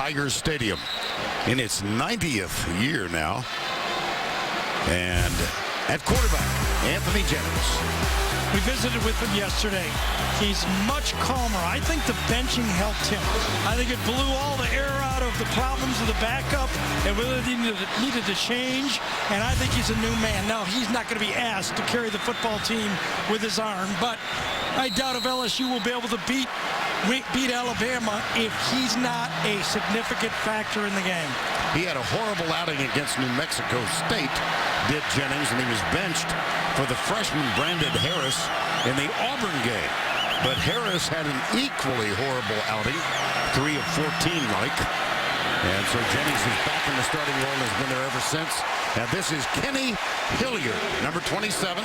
Tigers Stadium in its 90th year now. And at quarterback, Anthony Jennings. We visited with him yesterday. He's much calmer. I think the benching helped him. I think it blew all the air out of the problems of the backup and whether they needed to change. And I think he's a new man. Now, he's not going to be asked to carry the football team with his arm, but I doubt if LSU will be able to beat Alabama if he's not a significant factor in the game. He had a horrible outing against New Mexico State, did Jennings, and he was benched for the freshman Brandon Harris in the Auburn game. But Harris had an equally horrible outing, 3 of 14 like. And so Jennings is back in the starting role and has been there ever since. And this is Kenny Hilliard, number 27,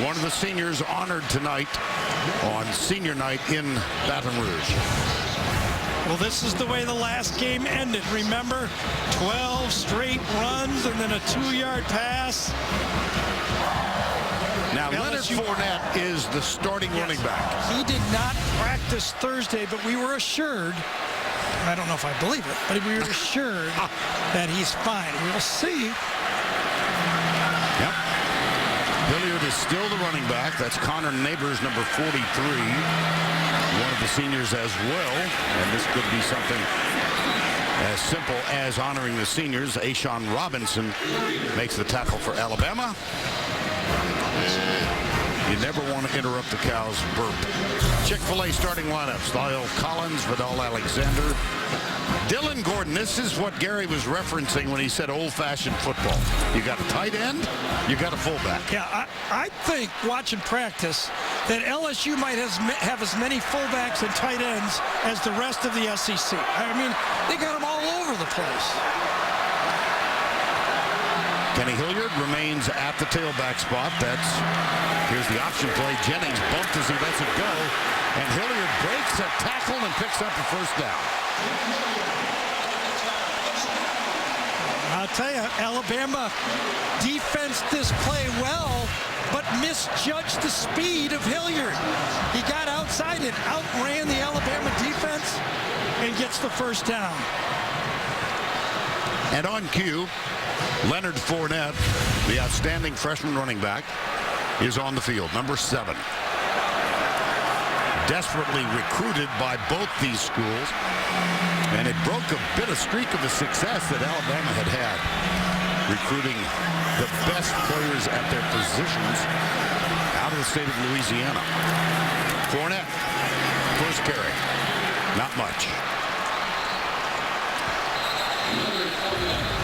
one of the seniors honored tonight on senior night in Baton Rouge. Well, this is the way the last game ended. Remember, 12 straight runs and then a 2-yard pass. Now, Leonard Fournette is the starting running back. He did not practice Thursday, but we were assured, I don't know if I believe it, but we were assured that he's fine. We'll see. Yep. Hilliard is still the running back. That's Connor Neighbors, number 43. One of the seniors as well. And this could be something as simple as honoring the seniors. Ashawn Robinson makes the tackle for Alabama. You never want to interrupt the Cows' burp. Chick-fil-A starting lineups. Lyle Collins, Vidal Alexander, Dylan Gordon. This is what Gary was referencing when he said old-fashioned football. You got a tight end, you got a fullback. Yeah, I think watching practice that LSU might have as many fullbacks and tight ends as the rest of the SEC. I mean, they got them all over the place. Kenny Hilliard remains at the tailback spot. Here's the option play. Jennings bumped as he lets it go. And Hilliard breaks a tackle and picks up a first down. I'll tell you, Alabama defensed this play well, but misjudged the speed of Hilliard. He got outside and outran the Alabama defense and gets the first down. And on cue, Leonard Fournette, the outstanding freshman running back, is on the field, number 7. Desperately recruited by both these schools, and it broke a bit of streak of a success that Alabama had recruiting the best players at their positions out of the state of Louisiana. Fournette, first carry, not much.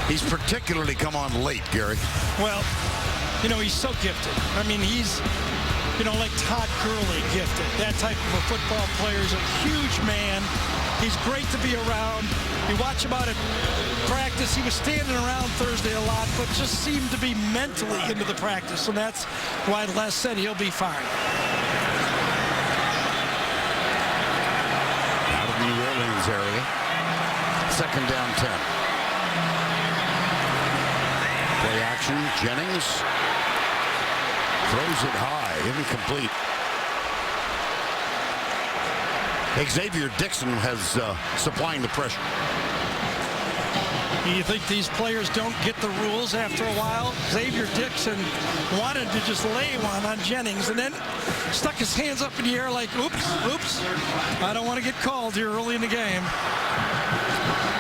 He's particularly come on late, Gary. Well, you know, he's so gifted. I mean, he's, you know, like Todd Gurley gifted. That type of a football player is a huge man. He's great to be around. You watch him out at practice. He was standing around Thursday a lot, but just seemed to be mentally into the practice. And that's why Les said he'll be fine. Out of the New Orleans area. 2nd down 10. Play action. Jennings throws it high, incomplete. Xavier Dixon has supplying the pressure. You think these players don't get the rules after a while? Xavier Dixon wanted to just lay one on Jennings and then stuck his hands up in the air like, oops, I don't want to get called here early in the game.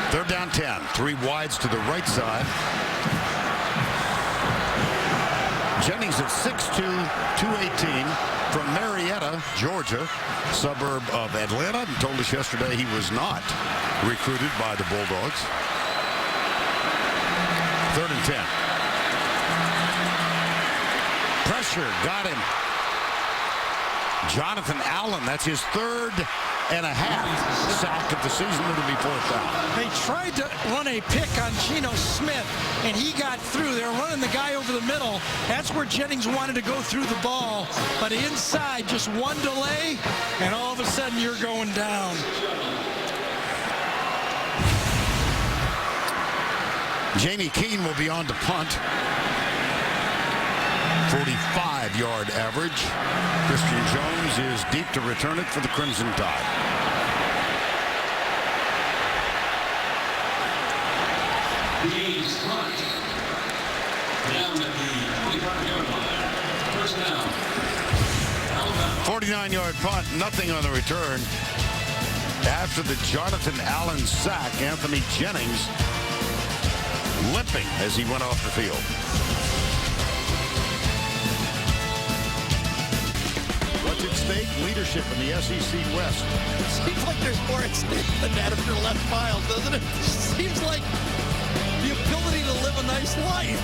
3rd down 10. 3 wides to the right side. Jennings at 6'2", 218 from Marietta, Georgia, suburb of Atlanta. He told us yesterday he was not recruited by the Bulldogs. 3rd and 10. Pressure got him. Jonathan Allen, that's his 3rd and a half sack of the season. It'll be 4th down. They tried to run a pick on Geno Smith, and he got through. They were running the guy over the middle. That's where Jennings wanted to go through the ball. But inside, just one delay, and all of a sudden you're going down. Jamie Keene will be on to punt. 45-yard average. Christian Jones is deep to return it for the Crimson Tide. Down at the 25-yard line. First down. 49-yard punt, nothing on the return. After the Jonathan Allen sack, Anthony Jennings limping as he went off the field. What's at stake? Leadership in the SEC West. It seems like there's more at stake than that if you're left field, doesn't it? It seems like the ability to live a nice life.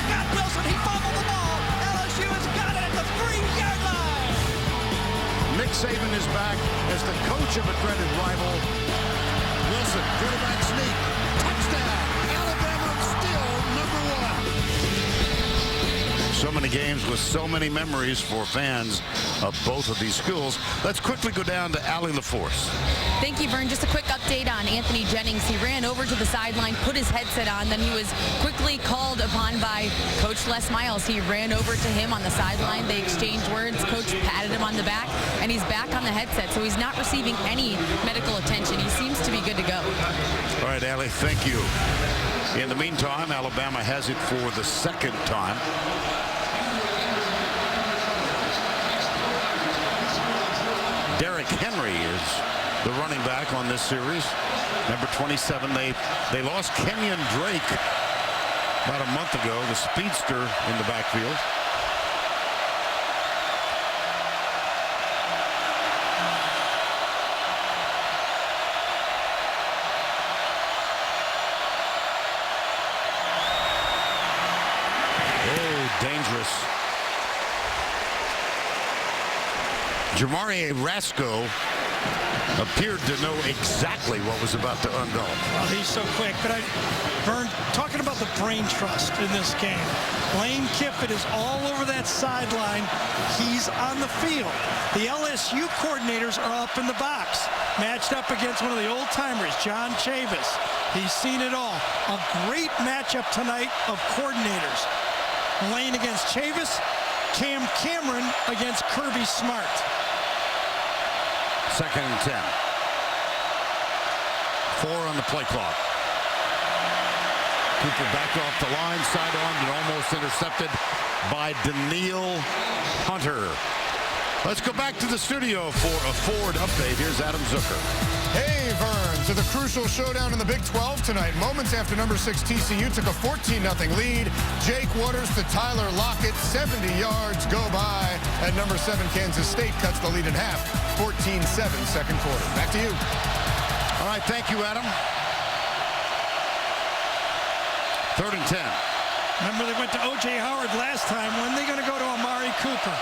Got Wilson, he fumbled the ball. LSU has got it at the 3-yard line. Nick Saban is back as the coach of a dreaded rival. Wilson, quarterback sneak, touchdown. Alabama still #1. So many games with so many memories for fans of both of these schools. Let's quickly go down to Allie LaForce. Thank you, Vern. Just a quick update on Anthony Jennings. He ran over to the sideline, put his headset on, then he was quickly called upon by Coach Les Miles. He ran over to him on the sideline. They exchanged words. Coach patted him on the back, and he's back on the headset, so he's not receiving any medical attention. He seems to be good to go. All right, Allie, thank you. In the meantime, Alabama has it for the second time. Derrick Henry is the running back on this series. Number 27. They lost Kenyon Drake about a month ago, the speedster in the backfield. Oh, dangerous. Jamari Rasco appeared to know exactly what was about to unroll. Well, he's so quick. But Vern, talking about the brain trust in this game. Lane Kiffin is all over that sideline. He's on the field. The LSU coordinators are up in the box, matched up against one of the old-timers, John Chavis. He's seen it all. A great matchup tonight of coordinators. Lane against Chavis, Cam Cameron against Kirby Smart. 2nd and 10. 4 on the play clock. Cooper back off the line, sidearmed and almost intercepted by Daniil Hunter. Let's go back to the studio for a Ford update. Here's Adam Zucker. Hey, Vern, to the crucial showdown in the Big 12 tonight. Moments after number 6 TCU took a 14-0 lead. Jake Waters to Tyler Lockett. 70 yards go by. And number 7 Kansas State cuts the lead in half. 14-7 second quarter. Back to you. All right, thank you, Adam. 3rd and 10. Remember they went to O.J. Howard last time. When are they going to go to Amari Cooper?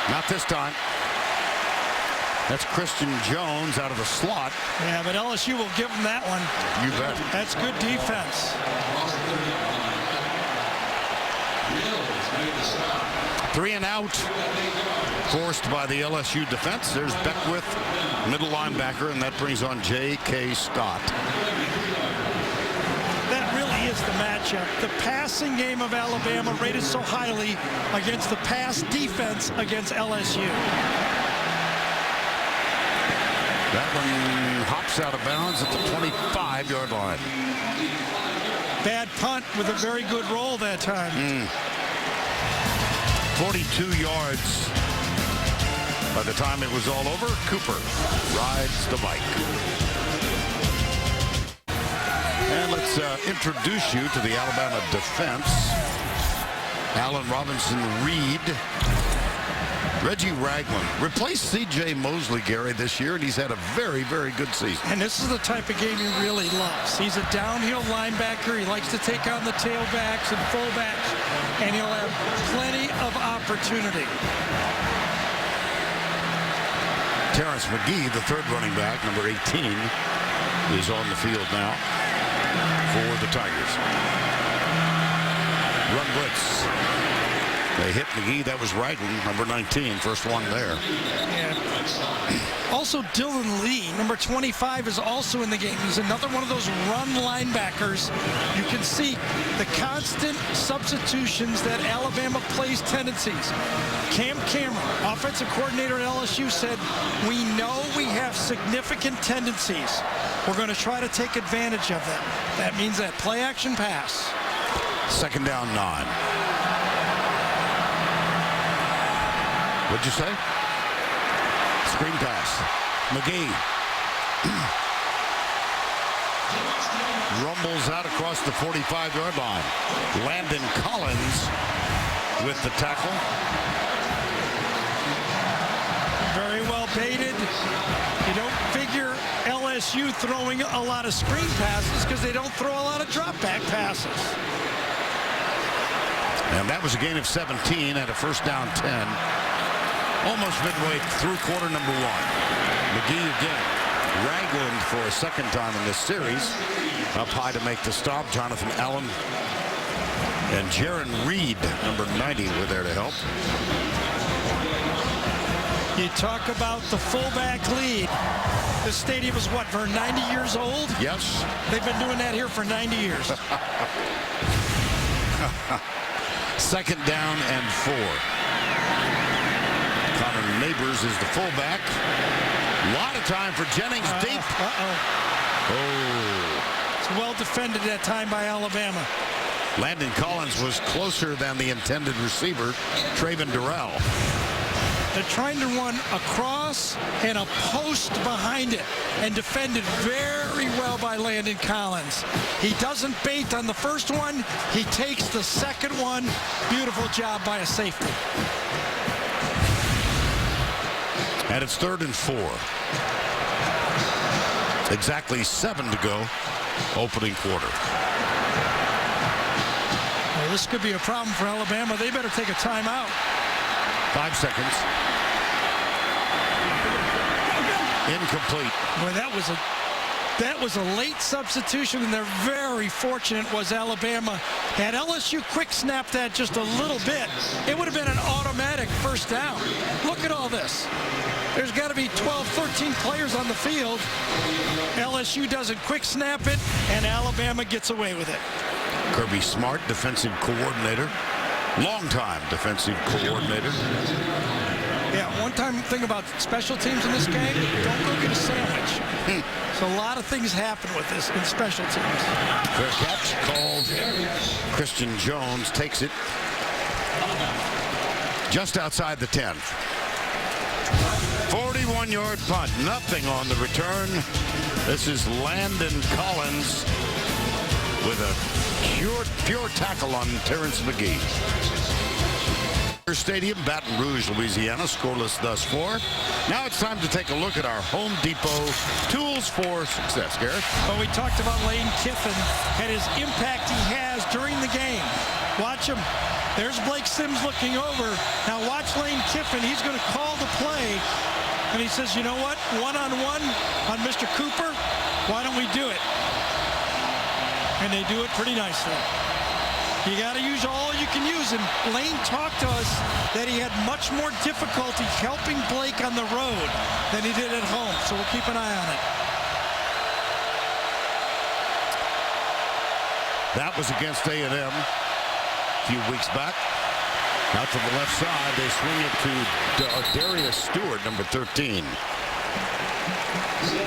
Not this time. That's Christian Jones out of the slot. Yeah, but LSU will give him that one. You bet. That's good defense. 3 and out. Forced by the LSU defense. There's Beckwith, middle linebacker, and that brings on J.K. Scott. That really is the matchup. The passing game of Alabama rated so highly against the pass defense against LSU. That one hops out of bounds at the 25-yard line. Bad punt with a very good roll that time. 42 yards. By the time it was all over, Cooper rides the bike. And let's introduce you to the Alabama defense. Allen Robinson-Reed. Reggie Ragland replaced C.J. Mosley, Gary, this year, and he's had a very, very good season. And this is the type of game he really loves. He's a downhill linebacker. He likes to take on the tailbacks and fullbacks, and he'll have plenty of opportunity. Terrence McGee, the 3rd running back, number 18, is on the field now for the Tigers. Run blitz. They hit McGee. That was Ragland, number 19, first one there. Yeah. Also, Dylan Lee, number 25, is also in the game. He's another one of those run linebackers. You can see the constant substitutions that Alabama plays tendencies. Cam Cameron, offensive coordinator at LSU, said, we know we have significant tendencies. We're going to try to take advantage of them. That means that play action pass. Second down, 9. What'd you say? Screen pass. McGee. Rumbles out across the 45-yard line. Landon Collins with the tackle. Very well baited. You don't figure LSU throwing a lot of screen passes because they don't throw a lot of drop back passes. And that was a gain of 17 at a first down 10. Almost midway through quarter number 1. McGee again. Ragland for a second time in this series. Up high to make the stop. Jonathan Allen and Jaron Reed, number 90, were there to help. You talk about the fullback lead. This stadium is what, for 90 years old? Yes. They've been doing that here for 90 years. Second down and 4. Connor Neighbors is the fullback. A lot of time for Jennings deep. Oh. It's well defended that time by Alabama. Landon Collins was closer than the intended receiver, Traven Durrell. They're trying to run across and a post behind it, and defended very well by Landon Collins. He doesn't bait on the first one. He takes the second one. Beautiful job by a safety. And it's 3rd and 4. Exactly 7 to go, opening quarter. Well, this could be a problem for Alabama. They better take a timeout. 5 seconds. Incomplete. Boy, that was a late substitution, and they're very fortunate was Alabama. Had LSU quick snapped that just a little bit, it would have been an automatic first down. Look at all this. There's got to be 12, 13 players on the field. LSU doesn't quick snap it, and Alabama gets away with it. Kirby Smart, defensive coordinator. Longtime defensive coordinator. Yeah, one-time thing about special teams in this game, don't go get a sandwich. So a lot of things happen with this in special teams. Fair catch called. Christian Jones takes it just outside the 10. 41-yard punt. Nothing on the return. This is Landon Collins with a pure tackle on Terrence McGee. Stadium, Baton Rouge, Louisiana, scoreless thus far. Now it's time to take a look at our Home Depot tools for success. Garrett? Well, we talked about Lane Kiffin and his impact he has during the game. Watch him. There's Blake Sims looking over. Now watch Lane Kiffin. He's going to call the play. And he says, you know what? One-on-one on Mr. Cooper. Why don't we do it? And they do it pretty nicely. You got to use all you can use. And Lane talked to us that he had much more difficulty helping Blake on the road than he did at home. So we'll keep an eye on it. That was against A&M a few weeks back. Out to the left side, they swing it to Darius Stewart, number 13.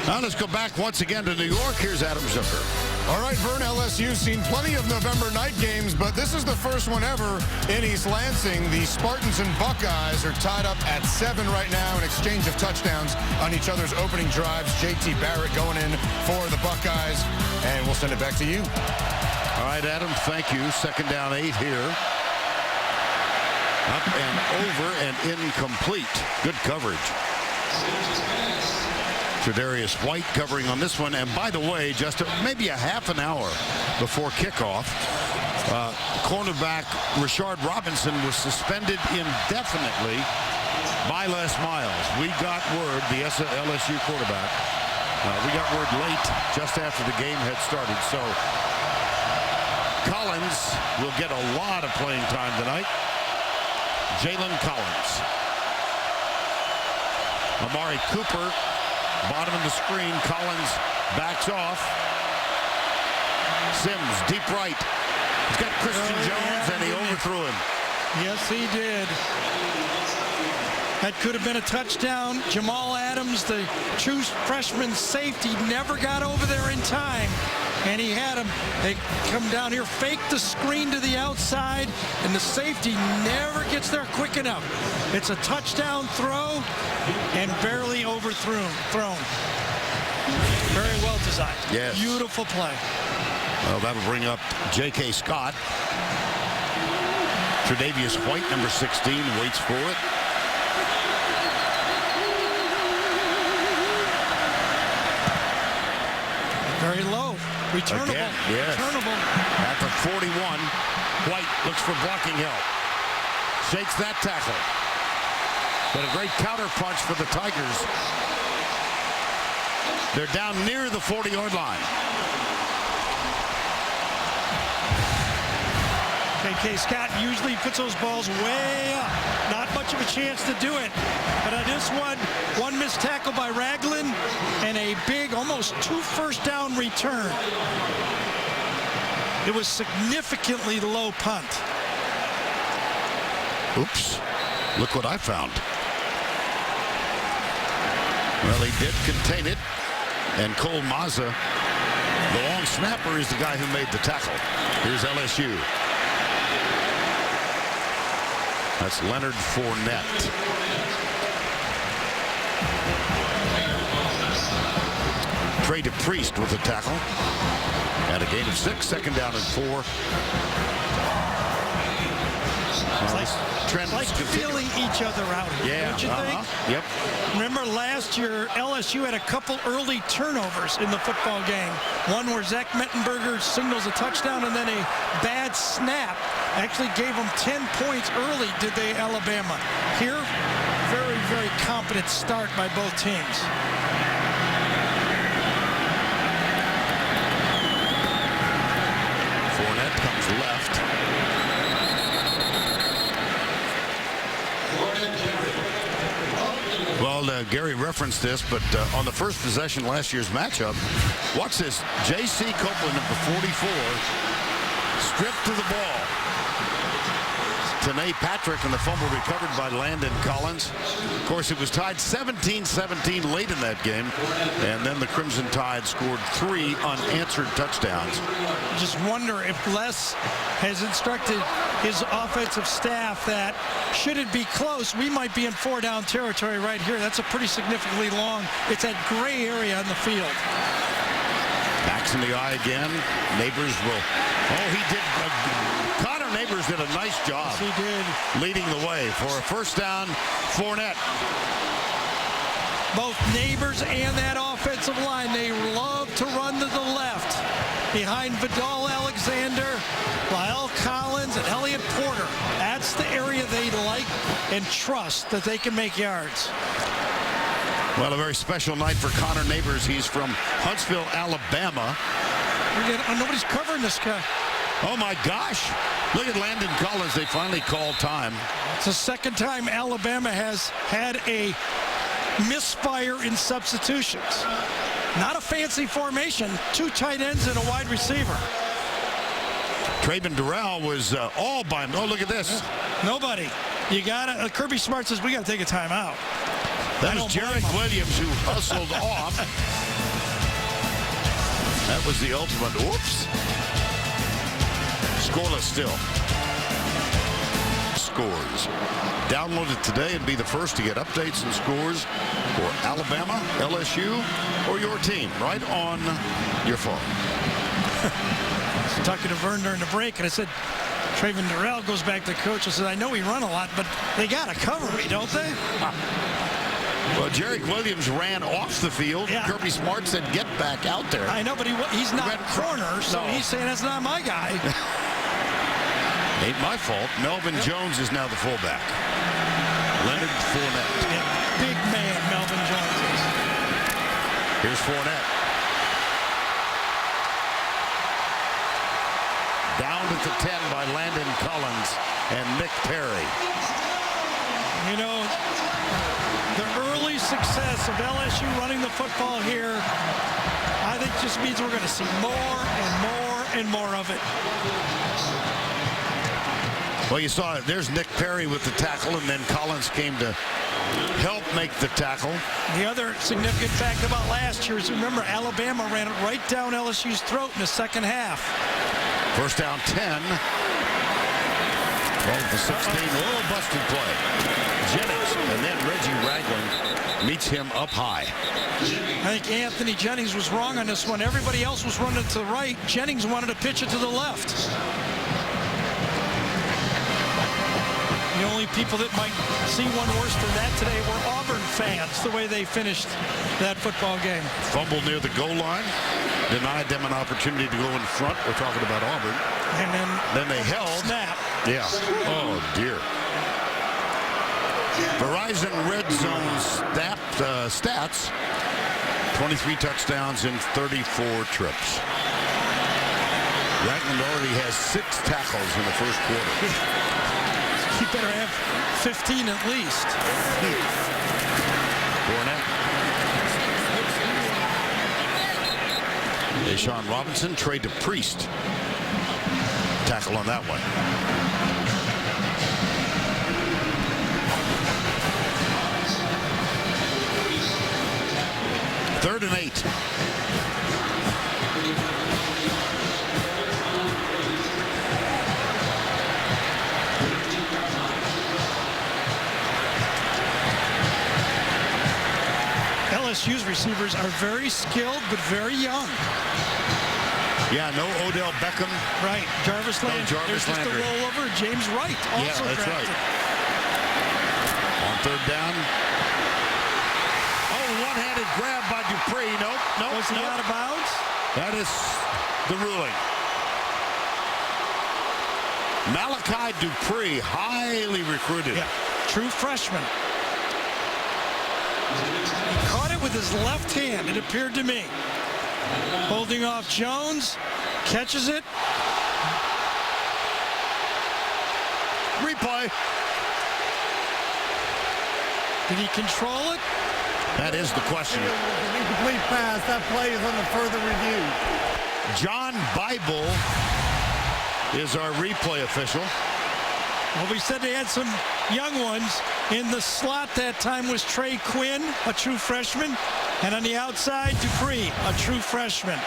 Now let's go back once again to New York. Here's Adam Zucker. All right, Vern, LSU's seen plenty of November night games, but this is the first one ever in East Lansing. The Spartans and Buckeyes are tied up at 7 right now, an exchange of touchdowns on each other's opening drives. J.T. Barrett going in for the Buckeyes, and we'll send it back to you. All right, Adam, thank you. Second down 8 here. Up and over and incomplete. Good coverage. Tre'Darius White covering on this one. And by the way, just maybe a half an hour before kickoff, cornerback Rashard Robinson was suspended indefinitely by Les Miles. We got word, the LSU quarterback, we got word late just after the game had started. So Collins will get a lot of playing time tonight. Jalen Collins. Amari Cooper, bottom of the screen. Collins backs off. Sims, deep right. He's got Christian Jones, and he overthrew him. Yes, he did. That could have been a touchdown. Jamal Adams, the true freshman safety, never got over there in time. And he had him. They come down here, fake the screen to the outside, and the safety never gets there quick enough. It's a touchdown throw and barely overthrown. Very well designed. Yes. Beautiful play. Well, that'll bring up J.K. Scott. Tre'Davious White, number 16, waits for it. Very low. Returnable. Again, yes. Returnable. At the 41, White looks for blocking help. Shakes that tackle. But a great counter punch for the Tigers. They're down near the 40-yard line. J.K. Scott usually puts those balls way up. Not much of a chance to do it. But on this one missed tackle by Ragland and a big, almost 2 first down return. It was significantly low punt. Oops. Look what I found. Well, he did contain it. And Cole Mazza, the long snapper, is the guy who made the tackle. Here's LSU. That's Leonard Fournette. Trey DePriest with the tackle. And a gain of 6, second down and 4. It's like feeling each other out here, Yeah, don't you think? Yep. Remember last year, LSU had a couple early turnovers in the football game. One where Zach Mettenberger signals a touchdown, and then a bad snap actually gave them 10 points early, did they, Alabama? Here, very, very competent start by both teams. Fournette comes left. Well, Gary referenced this, but on the first possession last year's matchup, watch this. J.C. Copeland, number 44, stripped to the ball. Tanae Patrick, and the fumble recovered by Landon Collins. Of course, it was tied 17-17 late in that game, and then the Crimson Tide scored 3 unanswered touchdowns. Just wonder if Les has instructed his offensive staff that should it be close, we might be in 4-down territory right here. That's a pretty significantly long. It's that gray area on the field. Backs in the eye again. Neighbors will. Oh, he did. Connor Neighbors did a nice job. Yes, he did. Leading the way for a first down. Fournette. Both Neighbors and that offensive line, they love to run to the left. Behind Vidal Alexander, Lyle Collins, and Elliott Porter. That's the area they like and trust that they can make yards. Well, a very special night for Connor Neighbors. He's from Huntsville, Alabama. Nobody's covering this guy. Oh, my gosh. Look at Landon Collins. They finally called time. It's the second time Alabama has had a misfire in substitutions. Not a fancy formation. 2 tight ends and a wide receiver. Trayvon Durrell was all by him. Oh, look at this. Nobody. You got to. Kirby Smart says, we got to take a timeout. That was Jarek Williams who hustled off. That was the ultimate. Whoops. Scoreless still. Scores. Download it today and be the first to get updates and scores for Alabama, LSU, or your team right on your phone. I was talking to Vern during the break, and I said, Trayvon Durrell goes back to coach. I said, I know we run a lot, but they got to cover me, don't they? Well, Jarek Williams ran off the field. Yeah. Kirby Smart said, get back out there. I know, but he's not a corner, so he's saying that's not my guy. Ain't my fault. Melvin Jones is now the fullback. Leonard Fournette. Yeah, big man, Melvin Jones is. Here's Fournette. Down at the 10 by Landon Collins and Nick Perry. You know, the early success of LSU running the football here, I think just means we're going to see more and more and more of it. Well, you saw it. There's Nick Perry with the tackle, and then Collins came to help make the tackle. The other significant fact about last year is, remember, Alabama ran it right down LSU's throat in the second half. First down 10. Well, the 16. Oh, busted play. Jennings, and then Reggie Ragland meets him up high. I think Anthony Jennings was wrong on this one. Everybody else was running to the right. Jennings wanted to pitch it to the left. The only people that might see one worse than that today were Auburn fans, the way they finished that football game. Fumble near the goal line. Denied them an opportunity to go in front. We're talking about Auburn. And then they held. Snap. Yeah. Oh, dear. Verizon Red Zone stats. 23 touchdowns in 34 trips. Ragland already has 6 tackles in the first quarter. You better have 15 at least. Fournette. Deshaun Robinson, trade to Priest. Tackle on that one. Third and 8. LSU's receivers are very skilled but very young. Yeah, no Odell Beckham. Right, Jarvis Landry. Jarvis There's Landry. just a rollover. James Wright also that's drafted. Right. On third down. Oh, one-handed grab by Dupree. Nope. Was he out of bounds? That is the ruling. Malachi Dupree, highly recruited. Yeah, true freshman. He caught it with his left hand, it appeared to me. Holding off Jones, catches it. Replay. Did he control it? That is the question. Incomplete pass. That play is under further review. John Bible is our replay official. Well, we said they had some young ones. In the slot that time was Trey Quinn, a true freshman. And on the outside, Dupree, a true freshman.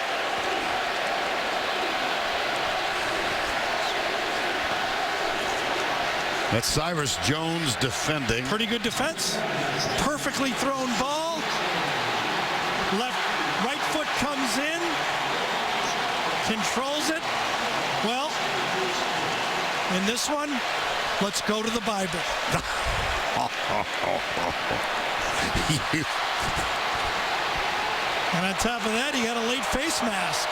That's Cyrus Jones defending. Pretty good defense. Perfectly thrown ball. Right foot comes in. Controls it. Well, in this one, let's go to the Bible. And on top of that, he got a late face mask.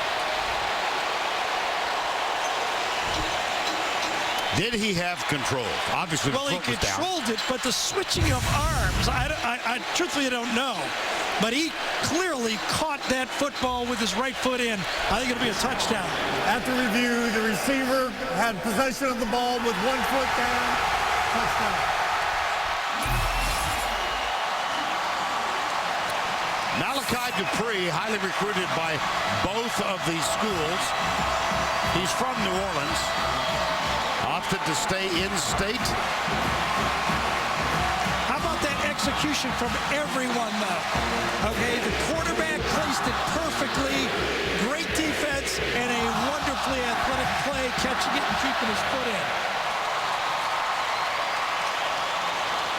Did he have control? Obviously, well, he controlled it, but the switching of arms, I truthfully don't know. But he clearly caught that football with his right foot in. I think it'll be a touchdown. After review, the receiver had possession of the ball with 1 foot down. Touchdown. Malachi Dupree, highly recruited by both of these schools. He's from New Orleans. Opted to stay in state. How about that execution from everyone, though? Okay, the quarterback placed it perfectly. Great defense and a wonderfully athletic play, catching it and keeping his foot in.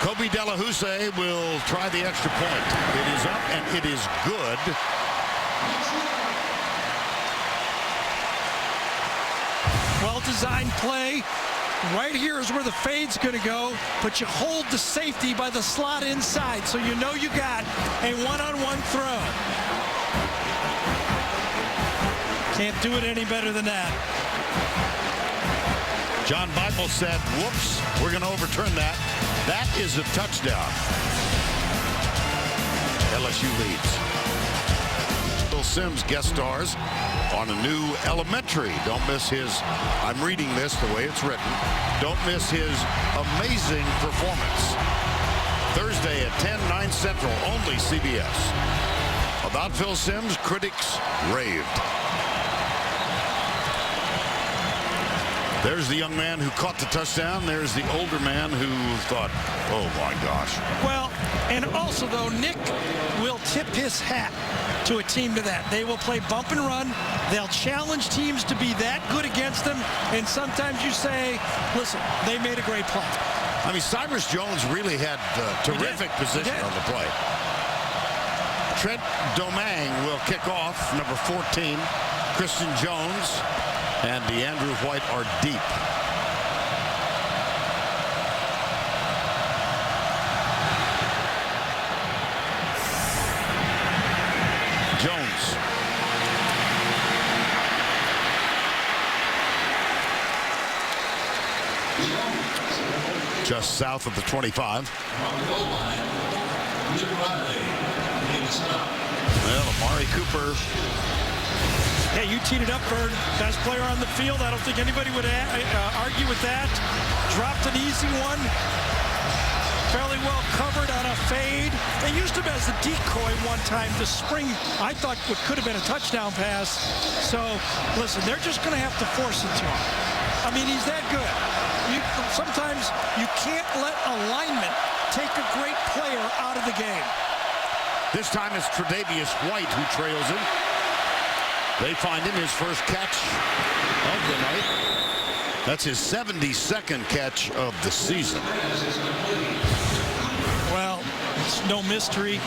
Kobe Delahousse will try the extra point. It is up and it is good. Well-designed play. Right here is where the fade's going to go, but you hold the safety by the slot inside, so you know you got a one-on-one throw. Can't do it any better than that. John Bible said, whoops, we're going to overturn that. That is a touchdown. LSU leads. Bill Sims guest stars on a new Elementary. Don't miss his, I'm reading this the way it's written, don't miss his amazing performance. Thursday at 10, 9 Central, only CBS. About Phil Simms, critics raved. There's the young man who caught the touchdown. There's the older man who thought, oh my gosh. Well, and also though, Nick will tip his hat to a team to that. They will play bump and run. They'll challenge teams to be that good against them. And sometimes you say, listen, they made a great play. I mean, Cyrus Jones really had terrific position on the play. Trent Domingue will kick off, number 14. Christian Jones and DeAndrew White are deep. Jones. Just south of the 25. Well, Amari Cooper. Yeah, you teed it up for best player on the field. I don't think anybody would argue with that. Dropped an easy one. Fairly well covered on a fade. They used him as a decoy one time to spring, I thought, what could have been a touchdown pass. So, listen, they're just going to have to force it to him. I mean, he's that good. Sometimes you can't let alignment take a great player out of the game. This time it's Tre'Davious White who trails him. They find him, his first catch of the night. That's his 72nd catch of the season. Well, it's no mystery.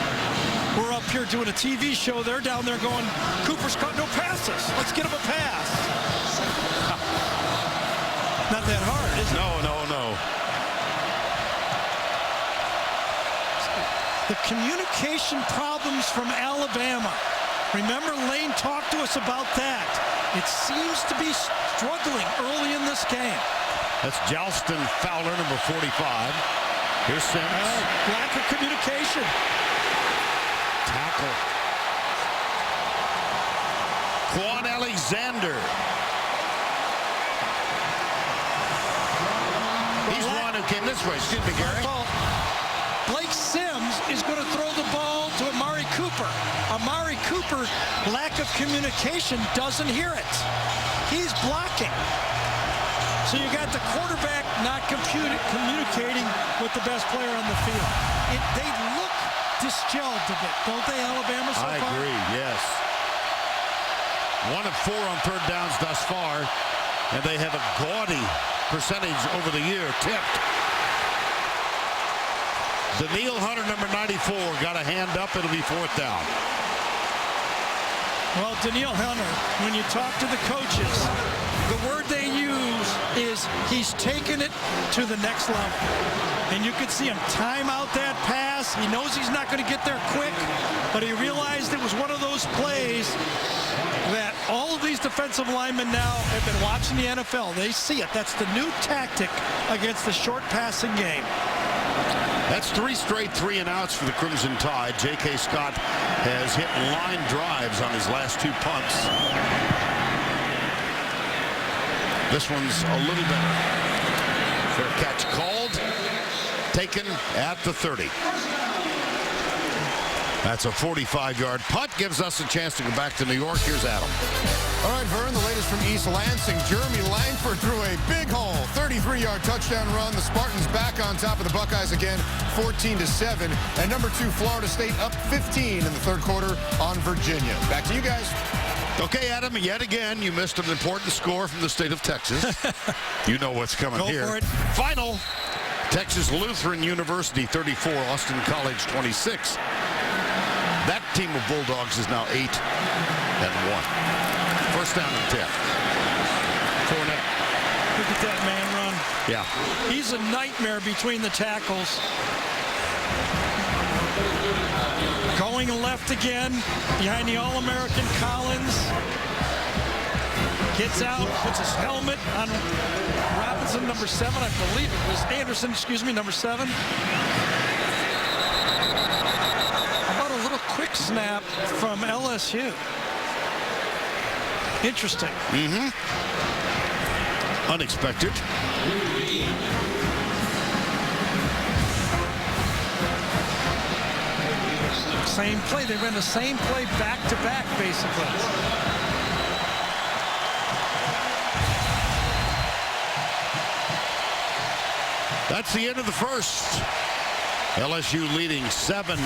We're up here doing a TV show. They're down there going, Cooper's caught no passes. Let's get him a pass. Not that hard, is it? No. The communication problems from Alabama. Remember, Lane talked to us about that. It seems to be struggling early in this game. That's Jalston Fowler, number 45. Here's Sims. Lack of communication. Tackle. Quan Alexander. He's one who came this way. Excuse me, Gary. Blake Sims is going to throw the ball to Amari Cooper. Amari Cooper, lack of communication, doesn't hear it. He's blocking. So you got the quarterback not communicating with the best player on the field. They look disjointed a bit, don't they, Alabama, so far? I agree, yes. 1 of 4 on third downs thus far, and they have a gaudy percentage over the year tipped. Daniil Hunter, number 94, got a hand up. It'll be 4th down. Well, Daniil Hunter, when you talk to the coaches, the word they use is he's taken it to the next level. And you could see him time out that pass. He knows he's not going to get there quick, but he realized it was one of those plays that all of these defensive linemen now have been watching the NFL. They see it. That's the new tactic against the short passing game. That's 3 straight 3-and-outs for the Crimson Tide. J.K. Scott has hit line drives on his last 2 punts. This one's a little better. Fair catch called. Taken at the 30. That's a 45-yard punt. Gives us a chance to go back to New York. Here's Adam. All right, Vern, the latest from East Lansing. Jeremy Langford threw a big hole, 33-yard touchdown run. The Spartans back on top of the Buckeyes again, 14-7. And number 2, Florida State up 15 in the third quarter on Virginia. Back to you guys. Okay, Adam, yet again, you missed an important score from the state of Texas. You know what's coming here. Go for it. Final. Texas Lutheran University 34, Austin College 26. That team of Bulldogs is now 8-1. First down and 10. Fournette. Look at that man run. Yeah. He's a nightmare between the tackles. Going left again behind the All-American Collins. Gets out, puts his helmet on Robinson, number 7. I believe it was Anderson, number 7. Quick snap from LSU. Interesting. Unexpected. same play. They ran the same play back-to-back, basically. That's the end of the first. LSU leading 7-0.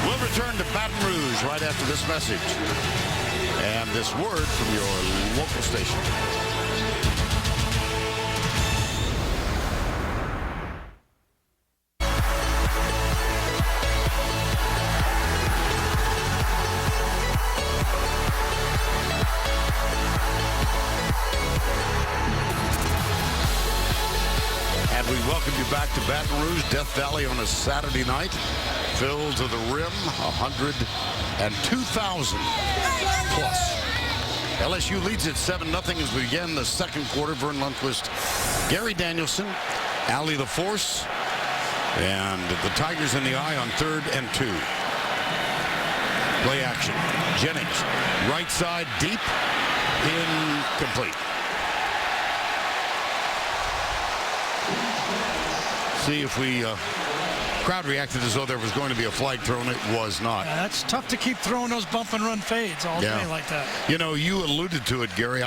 We'll return to Baton Rouge right after this message and this word from your local station. We welcome you back to Baton Rouge, Death Valley on a Saturday night. Filled to the rim, 102,000 plus. LSU leads at 7-0 as we begin the second quarter. Vern Lundquist, Gary Danielson, Allie LaForce, and the Tigers in the eye on 3rd and 2. Play action. Jennings, right side, deep, incomplete. See if we crowd reacted as though there was going to be a flag thrown. It was not. Yeah, that's tough to keep throwing those bump and run fades all day like that. You know, you alluded to it, Gary.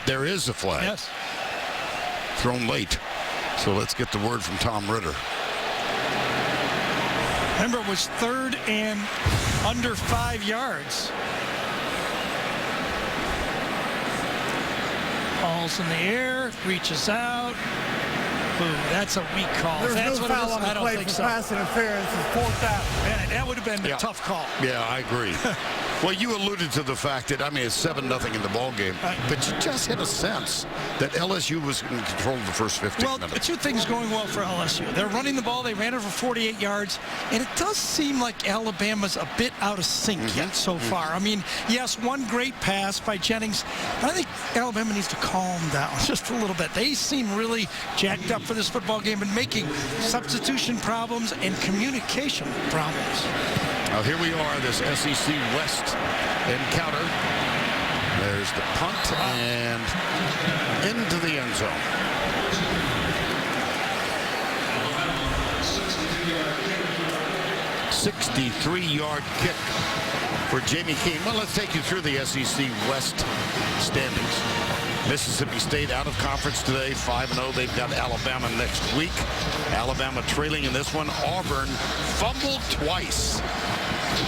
There is a flag. Yes. Thrown late. So let's get the word from Tom Ritter. Remember, it was 3rd and under 5 yards. Ball's in the air, reaches out. Ooh, that's a weak call. There's That's no what foul it is. on the I don't play think for so. pass interference. It's 4th down. Man, that would have been a tough call. Yeah, I agree. Well, you alluded to the fact that, I mean, it's 7-0 in the ball game, but you just had a sense that LSU was in control of the first 15 minutes. Well, two things going well for LSU. They're running the ball. They ran it for 48 yards, and it does seem like Alabama's a bit out of sync yet so far. I mean, yes, one great pass by Jennings, but I think Alabama needs to calm down just a little bit. They seem really jacked up for this football game and making substitution problems and communication problems. Now here we are, this SEC West encounter. There's the punt and into the end zone. 63-yard kick for Jamie Keane. Well, let's take you through the SEC West standings. Mississippi State out of conference today, 5-0. They've got Alabama next week. Alabama trailing in this one. Auburn fumbled twice.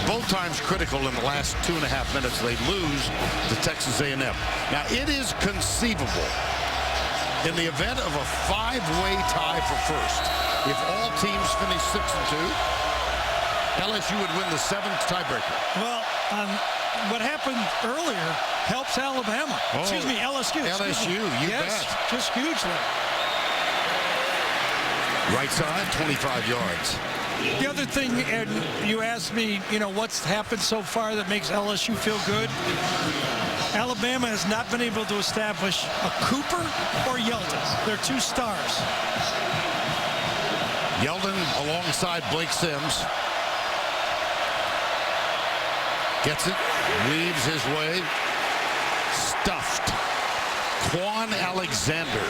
Both times critical in the last 2.5 minutes. They lose to Texas A&M. Now, it is conceivable in the event of a 5-way tie for first, if all teams finish 6-2, LSU would win the 7th tiebreaker. Well, what happened earlier helps Alabama. Excuse me, LSU. LSU, you yes, bet. Just hugely. Right side, 25 yards. The other thing, and you asked me, you know, what's happened so far that makes LSU feel good? Alabama has not been able to establish a Cooper or Yeldon. They're 2 stars. Yeldon alongside Blake Sims. Gets it, weaves his way. Stuffed. Quan Alexander.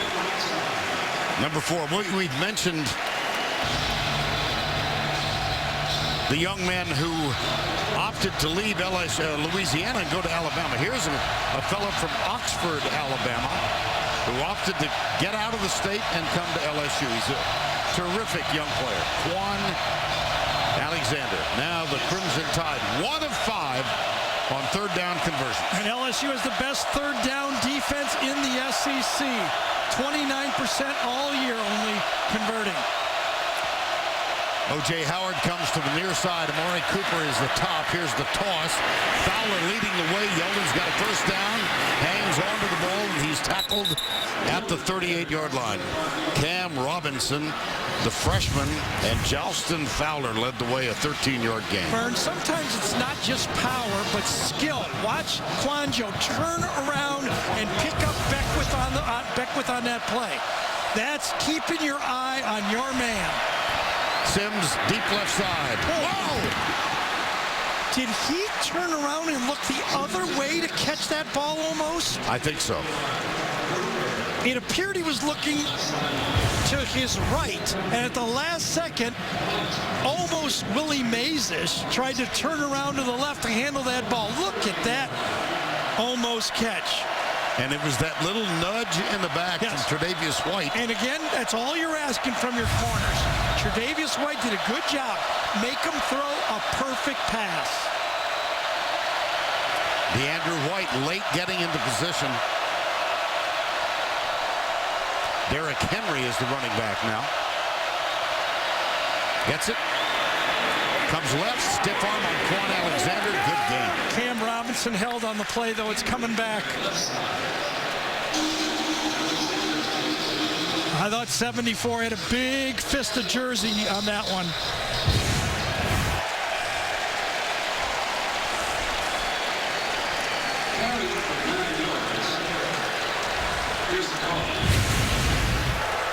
Number 4. We've mentioned the young man who opted to leave Louisiana and go to Alabama. Here's a fellow from Oxford, Alabama, who opted to get out of the state and come to LSU. He's a terrific young player. Quan Alexander. Now the Crimson Tide, 1 of 5 on 3rd down conversions. And LSU has the best 3rd down defense in the SEC. 29% all year only converting. O.J. Howard comes to the near side. Amari Cooper is the top. Here's the toss. Fowler leading the way. Yeldon's got a first down. Hangs onto the ball, and he's tackled at the 38-yard line. Cam Robinson, the freshman, and Jalston Fowler led the way, a 13-yard gain. Vern, sometimes it's not just power, but skill. Watch Quanjo turn around and pick up Beckwith on that play. That's keeping your eye on your man. Sims, deep left side. Whoa! Did he turn around and look the other way to catch that ball almost? I think so. It appeared he was looking to his right, and at the last second, almost Willie Mays-ish, tried to turn around to the left to handle that ball. Look at that almost catch. And it was that little nudge in the back from Tre'Davious White. And again, that's all you're asking from your corners. Tre'Davious White did a good job. Make him throw a perfect pass. DeAndre White late getting into position. Derrick Henry is the running back now. Gets it. Comes left. Stiff arm on Quan Alexander. Good game. Cam Robinson held on the play, though. It's coming back. I thought 74 had a big fist of jersey on that one.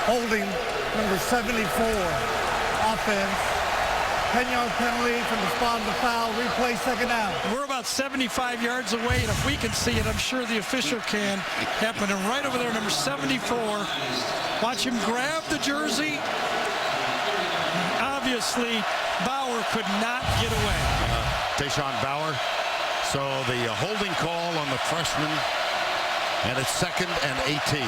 Holding number 74. Offense. 10-yard penalty from the spot of the foul. Replay second down. We're about 75 yards away, and if we can see it, I'm sure the official can. Happening right over there, number 74. Watch him grab the jersey. Obviously, Bauer could not get away. Tayshawn Bauer. So the holding call on the freshman, and it's 2nd and 18.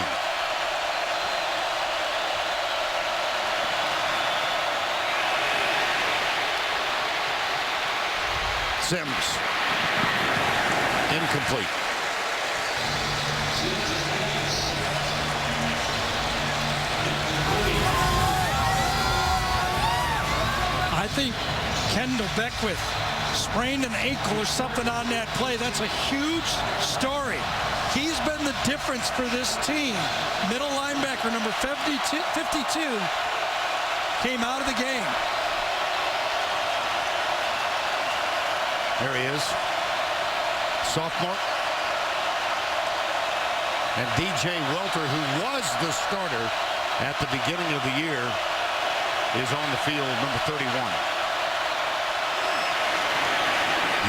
Sims. Incomplete. I think Kendall Beckwith sprained an ankle or something on that play. That's a huge story. He's been the difference for this team. Middle linebacker number 52 came out of the game. There he is. Sophomore. And DJ Welter, who was the starter at the beginning of the year, is on the field, number 31.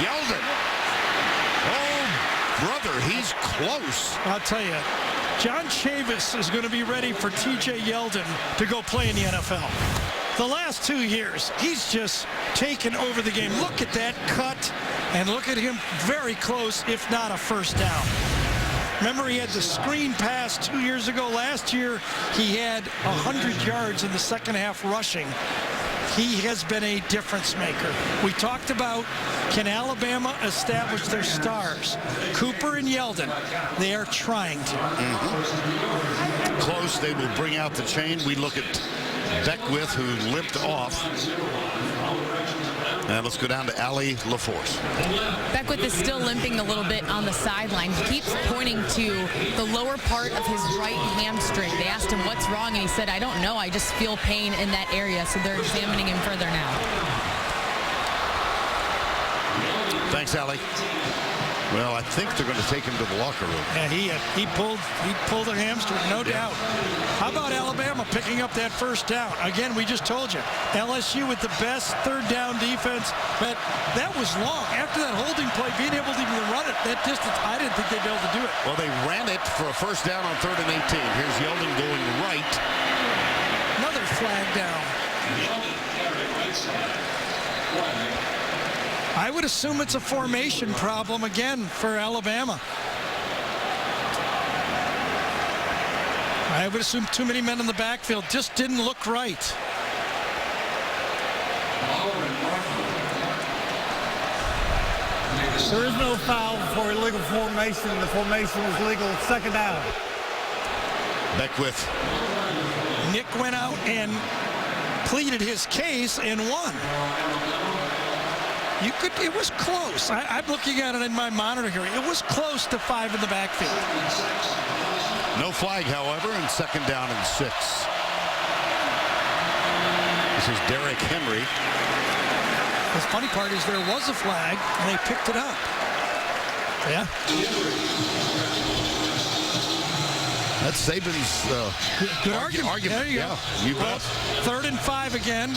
Yeldon. Oh, brother, he's close. I'll tell you, John Chavis is going to be ready for TJ Yeldon to go play in the NFL. The last 2 years, he's just taken over the game. Look at that cut, and look at him very close, if not a first down. Remember, he had the screen pass 2 years ago. Last year, he had 100 yards in the second half rushing. He has been a difference maker. We talked about, can Alabama establish their stars? Cooper and Yeldon, they are trying to. Close, they will bring out the chain. We look at Beckwith, who limped off. And let's go down to Ali LaForce. Beckwith is still limping a little bit on the sideline. He keeps pointing to the lower part of his right hamstring. They asked him what's wrong, and he said, I don't know. I just feel pain in that area. So they're examining him further now. Thanks, Ali. Well, I think they're going to take him to the locker room. Yeah, he pulled a hamstring, no doubt. How about Alabama picking up that first down? Again, we just told you, LSU with the best third down defense, but that was long. After that holding play, being able to even run it that distance, I didn't think they'd be able to do it. Well, they ran it for a first down on 3rd and 18. Here's Yeldon going right. Another flag down. I would assume it's a formation problem again for Alabama. I would assume too many men in the backfield. Just didn't look right. There is no foul for illegal formation. The formation is legal. Second down. Beckwith. Nick went out and pleaded his case and won. It was close. I'm looking at it in my monitor here. It was close to 5 in the backfield. No flag, however, and 2nd down and 6. This is Derrick Henry. The funny part is there was a flag, and they picked it up. Yeah. That's Saban's good argument. There you go. You bet. 3rd and 5 again.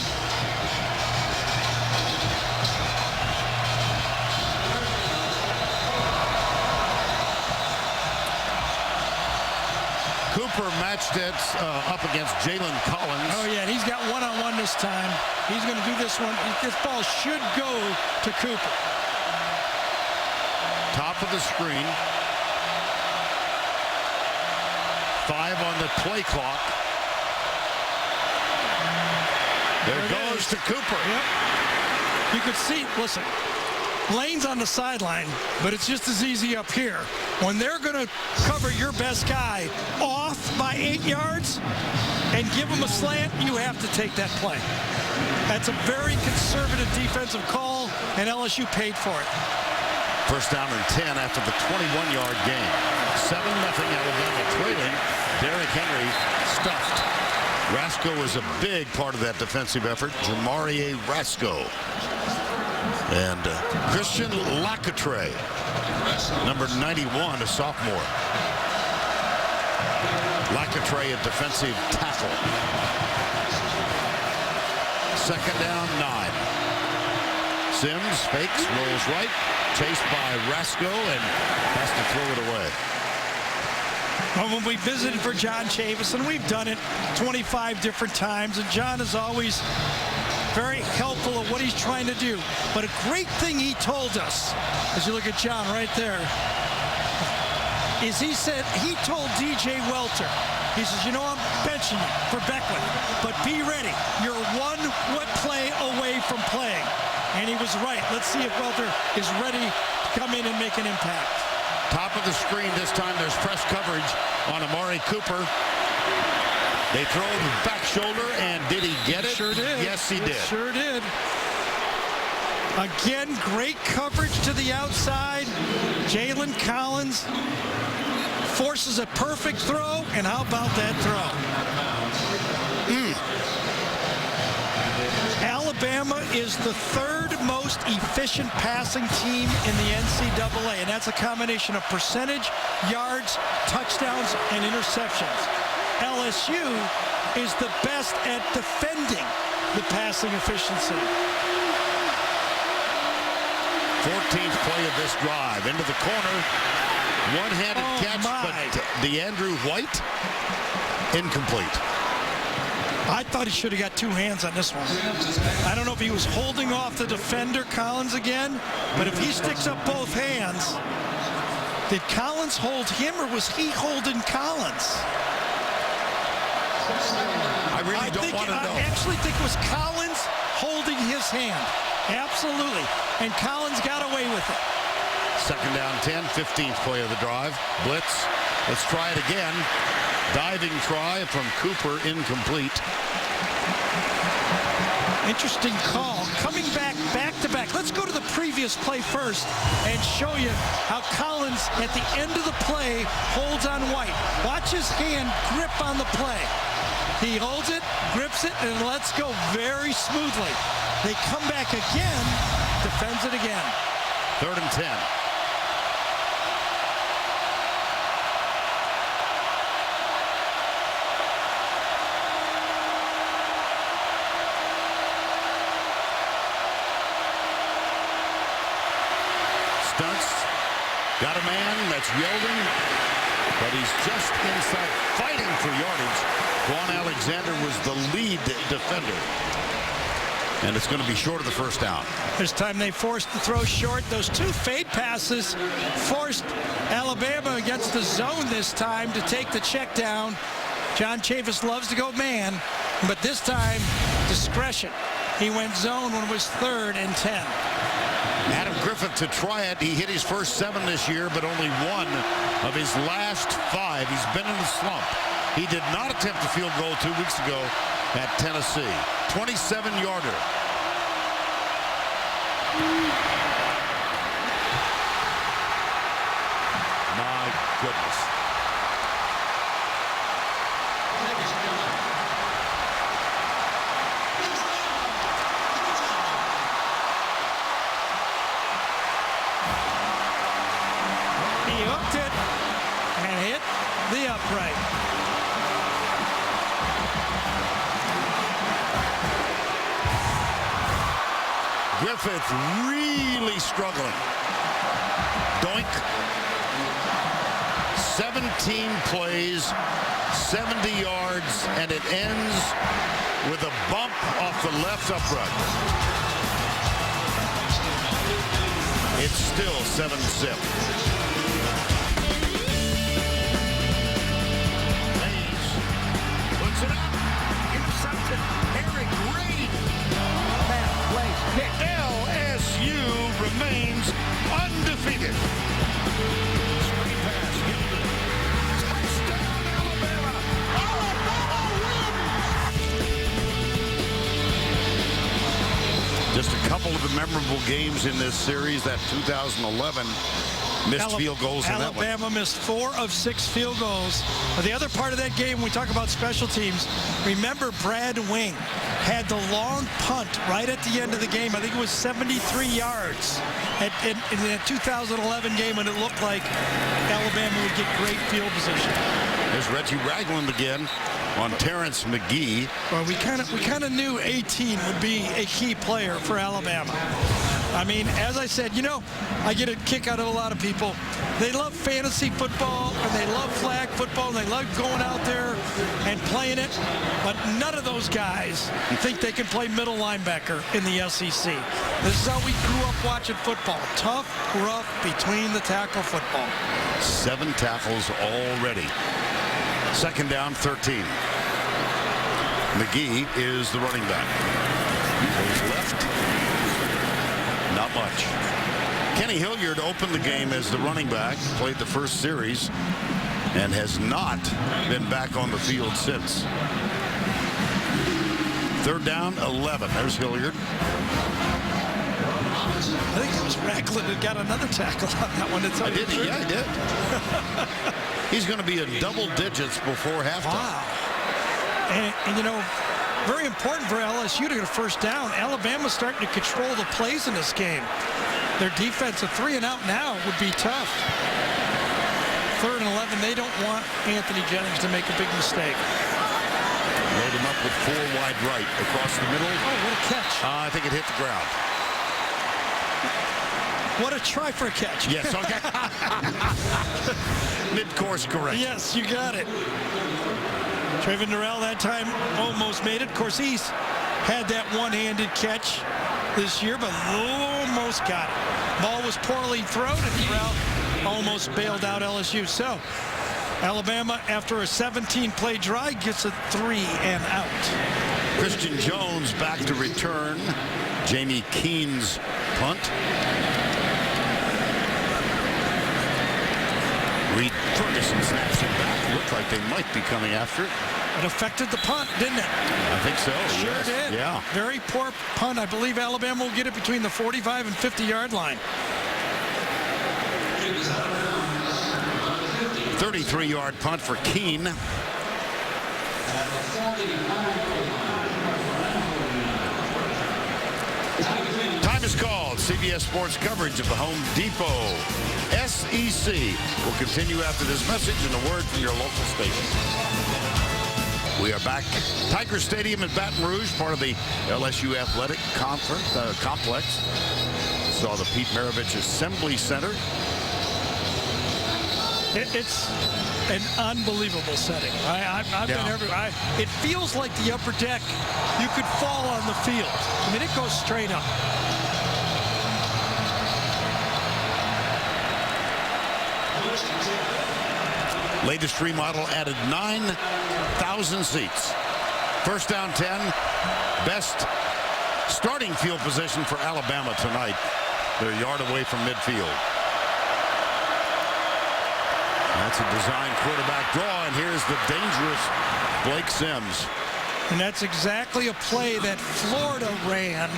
Cooper Cooper matched it up against Jalen Collins. Oh, yeah, and he's got one-on-one this time. He's going to do this one. This ball should go to Cooper. Top of the screen. 5 on the play clock. There goes to Cooper. Yep. You could see, listen, Lane's on the sideline, but it's just as easy up here. When they're going to cover your best guy off by 8 yards and give him a slant, you have to take that play. That's a very conservative defensive call, and LSU paid for it. First down and 10 after the 21-yard gain. 7-0 Alabama trailing. Derrick Henry stuffed. Rasco is a big part of that defensive effort. Jamarie Rasco. And Christian Lacatre, number 91, a sophomore. Lacatre, a defensive tackle. Second down, 9. Sims fakes, rolls right, chased by Rasco, and has to throw it away. Well, when we visited for John Chavis, and we've done it 25 different times, and John is always very helpful of what he's trying to do. But a great thing he told us, as you look at John right there, is he told DJ Welter, he says, you know, I'm benching you for Beckley, but be ready. You're one play away from playing. And he was right. Let's see if Welter is ready to come in and make an impact. Top of the screen this time. There's press coverage on Amari Cooper. They throw the back shoulder, and did he get it? Sure did. Yes, he did. Sure did. Again, great coverage to the outside. Jalen Collins forces a perfect throw, and how about that throw? Alabama is the third most efficient passing team in the NCAA, and that's a combination of percentage, yards, touchdowns, and interceptions. LSU is the best at defending the passing efficiency. 14th play of this drive. Into the corner. One-handed catch, but DeAndrew White, incomplete. I thought he should have got 2 hands on this one. I don't know if he was holding off the defender, Collins, again, but if he sticks up both hands, did Collins hold him or was he holding Collins? I really don't want to know. I actually think it was Collins holding his hand. Absolutely. And Collins got away with it. Second down 10, 15th play of the drive. Blitz. Let's try it again. Diving try from Cooper, incomplete. Interesting call. Coming back to back. Let's go to the previous play first and show you how Collins, at the end of the play, holds on White. Watch his hand grip on the play. He holds it, grips it, and lets go very smoothly. They come back again, defends it again. 3rd and 10. Stunts. Got a man that's Yeldon, but he's just inside fighting for yardage. Quan Alexander was the lead defender. And it's going to be short of the first down. This time they forced the throw short. Those 2 fade passes forced Alabama against the zone this time to take the check down. John Chavis loves to go man, but this time discretion. He went zone when it was 3rd and 10. Adam Griffith to try it. He hit his first 7 this year, but only 1 of his last 5. He's been in a slump. He did not attempt a field goal 2 weeks ago at Tennessee. 27-yarder. My goodness. He hooked it and hit the upright. Griffith really struggling. Doink. 17 plays, 70 yards, and it ends with a bump off the left upright. It's still 7-zip. Hayes puts it up. Intercepted. Eric Reed. LSU remains undefeated. Screen pass. Touchdown, Alabama. Just a couple of the memorable games in this series. That 2011 missed field goals in that one. Alabama missed 4 of 6 field goals. But the other part of that game, when we talk about special teams, remember Brad Wing had the long punt right at the end of the game. I think it was 73 yards in the 2011 game, when it looked like Alabama would get great field position. There's Reggie Ragland again on Terrence McGee. Well, we kind of knew 18 would be a key player for Alabama. I mean, as I said, I get a kick out of a lot of people. They love fantasy football, and they love flag football, and they love going out there and playing it. But none of those guys think they can play middle linebacker in the SEC. This is how we grew up watching football. Tough, rough, between the tackle football. 7 tackles already. Second down, 13. McGee is the running back. Goes left. Not much. Kenny Hilliard opened the game as the running back, played the first series, and has not been back on the field since. Third down, 11. There's Hilliard. I think it was Ragland that got another tackle on that one. I did. Yeah, he did. He's going to be in double digits before halftime. Wow. And very important for LSU to get a first down. Alabama's starting to control the plays in this game. Their defense, a 3 and out now, would be tough. 3rd and 11, they don't want Anthony Jennings to make a big mistake. Load him up with 4 wide right across the middle. Oh, what a catch. I think it hit the ground. What a try for a catch. Yes, okay. Mid-course correct. Yes, you got it. Trayvon Durrell that time almost made it. Of course, he's had that one-handed catch this year, but almost got it. Ball was poorly thrown, and Durrell almost bailed out LSU. So, Alabama, after a 17-play drive, gets a 3 and out. Christian Jones back to return. Jamie Keen's punt. Reed Ferguson snaps it back. Looked like they might be coming after it. It affected the punt, didn't it? I think so. Sure yes. did. Yeah. Very poor punt. I believe Alabama will get it between the 45 and 50-yard line. 33-yard punt for Keen. Time is called. CBS Sports coverage of the Home Depot SEC will continue after this message and a word from your local station. We are back. Tiger Stadium in Baton Rouge, part of the LSU Athletic Complex. Saw the Pete Maravich Assembly Center. It's an unbelievable setting. I've been everywhere. It feels like the upper deck. You could fall on the field. I mean, it goes straight up. Latest remodel added 9,000 seats. First down 10. Best starting field position for Alabama tonight. They're a yard away from midfield. That's a design quarterback draw, and here's the dangerous Blake Sims. And that's exactly a play that Florida ran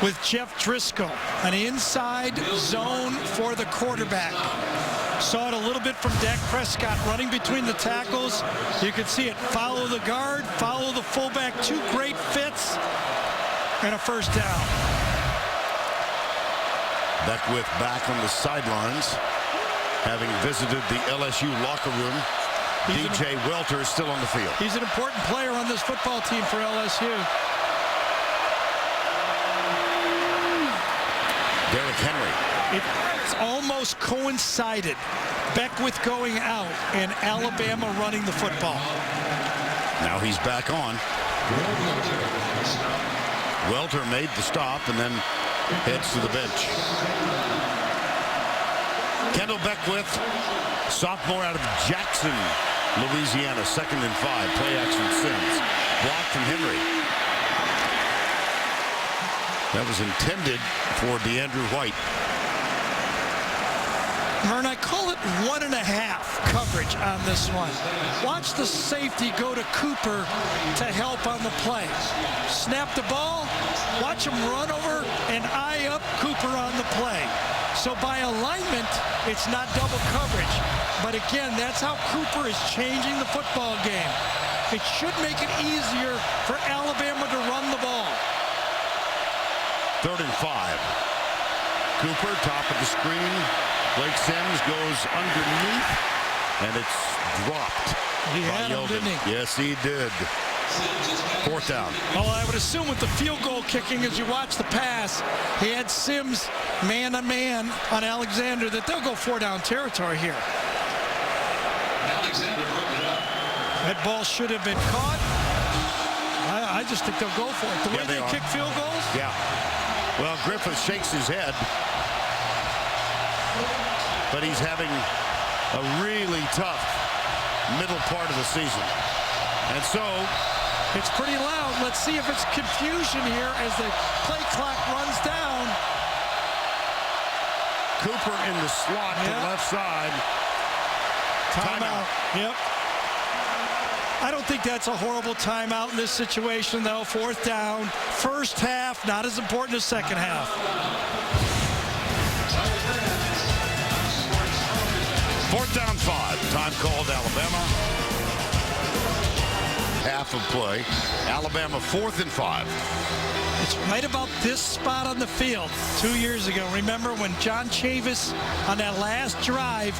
with Jeff Driscoll. An inside zone for the quarterback. Saw it a little bit from Dak Prescott running between the tackles. You can see it. Follow the guard, follow the fullback. 2 great fits, and a first down. Beckwith back on the sidelines, having visited the LSU locker room. DJ Welter is still on the field. He's an important player on this football team for LSU. Derrick Henry. It's almost coincided. Beckwith going out and Alabama running the football. Now he's back on. Welter made the stop and then heads to the bench. Kendall Beckwith, sophomore out of Jackson, Louisiana, 2nd and 5. Play action Sims. Block from Henry. That was intended for DeAndrew White. Vern, I call it 1.5 coverage on this one. Watch the safety go to Cooper to help on the play. Snap the ball, watch him run over and eye up Cooper on the play. So by alignment, it's not double coverage. But again, that's how Cooper is changing the football game. It should make it easier for Alabama to run the ball. 3rd and 5. Cooper, top of the screen. Blake Sims goes underneath, and it's dropped. He had him, didn't he? Yes, he did. 4th down. Well, I would assume with the field goal kicking, as you watch the pass, he had Sims man-to-man on Alexander, that they'll go 4-down territory here. That ball should have been caught. I just think they'll go for it. The way they kick field goals? Yeah. Well, Griffith shakes his head. But he's having a really tough middle part of the season. And so it's pretty loud. Let's see if it's confusion here as the play clock runs down. Cooper in the slot to the left side. Timeout. Yep. I don't think that's a horrible timeout in this situation, though. 4th down. First half, not as important as second half. 4th down 5. Time called Alabama. Half of play. Alabama 4th and 5. It's right about this spot on the field 2 years ago. Remember when John Chavis on that last drive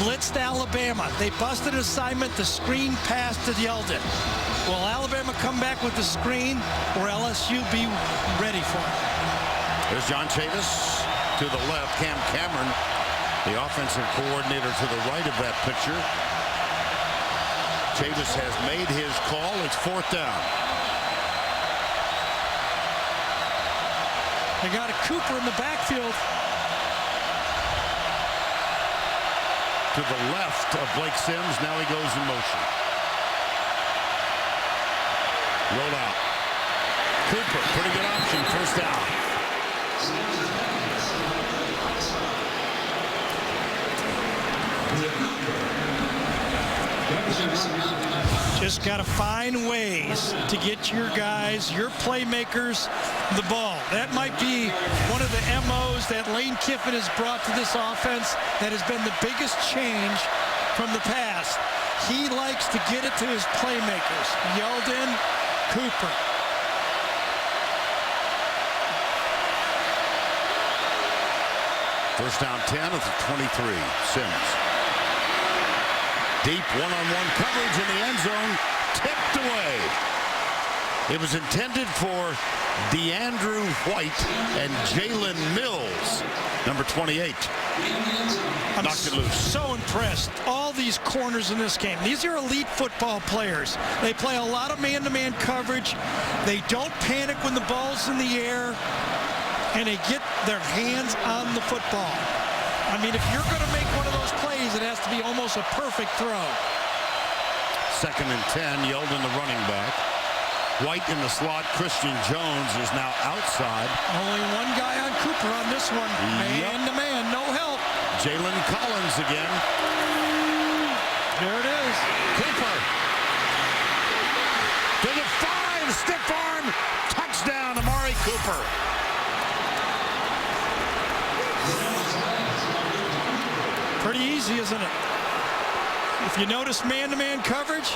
blitzed Alabama? They busted an assignment, the screen pass to Yeldon. Will Alabama come back with the screen or LSU be ready for it? There's John Chavis to the left. Cam Cameron, the offensive coordinator, to the right of that picture. Chavis has made his call. It's 4th down. They got a Cooper in the backfield. To the left of Blake Sims. Now he goes in motion. Roll out. Cooper, pretty good option. 1st down. Just got to find ways to get your guys, your playmakers, the ball. That might be one of the MOs that Lane Kiffin has brought to this offense that has been the biggest change from the past. He likes to get it to his playmakers. Yeldon, Cooper. First down 10 at the 23. Sims. Deep one-on-one coverage in the end zone. Tipped away. It was intended for DeAndrew White and Jalen Mills, number 28. Knocked it loose. So impressed. All these corners in this game. These are elite football players. They play a lot of man-to-man coverage. They don't panic when the ball's in the air. And they get their hands on the football. I mean, if you're going to make one of those plays, it has to be almost a perfect throw. 2nd and 10. Yeldon, the running back. White in the slot. Christian Jones is now outside. Only one guy on Cooper on this one. Man to man, no help. Jalen Collins again. There it is. Cooper. To the 5. Stiff arm. Touchdown, Amari Cooper. Pretty easy, isn't it? If you notice man-to-man coverage,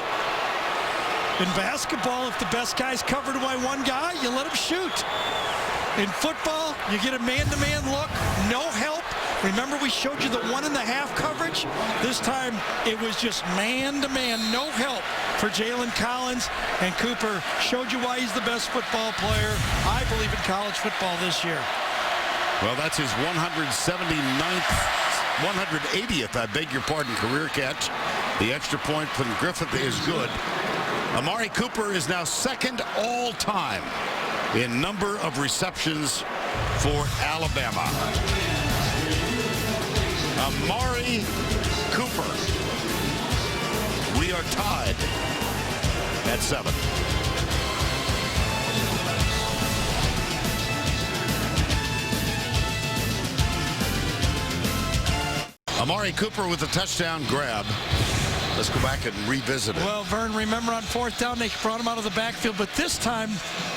in basketball, if the best guy's covered by one guy, you let him shoot. In football, you get a man-to-man look, no help. Remember we showed you the 1.5 coverage? This time it was just man-to-man, no help for Jalen Collins. And Cooper showed you why he's the best football player, I believe, in college football this year. Well, that's his 180th, I beg your pardon, career catch. The extra point from Griffith is good. Amari Cooper is now second all-time in number of receptions for Alabama. Amari Cooper. We are tied at 7. Amari Cooper with a touchdown grab. Let's go back and revisit it. Well, Vern, remember on 4th down, they brought him out of the backfield, but this time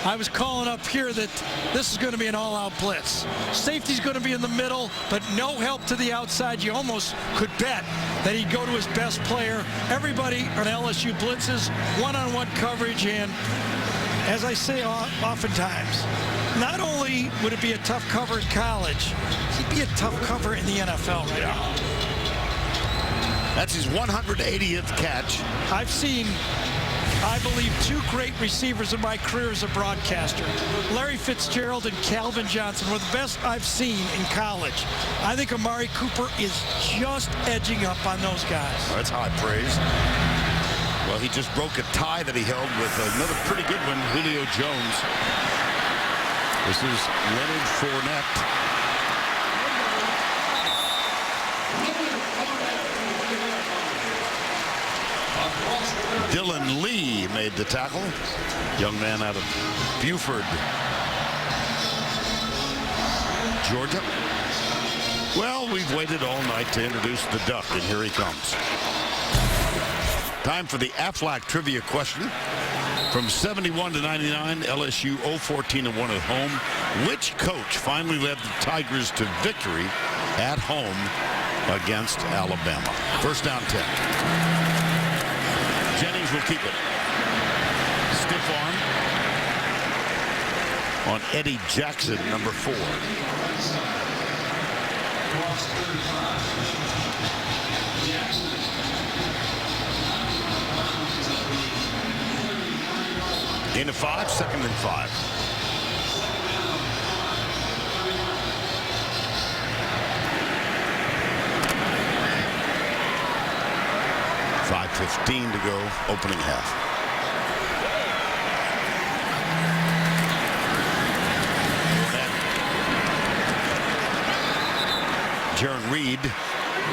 I was calling up here that this is going to be an all-out blitz. Safety's going to be in the middle, but no help to the outside. You almost could bet that he'd go to his best player. Everybody on LSU blitzes, one-on-one coverage, and as I say oftentimes, not only would it be a tough cover in college, he'd be a tough cover in the NFL right now. That's his 180th catch. I've seen, I believe, 2 great receivers in my career as a broadcaster. Larry Fitzgerald and Calvin Johnson were the best I've seen in college. I think Amari Cooper is just edging up on those guys. Oh, that's high praise. Well, he just broke a tie that he held with another pretty good one, Julio Jones. This is Leonard Fournette. Dylan Lee made the tackle. Young man out of Buford, Georgia. Well, we've waited all night to introduce the Duck, and here he comes. Time for the Aflac trivia question. From 71 to 99, LSU 0-14-1 at home. Which coach finally led the Tigers to victory at home against Alabama? First down 10. Jennings will keep it. Stiff arm on Eddie Jackson, number 4. Gain of 5, 2nd and 5. .15 to go, opening half. Jaron Reed,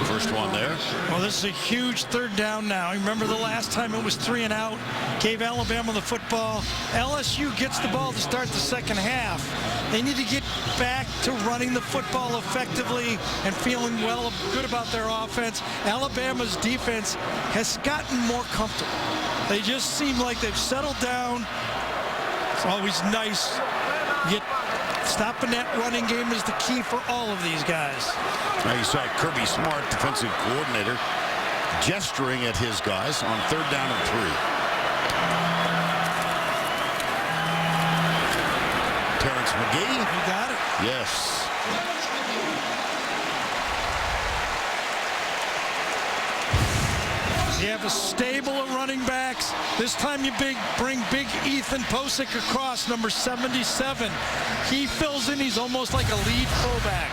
first one there. Well, this is a huge 3rd down now. Remember the last time it was 3 and out, gave Alabama the football. LSU gets the ball to start the 2nd half. They need to get back to running the football effectively and feeling good about their offense. Alabama's defense has gotten more comfortable. They just seem like they've settled down. It's always nice. Stopping that running game is the key for all of these guys. Now you saw Kirby Smart, defensive coordinator, gesturing at his guys on 3rd down and 3. Terrence McGee. You got it. Yes. You have a stable of running backs. This time you bring big Ethan Posick across, number 77. He fills in. He's almost like a lead fullback.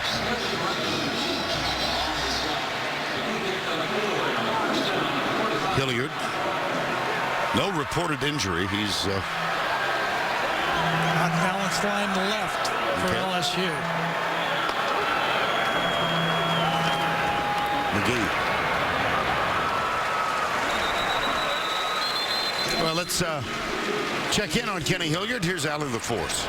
Hilliard. No reported injury. He's unbalanced line left for LSU. McGee. Well, let's check in on Kenny Hilliard. Here's Allie LaForce.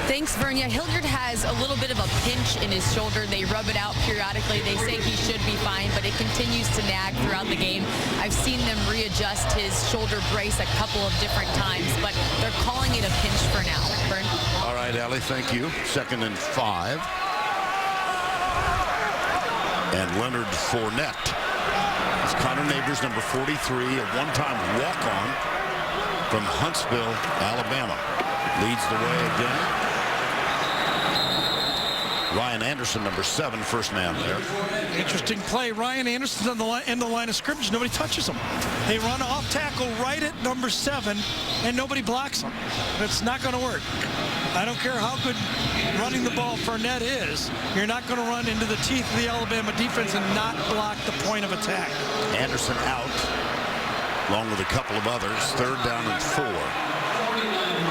Thanks, Vernia. Hilliard has a little bit of a pinch in his shoulder. They rub it out periodically. They say he should be fine, but it continues to nag throughout the game. I've seen them readjust his shoulder brace a couple of different times, but they're calling it a pinch for now. Vern? All right, Allie, thank you. 2nd and 5. And Leonard Fournette. It's Connor Neighbors, number 43, a one-time walk-on from Huntsville, Alabama. Leads the way again. Ryan Anderson, number 7, first man there. Interesting play. Ryan Anderson's on the end of the line of scrimmage. Nobody touches him. They run off tackle right at number 7, and nobody blocks him. It's not going to work. I don't care how good running the ball Fournette is. You're not going to run into the teeth of the Alabama defense and not block the point of attack. Anderson out, along with a couple of others. 3rd down and 4.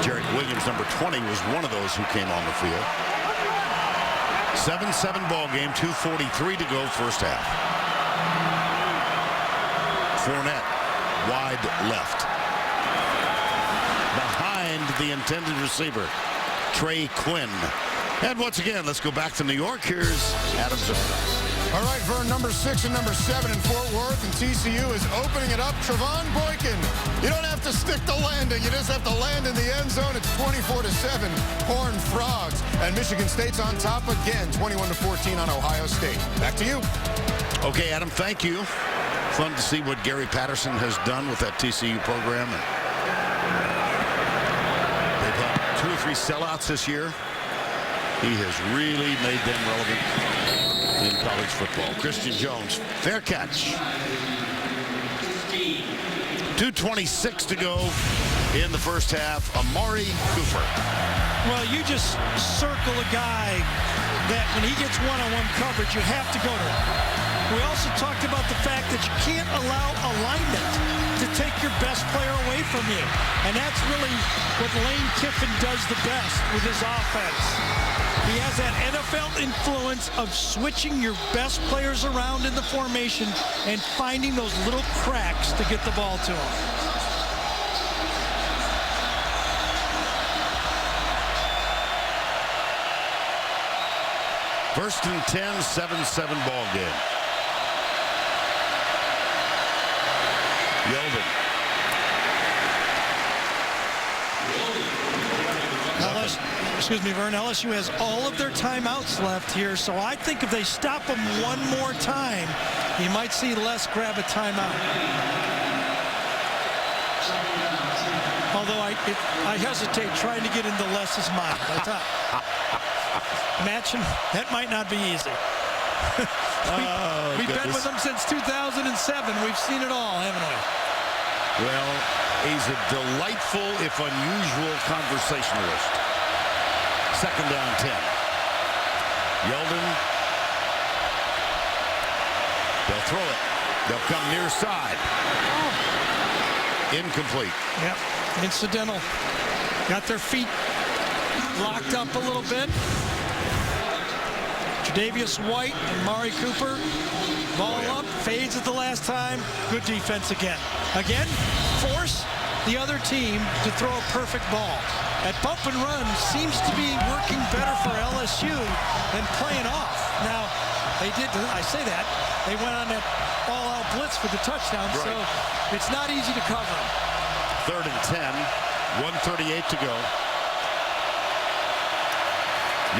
Jarek Williams, number 20, was one of those who came on the field. 7-7 ball game, 2:43 to go, first half. Fournette, wide left. Behind the intended receiver, Trey Quinn. And once again, let's go back to New York. Here's Adam Zimmer. All right, Vern, number 6 and number 7 in Fort Worth, and TCU is opening it up. Trevon Boykin. You don't have to stick the landing. You just have to land in the end zone. It's 24-7, Horned Frogs. And Michigan State's on top again, 21-14 on Ohio State. Back to you. Okay, Adam, thank you. Fun to see what Gary Patterson has done with that TCU program. And they've had 2 or 3 sellouts this year. He has really made them relevant in college football. Christian Jones, fair catch. 2:26 to go in the first half. Amari Cooper. Well, you just circle a guy that when he gets one-on-one coverage, you have to go to him. We also talked about the fact that you can't allow alignment to take your best player away from you. And that's really what Lane Kiffin does the best with his offense. He has that NFL influence of switching your best players around in the formation and finding those little cracks to get the ball to him. First and 10, 7-7 ball game. Yeldon. Excuse me, Vern. LSU has all of their timeouts left here, so I think if they stop him one more time, you might see Les grab a timeout. Although I hesitate trying to get into Les's mind. I thought matching that might not be easy. We've been with him since 2007. We've seen it all, haven't we? Well, he's a delightful, if unusual, conversationalist. 2nd down 10. Yeldon. They'll throw it. They'll come near side. Incomplete. Yep. Incidental. Got their feet locked up a little bit. Tre'Davious White and Amari Cooper. Ball up. Fades at the last time. Good defense again. Again, force the other team to throw a perfect ball. That bump and run seems to be working better for LSU than playing off. Now, they did, I say that, they went on that all-out blitz for the touchdown, right. So it's not easy to cover them. 3rd and 10, 1:38 to go.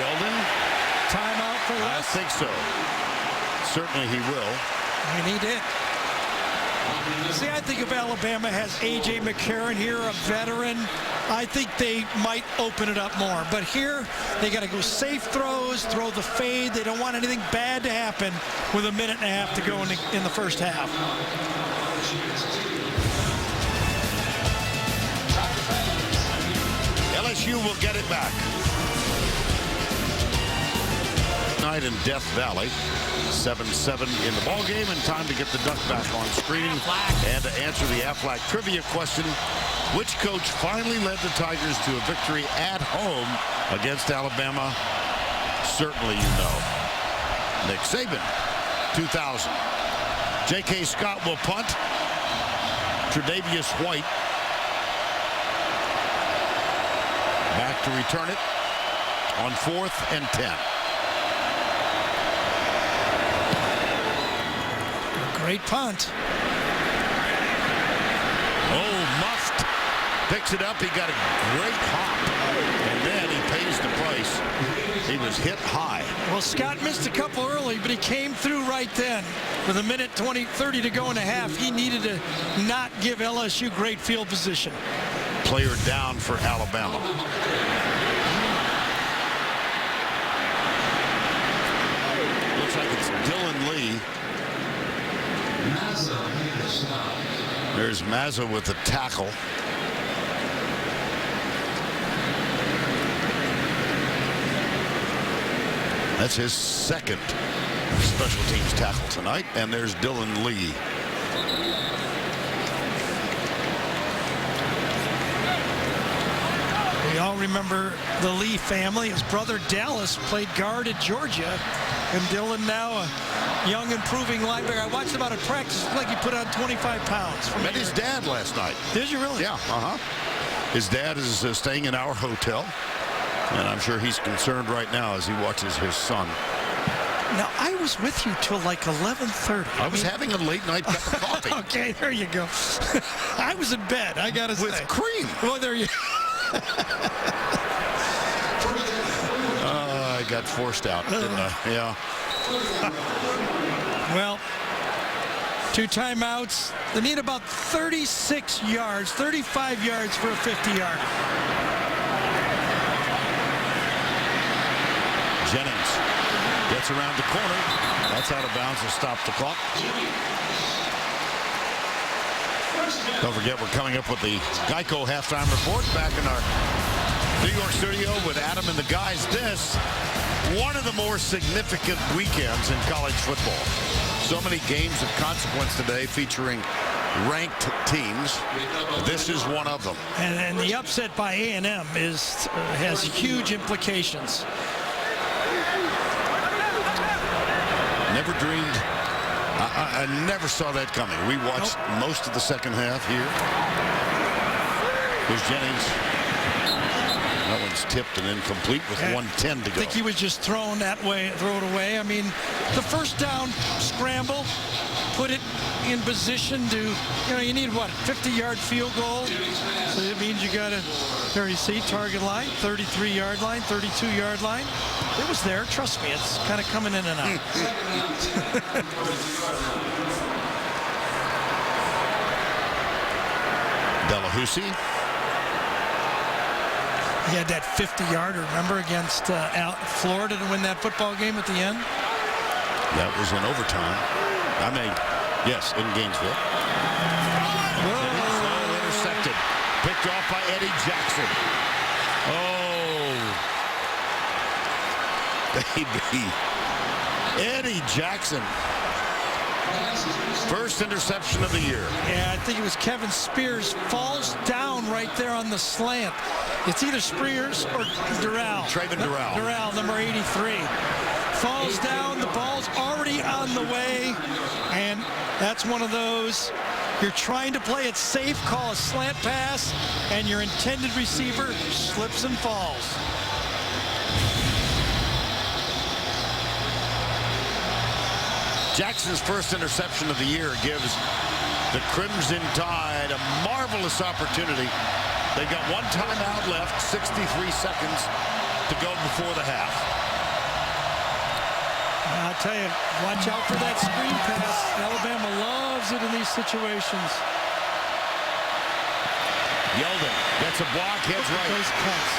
Yeldon. Timeout for Les. I think so. Certainly he will. And he did. See, I think if Alabama has A.J. McCarron here, a veteran, I think they might open it up more. But here, they got to go safe throws, throw the fade. They don't want anything bad to happen with a minute and a half to go in the first half. LSU will get it back. Night in Death Valley. 7-7 in the ball game, and time to get the duck back on screen and to answer the Aflac trivia question. Which coach finally led the Tigers to a victory at home against Alabama? Certainly you know. Nick Saban, 2000. J.K. Scott will punt. Tre'Davious White back to return it on 4th and 10. Great punt. Oh, muffed. Picks it up. He got a great hop. And then he pays the price. He was hit high. Well, Scott missed a couple early, but he came through right then. With a minute 30 to go in a half, he needed to not give LSU great field position. Player down for Alabama. There's Mazza with the tackle. That's his second special teams tackle tonight. And there's Dylan Lee. We all remember the Lee family. His brother Dallas played guard at Georgia. And Dylan now a young improving linebacker. I watched him out at practice. It's like he put on 25 pounds. Met his dad last night. Did you really? Yeah, His dad is staying in our hotel. And I'm sure he's concerned right now as he watches his son. Now, I was with you till like 11:30. I was having a late night cup of coffee. Okay, there you go. I was in bed, I got to say. With cream. Well, there you I got forced out, didn't I? Yeah. Well, 2 timeouts. They need about 36 yards, 35 yards for a 50-yarder. Jennings gets around the corner. That's out of bounds to stop the clock. Don't forget, we're coming up with the Geico halftime report back in our New York studio with Adam and the guys. This, one of the more significant weekends in college football. So many games of consequence today featuring ranked teams. This is one of them. And the upset by A&M has huge implications. Never dreamed. I never saw that coming. We watched most of the second half here. Here's Jennings. That one's tipped and incomplete with 1:10 to go. I think he was just thrown that way, throw it away. I mean, the first down scramble, put it in position to, you need what, 50-yard field goal? So it means you got to, there you see, target line, 33-yard line, 32-yard line. It was there, trust me, it's kind of coming in and out. Delahousie. He had that 50-yarder, remember, against Florida to win that football game at the end? That was in overtime. Yes, in Gainesville. Whoa. Intercepted. Picked off by Eddie Jackson. Oh. Baby. Eddie Jackson. First interception of the year. Yeah, I think it was Kevin Spears. Falls down right there on the slant. It's either Spears or Durrell. Trayvon Durrell. Durrell, number 83. Falls down. The ball's already on the way. And that's one of those. You're trying to play it safe, call a slant pass, and your intended receiver slips and falls. Jackson's first interception of the year gives the Crimson Tide a marvelous opportunity. They've got one timeout left, 63 seconds to go before the half. I'll tell you, watch out for that screen pass. Alabama loves it in these situations. Yeldon gets a block, heads right. Those cuts.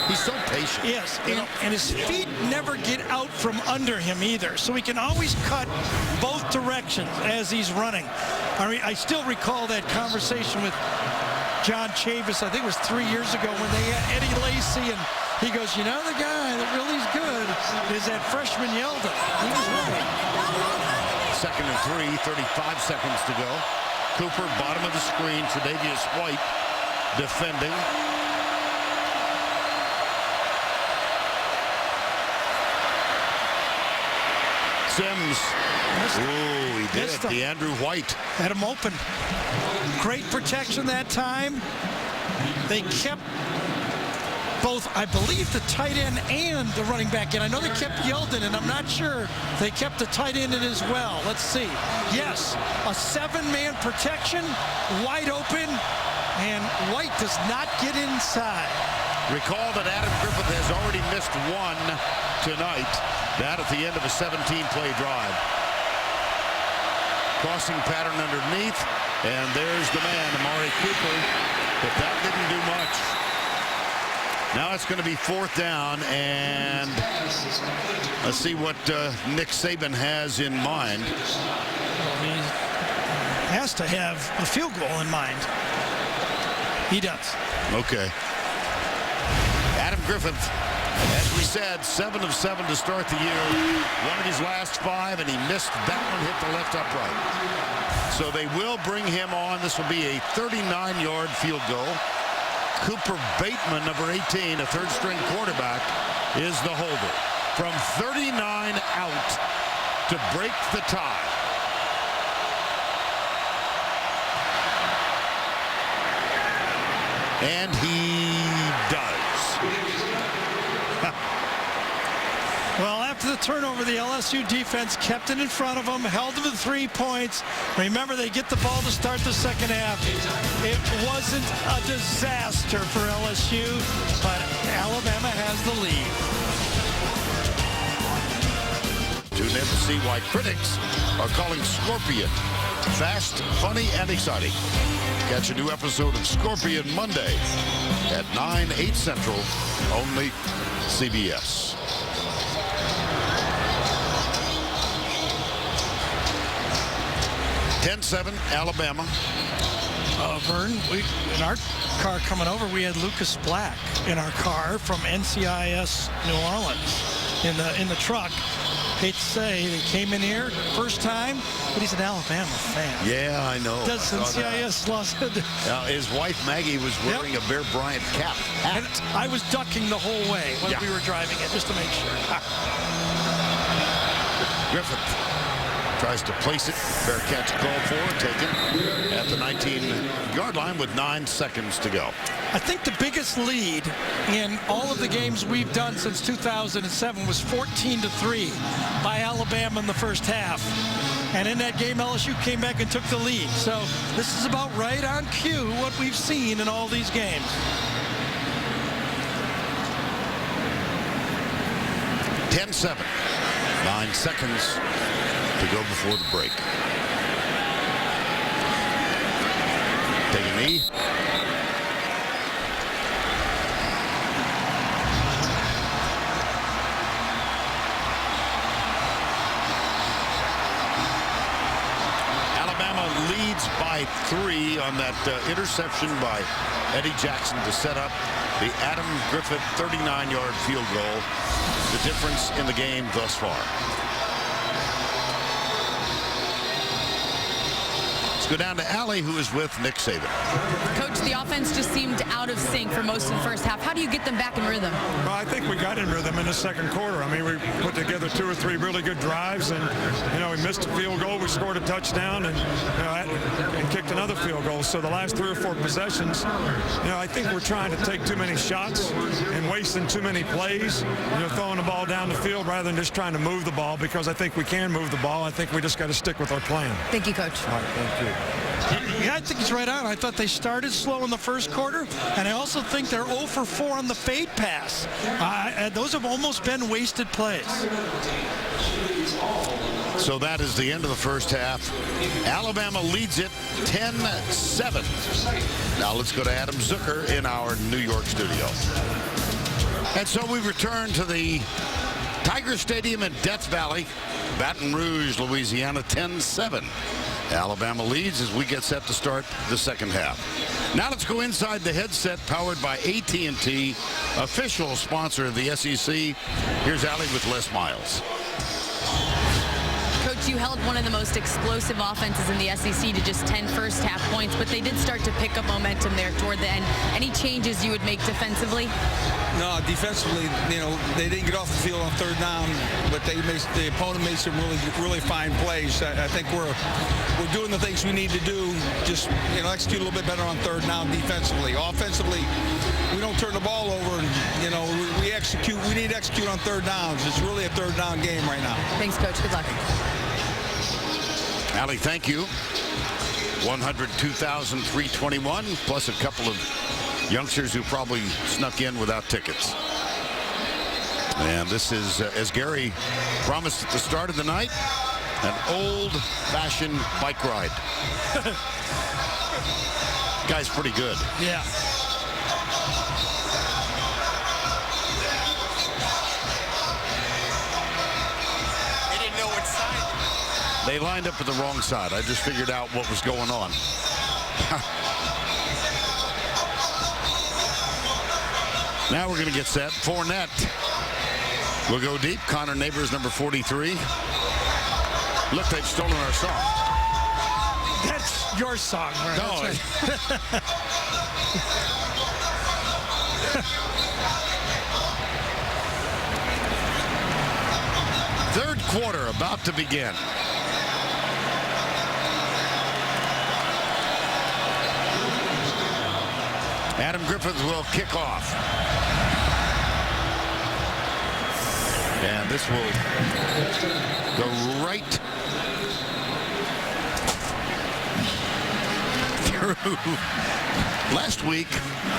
He's so patient. Yes, and his feet never get out from under him either, so he can always cut both directions as he's running. I mean, I still recall that conversation with John Chavis, I think it was 3 years ago, when they had Eddie Lacy, and he goes, the guy that really is good is that freshman Yeldon. He was right. 2nd and 3, 35 seconds to go. Cooper, bottom of the screen. Tre'Davious White defending. Sims. Ooh, he did it. DeAndrew White. Had him open. Great protection that time. They kept both, I believe, the tight end and the running back in. I know they kept Yeldon, and I'm not sure they kept the tight end in as well. Let's see. Yes, a 7-man protection, wide open, and White does not get inside. Recall that Adam Griffith has already missed one tonight. That at the end of a 17-play drive. Crossing pattern underneath, and there's the man, Amari Cooper, but that didn't do much. Now it's going to be 4th down, and let's see what Nick Saban has in mind. He has to have a field goal in mind. He does. Okay. Adam Griffith, as we said, 7 of 7 to start the year. One of his last 5, and he missed that one, hit the left upright. So they will bring him on. This will be a 39-yard field goal. Cooper Bateman, number 18, a third-string quarterback, is the holder. From 39 out to break the tie. And he does. Well, after the turnover, the LSU defense kept it in front of them, held them to 3 points. Remember, they get the ball to start the second half. It wasn't a disaster for LSU, but Alabama has the lead. Tune in to see why critics are calling Scorpion fast, funny, and exciting. Catch a new episode of Scorpion Monday at 9, 8 Central, only CBS. (10-7) Alabama. Vern, in our car coming over, we had Lucas Black in our car from NCIS New Orleans in the truck. Hate to say, they came in here first time, but he's an Alabama fan. Yeah, I know. Does NCIS lost it? His wife Maggie was wearing a Bear Bryant cap. And I was ducking the whole way when we were driving it, just to make sure. Griffith tries to place it. Bearcats called for, taken at the 19-yard line with 9 seconds to go. I think the biggest lead in all of the games we've done since 2007 was 14-3 by Alabama in the first half. And in that game, LSU came back and took the lead. So this is about right on cue what we've seen in all these games. 10-7. 9 seconds to go before the break. Take a knee. Alabama leads by 3 on that interception by Eddie Jackson to set up the Adam Griffith 39-yard field goal. The difference in the game thus far. Let's go down to Allie, who is with Nick Saban. Coach, the offense just seemed out of sync for most of the first half. How do you get them back in rhythm? Well, I think we got in rhythm in the second quarter. I mean, we put together 2 or 3 really good drives, and we missed a field goal. We scored a touchdown, and and kicked another field goal. So the last 3 or 4 possessions, I think we're trying to take too many shots and wasting too many plays. Throwing the ball down the field rather than just trying to move the ball, because I think we can move the ball. I think we just got to stick with our plan. Thank you, Coach. All right, thank you. Yeah, I think he's right on. I thought they started slow in the first quarter, and I also think they're 0 for 4 on the fade pass. Those have almost been wasted plays. So that is the end of the first half. Alabama leads it 10-7. Now let's go to Adam Zucker in our New York studio. And so we return to the Tiger Stadium in Death Valley, Baton Rouge, Louisiana, 10-7. Alabama leads as we get set to start the second half. Now let's go inside the headset powered by AT&T, official sponsor of the SEC. Here's Allie with Les Miles. Coach, you held one of the most explosive offenses in the SEC to just 10 first half points, but they did start to pick up momentum there toward the end. Any changes you would make defensively? No, defensively, they didn't get off the field on third down, but the opponent made some really fine plays. I think we're doing the things we need to do, just execute a little bit better on third down defensively. Offensively, we don't turn the ball over, and we execute. We need to execute on third downs. It's really a third down game right now. Thanks, Coach. Good luck. Allie, thank you. 102,321 plus a couple of youngsters who probably snuck in without tickets. And this is, as Gary promised at the start of the night, an old-fashioned bike ride. Guy's pretty good. Yeah. They lined up at the wrong side. I just figured out what was going on. Now we're going to get set. Fournette will go deep. Connor Neighbors, number 43. Look, they've stolen our song. That's your song, right? No. Third quarter about to begin. Adam Griffith will kick off. And this will go right through. Last week,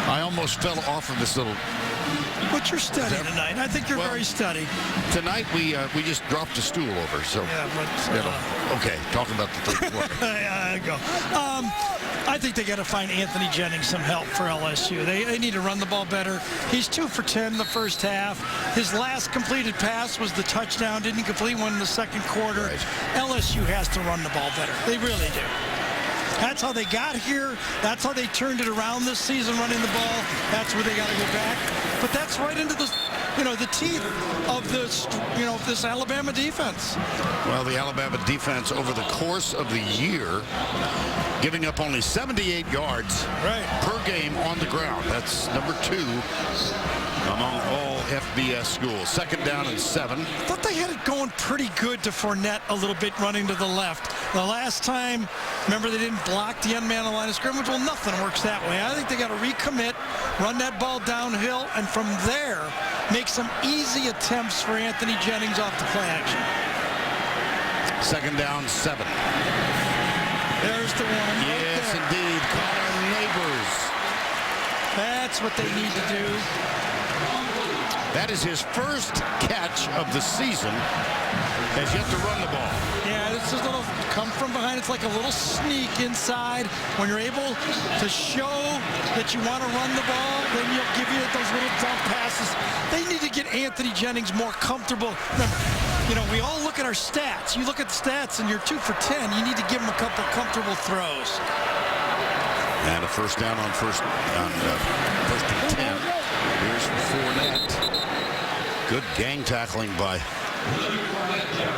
I almost fell off of this little. But you're steady tonight. I think you're very steady. Tonight, we just dropped a stool over. So, yeah, but, okay, talk about the third quarter. Yeah, go. I think they got to find Anthony Jennings some help for LSU. They need to run the ball better. He's 2 for 10 in the first half. His last completed pass was the touchdown. Didn't complete one in the second quarter. Right. LSU has to run the ball better. They really do. That's how they got here. That's how they turned it around this season, running the ball. That's where they got to go back. But that's right into the teeth of this, this Alabama defense. Well, the Alabama defense over the course of the year, giving up only 78 yards per game on the ground. That's number 2 among all FBS schools. Second down and 7. I thought they had it going pretty good to Fournette a little bit running to the left. The last time, remember, they didn't block the end man on the line of scrimmage? Well, nothing works that way. I think they got to recommit, run that ball downhill, and from there, make some easy attempts for Anthony Jennings off the play action. Second down, 7. There's the one. Yes, indeed. Connor Neighbors. That's what they need to do. That is his first catch of the season. Has yet to run the ball. Yeah, this is a little come from behind. It's like a little sneak inside. When you're able to show that you want to run the ball, then you'll give you those little dump passes. They need to get Anthony Jennings more comfortable. Remember, we all look at our stats. You look at the stats and you're 2 for 10. You need to give him a couple comfortable throws. And a first down on first and 10. Here's Fournette. Good gang tackling by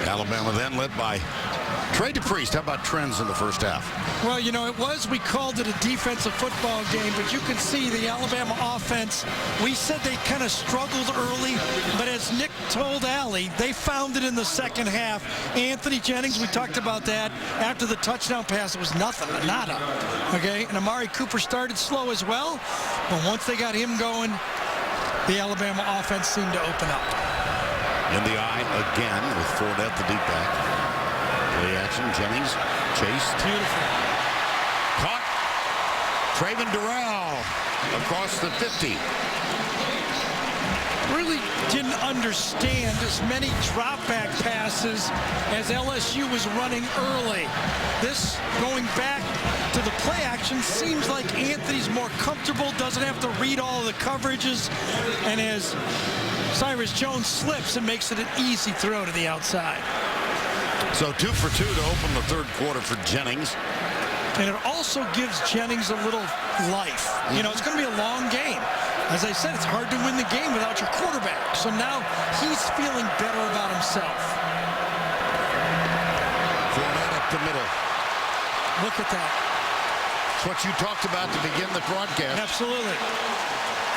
Alabama, then led by Trey DePriest. How about trends in the first half? Well, we called it a defensive football game, but you can see the Alabama offense. We said they kind of struggled early, but as Nick told Allie, they found it in the second half. Anthony Jennings, we talked about that. After the touchdown pass, it was nothing, nada. Okay, and Amari Cooper started slow as well, but once they got him going, the Alabama offense seemed to open up. In the eye again with Fournette, the deep back. Play action, Jennings, chased. Beautiful. Caught. Traven Durrell across the 50. Really didn't understand as many drop back passes as LSU was running early. This, going back to the play action, seems like Anthony's more comfortable, doesn't have to read all of the coverages, and as Cyrus Jones slips, it makes it an easy throw to the outside. So 2 for 2 to open the third quarter for Jennings. And it also gives Jennings a little life. It's going to be a long game. As I said, it's hard to win the game without your quarterback. So now he's feeling better about himself. Fournette up the middle. Look at that. It's what you talked about to begin the broadcast. Absolutely.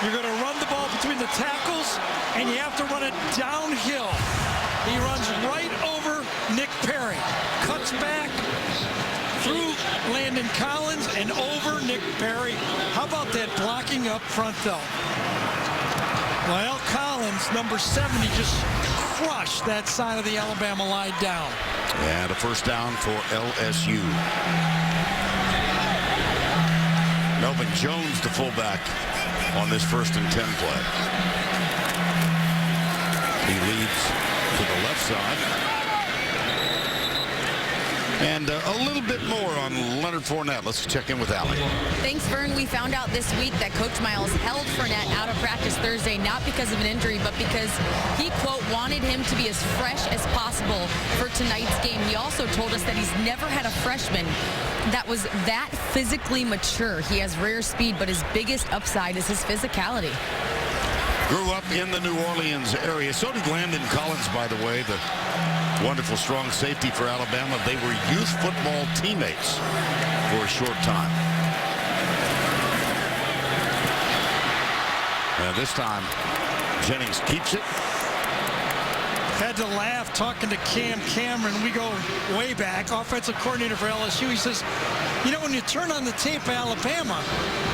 You're going to run the ball between the tackles, and you have to run it downhill. He runs right over Nick Perry. Cuts back through Landon Collins and over Nick Perry. How about that blocking up front, though? Well, Collins, number 70, just crushed that side of the Alabama line down. And a first down for LSU. Melvin Jones, the fullback, on this 1st and 10 play. He leads to the left side. And a little bit more on Leonard Fournette. Let's check in with Allie. Thanks, Vern. We found out this week that Coach Miles held Fournette out of practice Thursday, not because of an injury, but because he, quote, wanted him to be as fresh as possible for tonight's game. He also told us that he's never had a freshman that was that physically mature. He has rare speed, but his biggest upside is his physicality. Grew up in the New Orleans area. So did Landon Collins, by the way, the wonderful strong safety for Alabama. They were youth football teammates for a short time. And this time, Jennings keeps it. Had to laugh talking to Cam Cameron. We go way back. Offensive coordinator for LSU. He says, you know, when you turn on the tape of Alabama,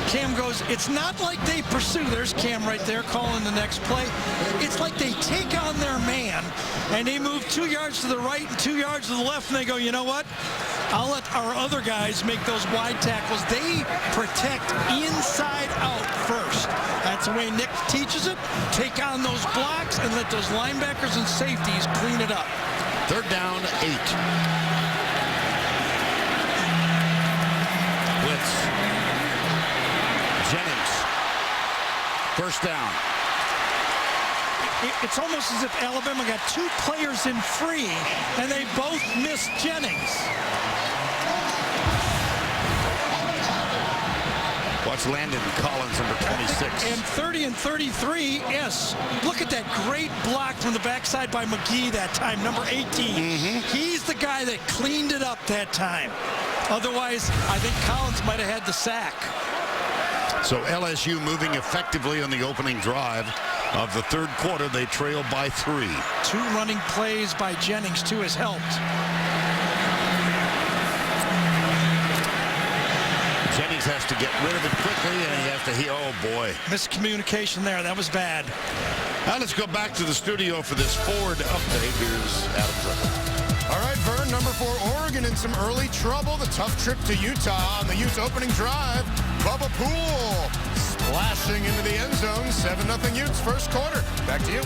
Cam goes, it's not like they pursue. There's Cam right there calling the next play. It's like they take on their man, and they move 2 yards to the right and 2 yards to the left, and they go, you know what? I'll let our other guys make those wide tackles. They protect inside out first. That's the way Nick teaches it. Take on those blocks and let those linebackers and safeties clean it up. 3rd down, 8. Blitz. Jennings. 1st down. It's almost as if Alabama got 2 players in free, and they both missed Jennings. Watch Landon Collins, number 26. And 30 and 33, yes. Look at that great block from the backside by McGee that time, number 18. He's the guy that cleaned it up that time. Otherwise, I think Collins might have had the sack. So LSU moving effectively on the opening drive of the 3rd quarter. They trail by 3. 2 running plays by Jennings, too, has helped. Jennings has to get rid of it quickly, and he has to, oh boy. Miscommunication there, that was bad. Now let's go back to the studio for this Ford update. Here's Adam Zucker. All right, Vern, number 4, Oregon in some early trouble. The tough trip to Utah on the Utes opening drive. Bubba Poole splashing into the end zone. 7-0 Utes, 1st quarter. Back to you.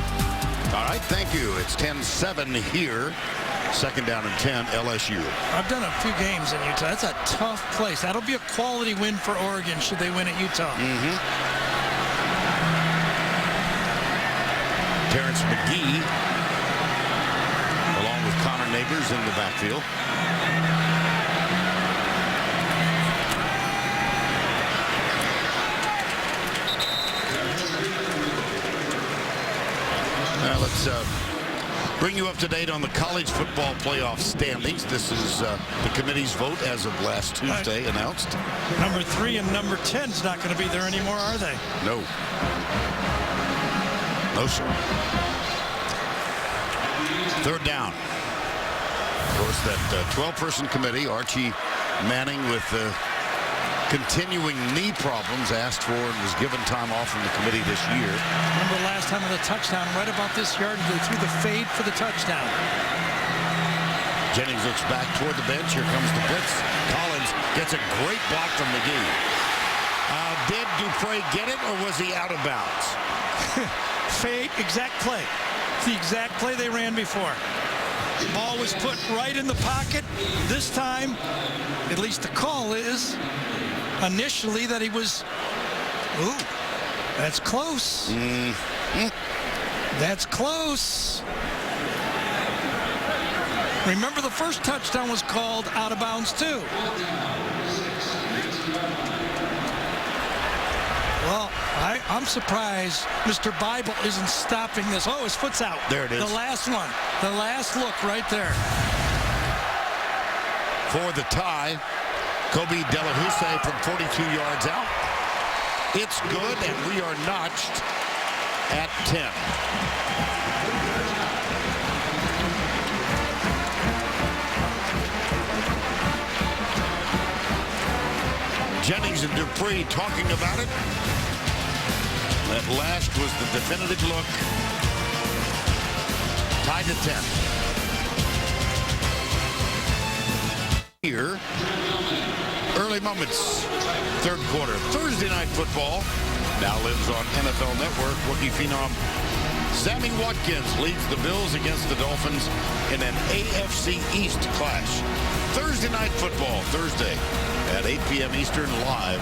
All right, thank you. It's 10-7 here. 2nd down and 10, LSU. I've done a few games in Utah. That's a tough place. That'll be a quality win for Oregon should they win at Utah. Terrence McGee, along with Connor Neighbors in the backfield. Now let's bring you up to date on the college football playoff standings. This is the committee's vote as of last Tuesday announced. Number 3 and number 10 is not going to be there anymore, are they? No. No, sir. 3rd down. Of course, that 12-person committee, Archie Manning with continuing knee problems, asked for and was given time off from the committee this year. Remember last time on the touchdown, right about this yard, they threw the fade for the touchdown. Jennings looks back toward the bench. Here comes the blitz. Collins gets a great block from McGee. Did Dupre get it, or was he out of bounds? Fade, exact play. It's the exact play they ran before. The ball was put right in the pocket. This time, at least the call is, initially that he was, ooh, that's close. That's close. Remember, the first touchdown was called out of bounds, too. Well, I'm surprised Mr. Bible isn't stopping this. Oh, his foot's out. There it is. The last one. The last look right there. For the tie, Kobe Delahousse from 42 yards out. It's good, and we are notched at 10. Jennings and Dupree talking about it. That last was the definitive look. Tied to 10. Here, early moments, 3rd quarter. Thursday night football now lives on NFL Network. Rookie phenom Sammy Watkins leads the Bills against the Dolphins in an AFC East clash. Thursday night football, Thursday at 8 p.m. Eastern, live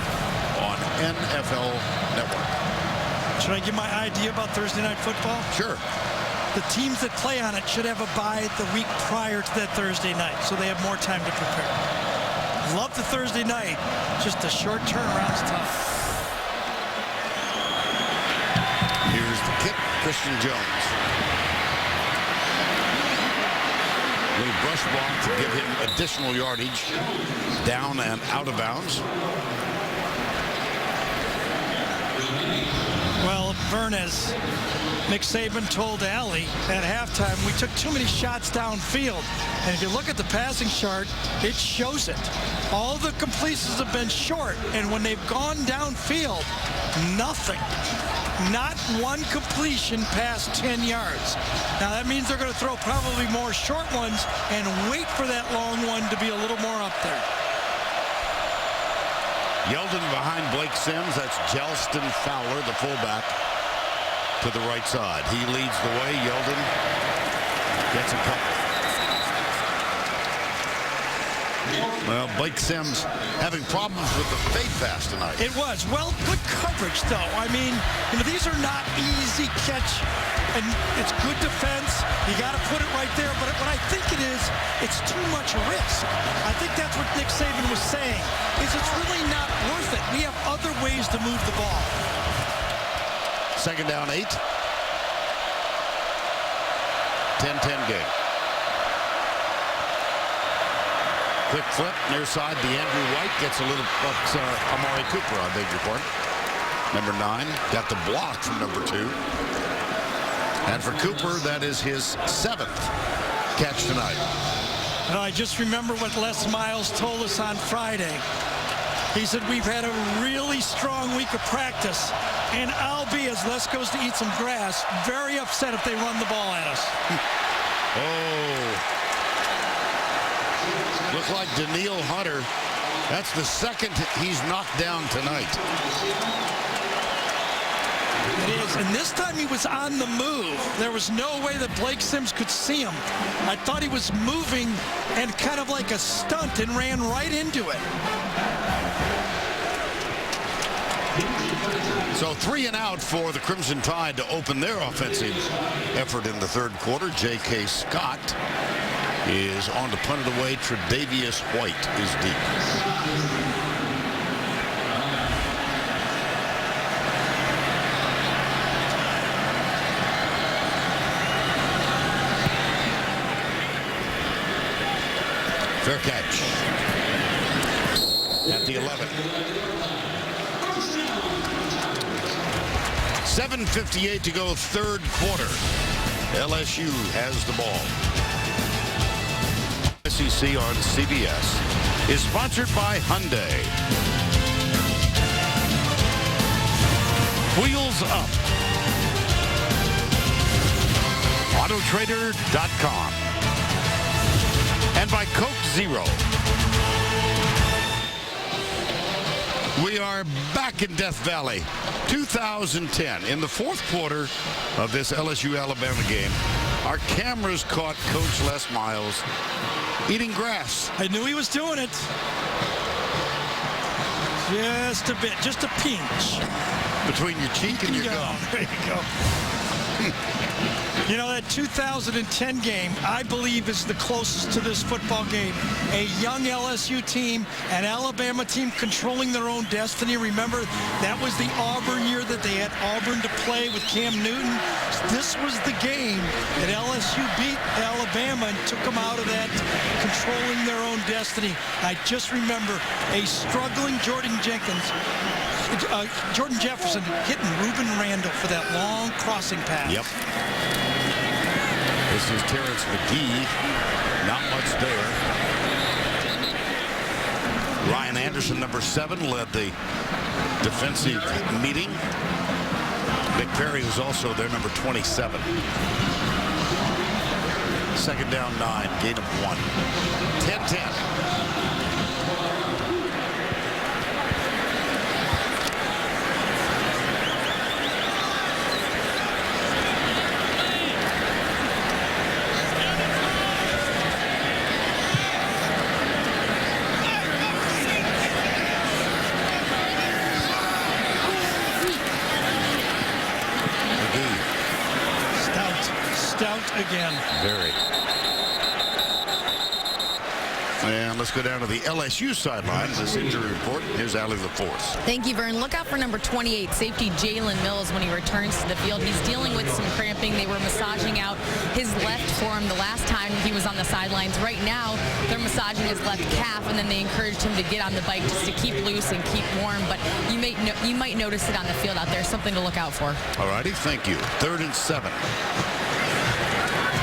on NFL Network. Should I give my idea about Thursday night football? Sure. The teams that play on it should have a bye the week prior to that Thursday night, so they have more time to prepare. Love the Thursday night. Just a short turnaround's tough. Here's the kick, Christian Jones. Little brush block to give him additional yardage. Down and out of bounds. Well, Vern, as Nick Saban told Allie at halftime, we took too many shots downfield. And if you look at the passing chart, it shows it. All the completions have been short, and when they've gone downfield, nothing. Not one completion past 10 yards. Now that means they're going to throw probably more short ones and wait for that long one to be a little more up there. Yeldon behind Blake Sims. That's Jelston Fowler, the fullback, to the right side. He leads the way. Yeldon gets a couple. Well, Blake Sims having problems with the fade pass tonight. It was. Well, good coverage, though. I mean, these are not easy catch, and it's good defense. You got to put it right there. But what I think it is, it's too much risk. I think that's what Nick Saban was saying, is it's really not worth it. We have other ways to move the ball. Second down, 8. 10-10 game. Quick flip, near side, DeAndrew White gets a little, Amari Cooper, I beg your pardon. Number 9, got the block from number 2. And for Cooper, that is his 7th catch tonight. I just remember what Les Miles told us on Friday. He said, we've had a really strong week of practice, and I'll be, as Les goes to eat some grass, very upset if they run the ball at us. Oh. Look like Danielle Hunter. That's the second he's knocked down tonight. It is, and this time he was on the move. There was no way that Blake Sims could see him. I thought he was moving and kind of like a stunt and ran right into it. So 3 and out for the Crimson Tide to open their offensive effort in the third quarter. J.K. Scott is on to punt it away. Tre'Davious White is deep. Fair catch at the 11. 7:58 to go, third quarter. LSU has the ball. SEC on CBS is sponsored by Hyundai. Wheels Up. Autotrader.com. And by Coke Zero. We are back in Death Valley. 2010. In the fourth quarter of this LSU-Alabama game, our cameras caught Coach Les Miles eating grass. I knew he was doing it. Just a bit, just a pinch. Between your cheek and your gum. There you go. You know, that 2010 game, I believe, is the closest to this football game. A young LSU team, an Alabama team controlling their own destiny. Remember, that was the Auburn year that they had Auburn to play with Cam Newton. This was the game that LSU beat Alabama and took them out of that controlling their own destiny. I just remember a struggling Jordan Jefferson hitting Reuben Randall for that long crossing pass. Yep. This is Terrence McGee. Not much there. Ryan Anderson, number 7, led the defensive meeting. Nick Perry was also there, number 27. Second down, 9, gain of 1. 10-10. stout again. Very. And let's go down to the LSU sideline. This injury report. Here's Allie LaForce. Thank you, Vern. Look out for number 28, safety Jalen Mills, when he returns to the field. He's dealing with some cramping. They were massaging out his left forearm the last time he was on the sidelines. Right now, they're massaging his left calf, and then they encouraged him to get on the bike just to keep loose and keep warm. But you might notice it on the field out there. Something to look out for. All righty, thank you. 3rd and 7.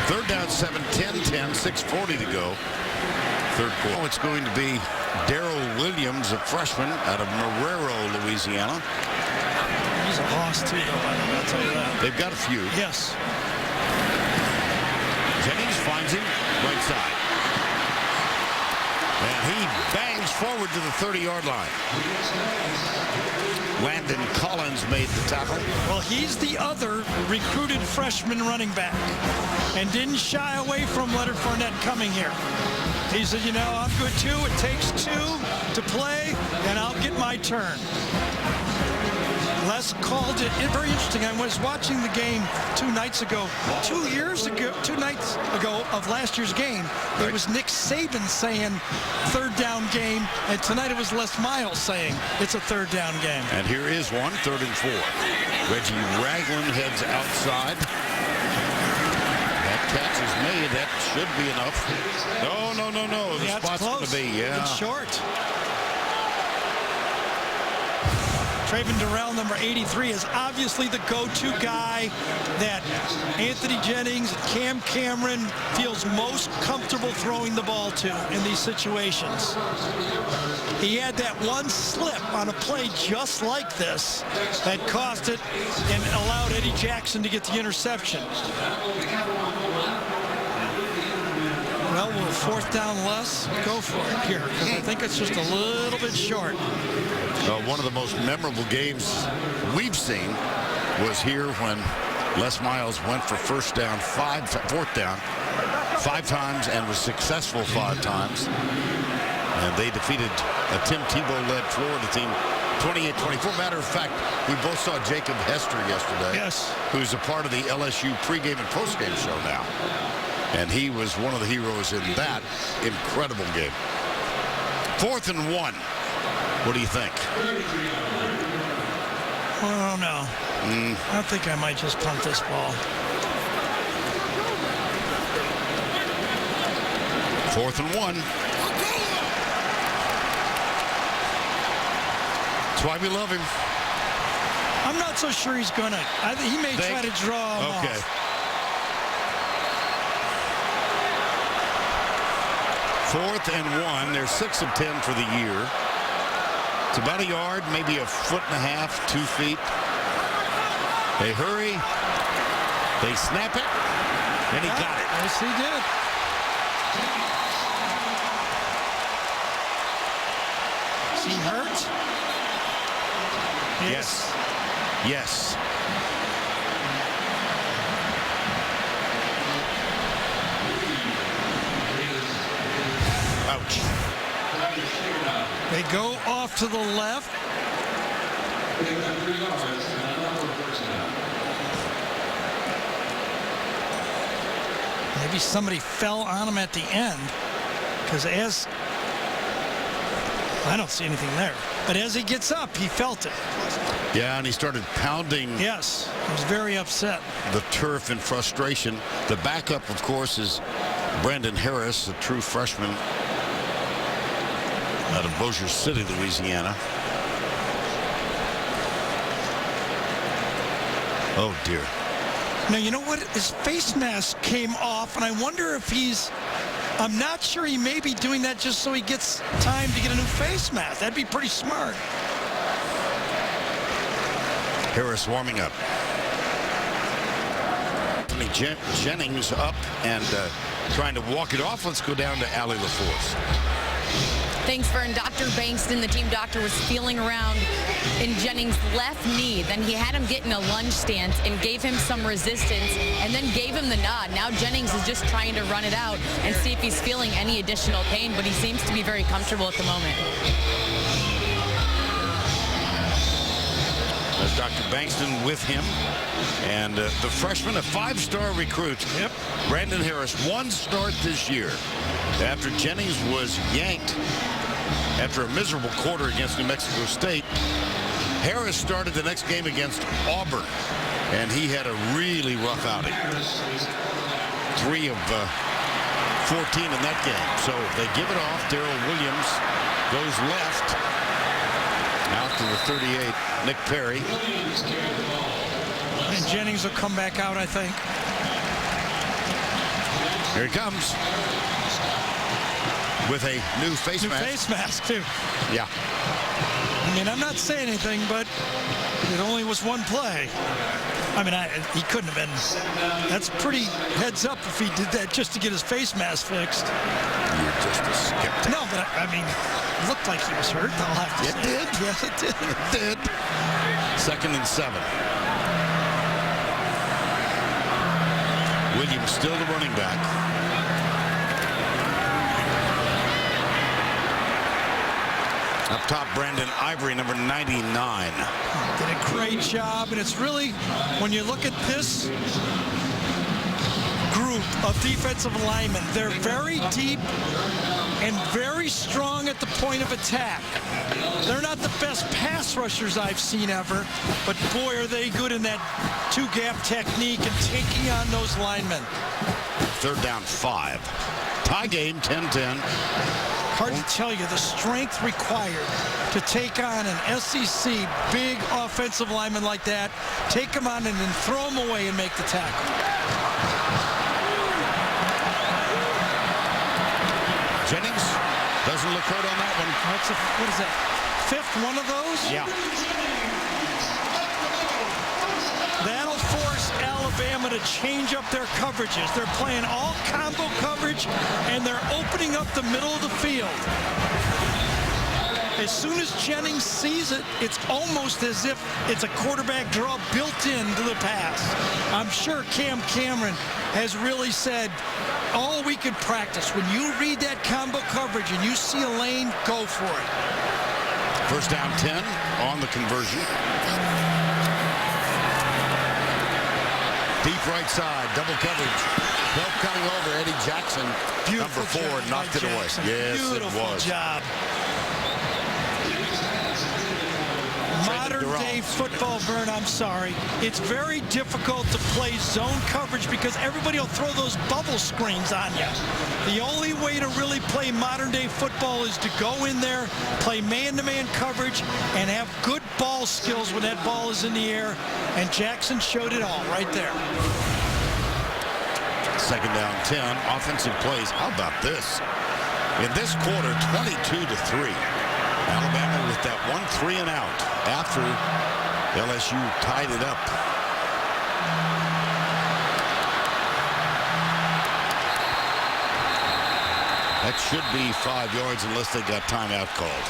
3rd down 7, 10-10, 6:40 to go. 3rd quarter. It's going to be Darrell Williams, a freshman out of Marrero, Louisiana. He's a loss too, though, I'll tell you that. They've got a few. Yes. Jennings finds him right side. And he bangs forward to the 30-yard line. Landon Collins made the tackle. Well, he's the other recruited freshman running back and didn't shy away from Leonard Fournette coming here. He said, you know, I'm good too. It takes 2 to play, and I'll get my turn. Les called it very interesting. I was watching the game 2 nights ago. 2 nights ago of last year's game, it was Nick Saban saying 3rd down game, and tonight it was Les Miles saying it's a 3rd down game. And here is one, 3rd and 4. Reggie Ragland heads outside. That catch is made. That should be enough. No. The Yeah, spot's going to be, It's short. Trayvon Durrell, number 83, is obviously the go-to guy that Anthony Jennings and Cam Cameron feels most comfortable throwing the ball to in these situations. He had that one slip on a play just like this that cost it and allowed Eddie Jackson to get the interception. Well, we'll 4th down less. Go for it here, because I think it's just a little bit short. One of the most memorable games we've seen was here when Les Miles went for 4th down 5 times and was successful 5 times. And they defeated a Tim Tebow-led Florida team 28-24. Matter of fact, we both saw Jacob Hester yesterday. Yes. Who's a part of the LSU pregame and postgame show now. And he was one of the heroes in that incredible game. 4th and 1. What do you think? Oh, no. I think I might just punt this ball. 4th and 1. That's why we love him. I'm not so sure he's going to. He may try to draw him off. 4th and 1. They're 6 of 10 for the year. It's about a yard, maybe a 1.5 feet, 2 feet. They hurry. They snap it. And he got it. Yes, he did. Is he hurt? Yes. Yes. Ouch. They go off to the left. Maybe somebody fell on him at the end, because I don't see anything there. But as he gets up, he felt it. Yeah, and he started pounding. Yes, he was very upset. The turf in frustration. The backup, of course, is Brandon Harris, a true freshman out of Bossier City, Louisiana. Oh, dear. Now, you know what? His face mask came off, and I wonder if I'm not sure he may be doing that just so he gets time to get a new face mask. That'd be pretty smart. Harris warming up. Jennings up and trying to walk it off. Let's go down to Allie LaForce. Thanks, Vern. Dr. Bankston, the team doctor, was feeling around in Jennings' left knee. Then he had him get in a lunge stance and gave him some resistance and then gave him the nod. Now Jennings is just trying to run it out and see if he's feeling any additional pain, but he seems to be very comfortable at the moment. As Dr. Bankston with him. And the freshman, a 5-star recruit, Brandon Harris, 1 start this year after Jennings was yanked after a miserable quarter against New Mexico State. Harris started the next game against Auburn, and he had a really rough outing. 3 of 14 in that game. So they give it off. Darrell Williams goes left. Out to the 38, Nick Perry. And Jennings will come back out, I think. Here he comes. With a new face mask. Face mask, too. Yeah. I mean, I'm not saying anything, but it only was 1 play. I mean, he couldn't have been. That's pretty heads up if he did that just to get his face mask fixed. You're just a skeptic. No, but I mean, it looked like he was hurt. I'll have to say. It did. Yes, it did. It did. 2nd and 7. Williams still the running back. Up top, Brandon Ivory, number 99. Did a great job, and it's really, when you look at this group of defensive linemen, they're very deep and very strong at the point of attack. They're not the best pass rushers I've seen ever, but boy, are they good in that 2-gap technique and taking on those linemen. 3rd down, 5. Tie game, 10-10. Hard to tell you the strength required to take on an SEC big offensive lineman like that, take him on and then throw him away and make the tackle. Jennings doesn't look hurt on that one. That's what is that? 5th one of those? Yeah. That'll force Alabama to change up their coverages. They're playing all combo coverage, and they're opening up the middle of the field. As soon as Jennings sees it, it's almost as if it's a quarterback draw built into the pass. I'm sure Cam Cameron has really said, all we can practice, when you read that combo coverage and you see a lane, go for it. 1st down, 10 on the conversion. Deep right side, double coverage. Belt coming over, Eddie Jackson, Beautiful number 4, job knocked by it away. Jackson. Yes, Beautiful it was. Job. Modern day football, Vern, I'm sorry. It's very difficult to play zone coverage because everybody will throw those bubble screens on you. The only way to really play modern day football is to go in there, play man-to-man coverage, and have good ball skills when that ball is in the air. And Jackson showed it all right there. 2nd down, 10. Offensive plays. How about this? In this quarter, 22-3. Alabama with that 1 3-and-out after LSU tied it up. That should be 5 yards unless they got timeout called.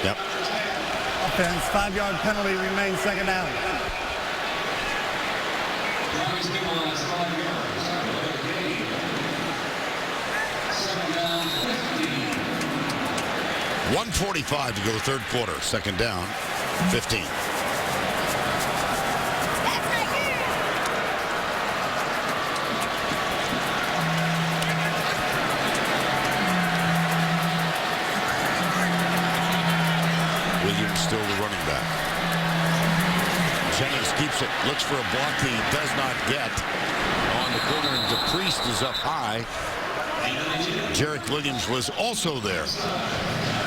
Yep. Offense, 5-yard penalty remains 2nd down. 1:45 to go, 3rd quarter. 2nd down, 15. Williams still the running back. Jennings keeps it, looks for a block he does not get. On the corner, DePriest is up high. Jarek Williams was also there.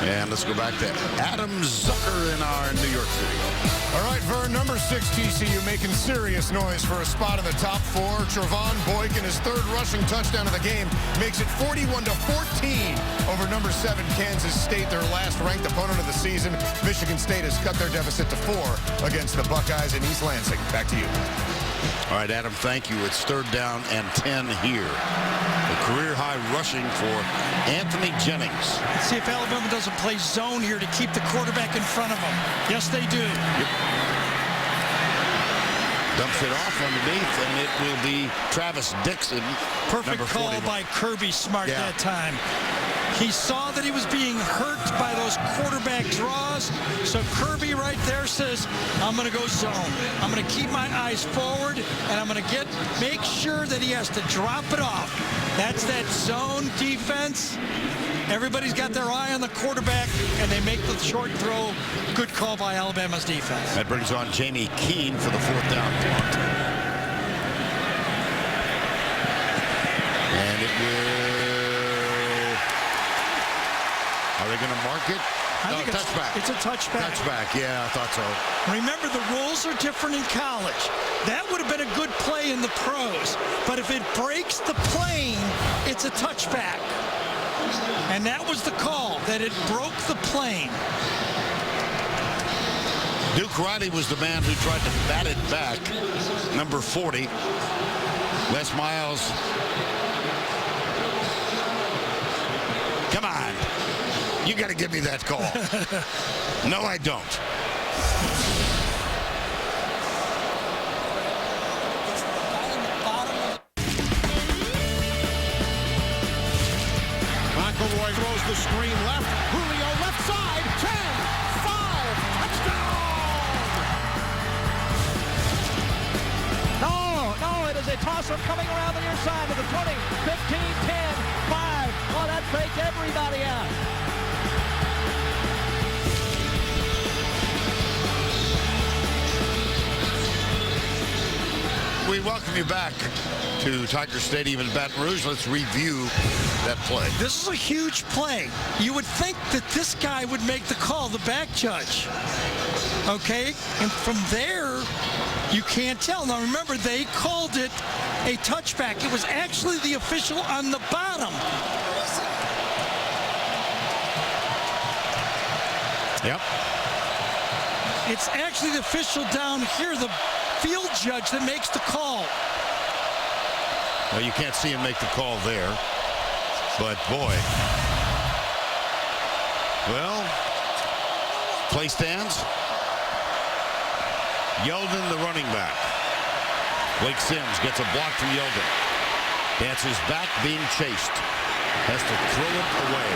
And let's go back to Adam Zucker in our New York studio. All right, Vern, number 6 TCU making serious noise for a spot in the top 4. Trevon Boykin, his 3rd rushing touchdown of the game, makes it 41-14 over number 7 Kansas State, their last ranked opponent of the season. Michigan State has cut their deficit to 4 against the Buckeyes in East Lansing. Back to you. All right, Adam, thank you. It's 3rd down and 10 here. The career-high rushing for Anthony Jennings. Let's see if Alabama doesn't play zone here to keep the quarterback in front of him. Yes, they do. Yep. Dumps it off underneath, and it will be Travis Dixon. Perfect call by Kirby Smart that time. He saw that he was being hurt by those quarterback draws. So Kirby right there says, I'm going to go zone. I'm going to keep my eyes forward, and I'm going to make sure that he has to drop it off. That's that zone defense. Everybody's got their eye on the quarterback, and they make the short throw. Good call by Alabama's defense. That brings on Jamie Keene for the 4th down punt. And it will... Are they going to mark it? I think touchback. It's a touchback. Touchback, yeah, I thought so. Remember, the rules are different in college. That would have been a good play in the pros. But if it breaks the plane, it's a touchback. And that was the call, that it broke the plane. Duke Riley was the man who tried to bat it back. Number 40. Les Miles. Come on. You got to give me that call. No, I don't. McElroy throws the screen left. Julio left side. 10, 5, touchdown! No, it is a toss-up coming around the near side to the 20, 15, 10, 5. Oh, that faked everybody out. We welcome you back to Tiger Stadium in Baton Rouge. Let's review that play. This is a huge play. You would think that this guy would make the call, the back judge. Okay? And from there, you can't tell. Now, remember, they called it a touchback. It was actually the official on the bottom. Yep. It's actually the official down here, the field judge, that makes the call. Well, you can't see him make the call there. But, boy. Well, play stands. Yeldon, the running back. Blake Sims gets a block from Yeldon. Dances back, being chased. Has to throw it away.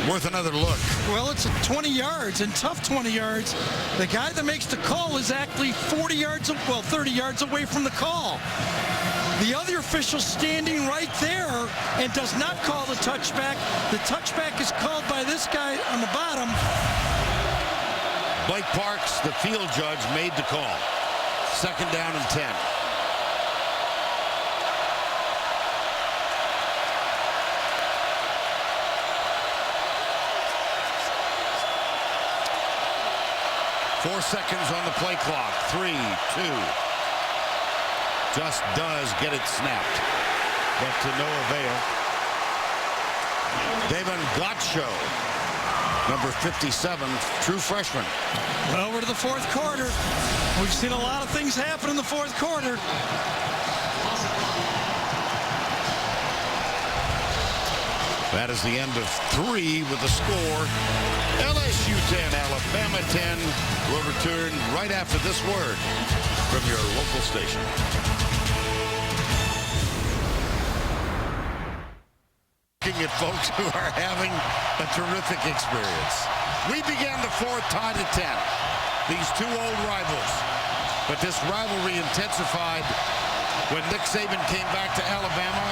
Worth another look. Well, it's 20 yards, and tough 20 yards. The guy that makes the call is actually 40 yards, well, 30 yards away from the call. The other official standing right there and does not call the touchback. The touchback is called by this guy on the bottom. Blake Parks, the field judge, made the call. 2nd down and 10. Four seconds on the play clock. 3, 2. Just does get it snapped, but to no avail. David Gotcho, number 57, true freshman. Well, we're to the 4th quarter. We've seen a lot of things happen in the 4th quarter. That is the end of 3 with the score. LSU 10, Alabama 10. We'll return right after this word from your local station. Looking at folks who are having a terrific experience. We began the 4th tied at 10. These two old rivals. But this rivalry intensified when Nick Saban came back to Alabama.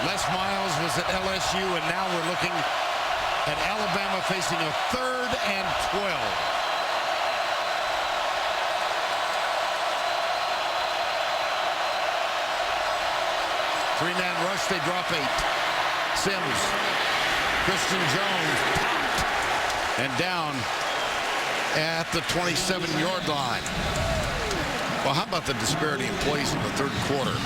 Les Miles was at LSU, and now we're looking at Alabama facing a 3rd and 12. Three-man rush, they drop 8. Sims, Christian Jones, popped, and down at the 27-yard line. Well, how about the disparity in plays in the 3rd quarter?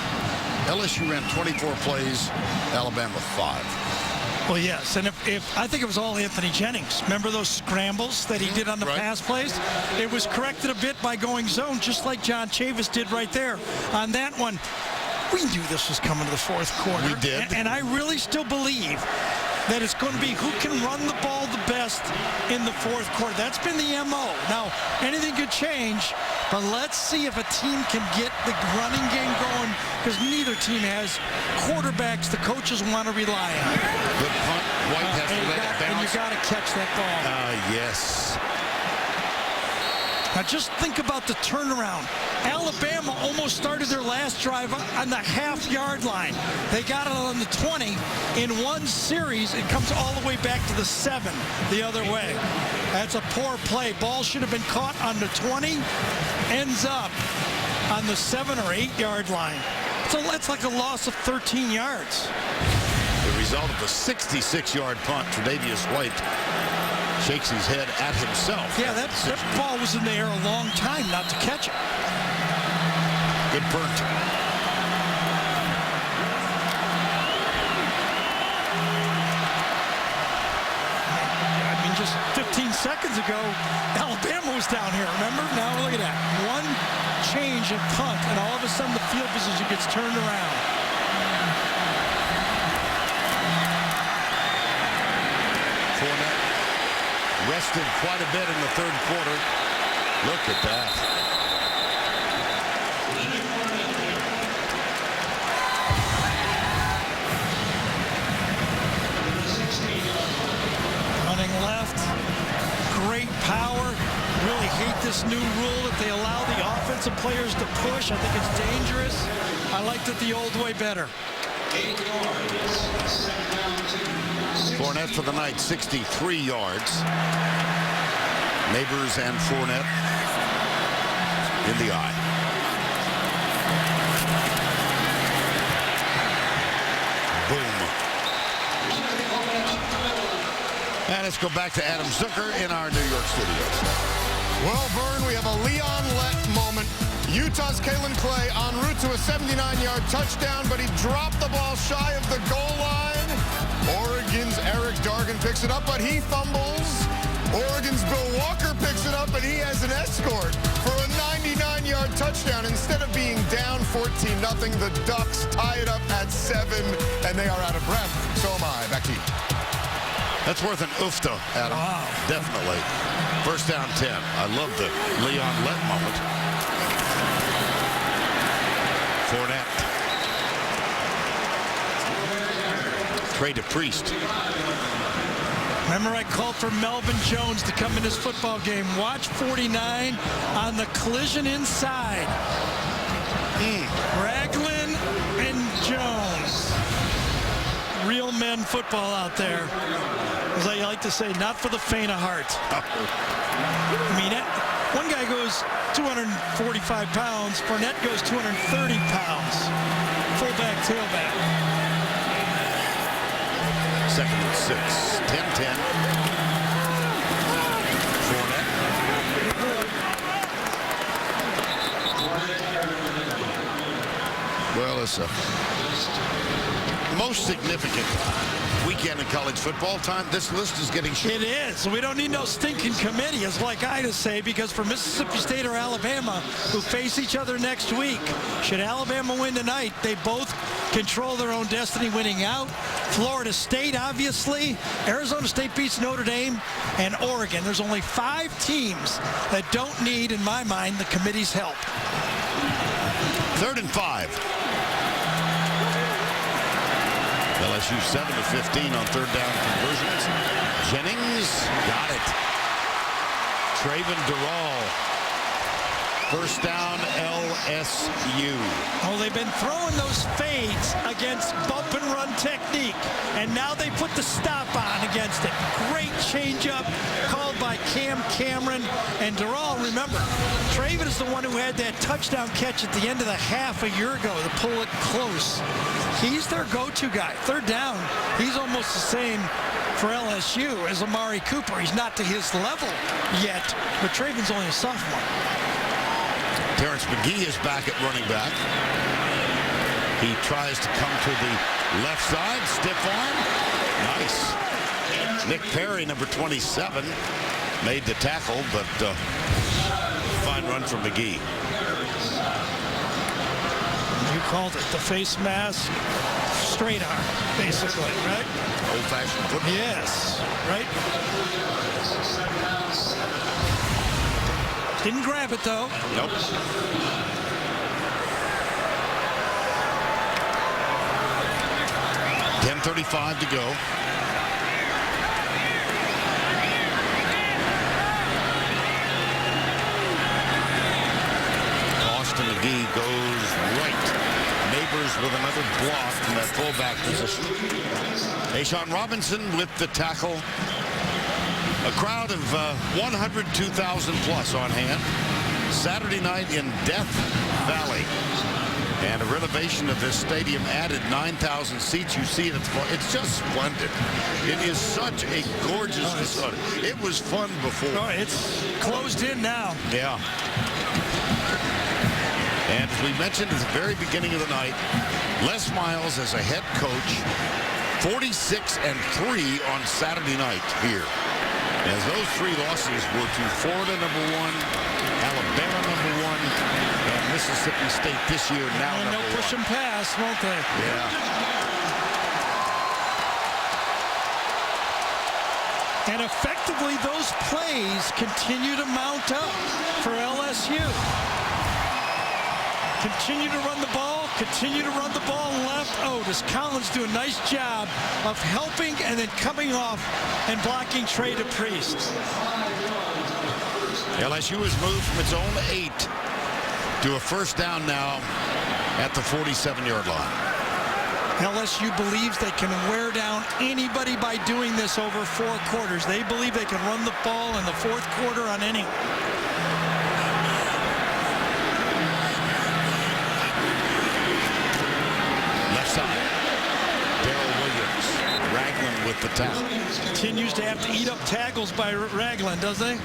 LSU ran 24 plays, Alabama 5. Well, yes, and if I think it was all Anthony Jennings. Remember those scrambles that he did on the pass plays? It was corrected a bit by going zone, just like John Chavis did right there. On that one, we knew this was coming to the 4th quarter. We did. And I really still believe that it's going to be who can run the ball the best in the fourth quarter. That's been the MO. Now, anything could change, but let's see if a team can get the running game going, because neither team has quarterbacks the coaches want to rely on. Good punt. White has to let it bounce. And you got to catch that ball. Yes. Now just think about the turnaround. Alabama almost started their last drive on the half-yard line. They got it on the 20. In one series, it comes all the way back to the 7 the other way. That's a poor play. Ball should have been caught on the 20. Ends up on the 7 or 8-yard line. So that's like a loss of 13 yards. The result of the 66-yard punt, Tre'Davious White shakes his head at himself. Yeah, that ball was in the air a long time not to catch it. Good burnt. I mean, just 15 seconds ago, Alabama was down here, remember? Now look at that. One change in punt, and all of a sudden the field position gets turned around. Fournette rested quite a bit in the third quarter. Look at that. Running left, great power. Really hate this new rule that they allow the offensive players to push. I think it's dangerous. I liked it the old way better. 8 yards. Second down 2. Fournette for the night, 63 yards. Neighbors and Fournette in the eye. Boom. And let's go back to Adam Zucker in our New York studios. Well, Vern, we have a Leon Lett moment. Utah's Kalen Clay en route to a 79-yard touchdown, but he dropped the ball shy of the goal line. Oregon's Eric Dargan picks it up, but he fumbles. Oregon's Bill Walker picks it up, and he has an escort for a 99-yard touchdown. Instead of being down 14-0, the Ducks tie it up at 7, and they are out of breath. So am I. Back to you. That's worth an oofta, Adam. Wow. Definitely. First down 10. I love the Leon Lett moment. Fournette. Trey to Priest. Remember, I called for Melvin Jones to come in this football game. Watch 49 on the collision inside. Ragland and Jones. Real men football out there. As I like to say, not for the faint of heart. I mean, one guy goes 245 pounds. Fournette goes 230 pounds. Fullback, tailback. Second and 6. 10-10. Fournette. Well, it's a most significant weekend in college football time. This list is getting short. It is. We don't need no stinking committee, as like I to say, because for Mississippi State or Alabama, who face each other next week, should Alabama win tonight, they both control their own destiny winning out. Florida State, obviously. Arizona State beats Notre Dame, and Oregon. There's only 5 teams that don't need, in my mind, the committee's help. 3rd and 5. LSU 7 of 15 on third down conversions. Jennings got it. Traven Durrell. First down, LSU. Oh, they've been throwing those fades against bump and run technique, and now they put the stop on against it. Great changeup called by Cam Cameron and Durrell. Remember, Traven is the one who had that touchdown catch at the end of the half a year ago to pull it close. He's their go-to guy. Third down, he's almost the same for LSU as Amari Cooper. He's not to his level yet, but Traven's only a sophomore. Terrence McGee is back at running back. He tries to come to the left side. Stiff arm. Nice. Nick Perry, number 27, made the tackle, but fine run from McGee. You called it. The face mask straight arm, basically, right? Old-fashioned football. Yes, right? Didn't grab it, though. Nope. .10:35 to go. Austin McGee goes right. Neighbors with another block from that fullback position. Ashawn Robinson with the tackle. A crowd of 102,000 plus on hand. Saturday night in Death Valley. And a renovation of this stadium added 9,000 seats. You see it at the front. It's just splendid. It is such a gorgeous facility. It was fun before. Oh, it's closed in now. Yeah. And as we mentioned at the very beginning of the night, Les Miles as a head coach, 46-3 on Saturday night here. As those 3 losses were to Florida, number 1, Alabama, number 1, and Mississippi State this year, now and number 1. They'll push and pass, won't they? Yeah. And effectively, those plays continue to mount up for LSU. Continue to run the ball, continue to run the ball left. Oh, does Collins do a nice job of helping and then coming off and blocking Trey DePriest. LSU has moved from its own 8 to a first down now at the 47-yard line. LSU believes they can wear down anybody by doing this over 4 quarters. They believe they can run the ball in the 4th quarter on anyone. Left side. Darrell Williams. Ragland with the tackle. Continues to have to eat up tackles by Ragland, doesn't he?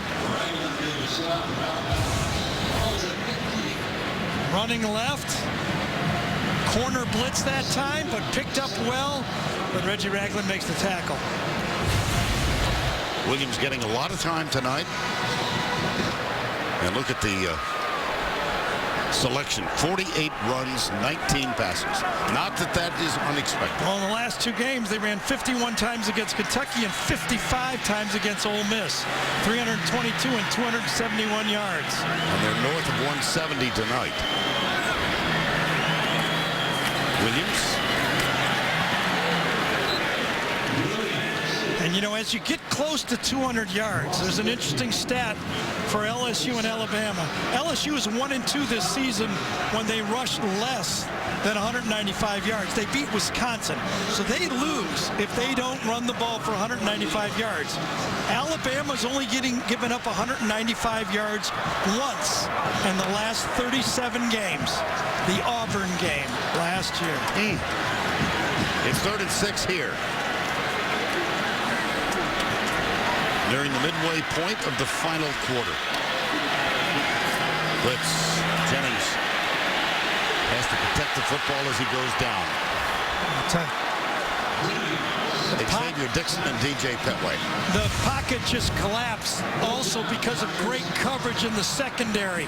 Running left. Corner blitz that time, but picked up well. But Reggie Ragland makes the tackle. Williams getting a lot of time tonight. And look at the selection. 48 runs, 19 passes. Not that that is unexpected. Well, in the last 2 games, they ran 51 times against Kentucky and 55 times against Ole Miss. 322 and 271 yards. And they're north of 170 tonight. Williams. And, you know, as you get close to 200 yards, there's an interesting stat for LSU and Alabama. LSU is 1-2 this season when they rushed less than 195 yards. They beat Wisconsin. So they lose if they don't run the ball for 195 yards. Alabama's only given up 195 yards once in the last 37 games. The Auburn game last year. It's 3rd and 6 here. Nearing the midway point of the final quarter. Blitz. Jennings has to protect the football as he goes down. Xavier Dixon and DJ Petway. The pocket just collapsed also because of great coverage in the secondary.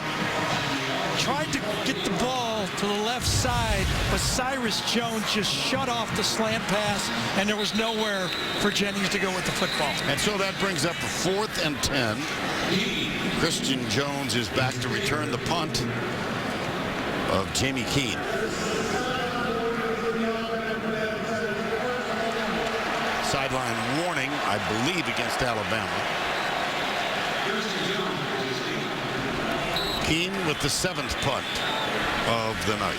Tried to get the ball to the left side, but Cyrus Jones just shut off the slant pass, and there was nowhere for Jennings to go with the football. And so that brings up a 4th and 10. Christian Jones is back to return the punt of Jamie Keene. Sideline warning, I believe, against Alabama. Keene with the 7th punt of the night.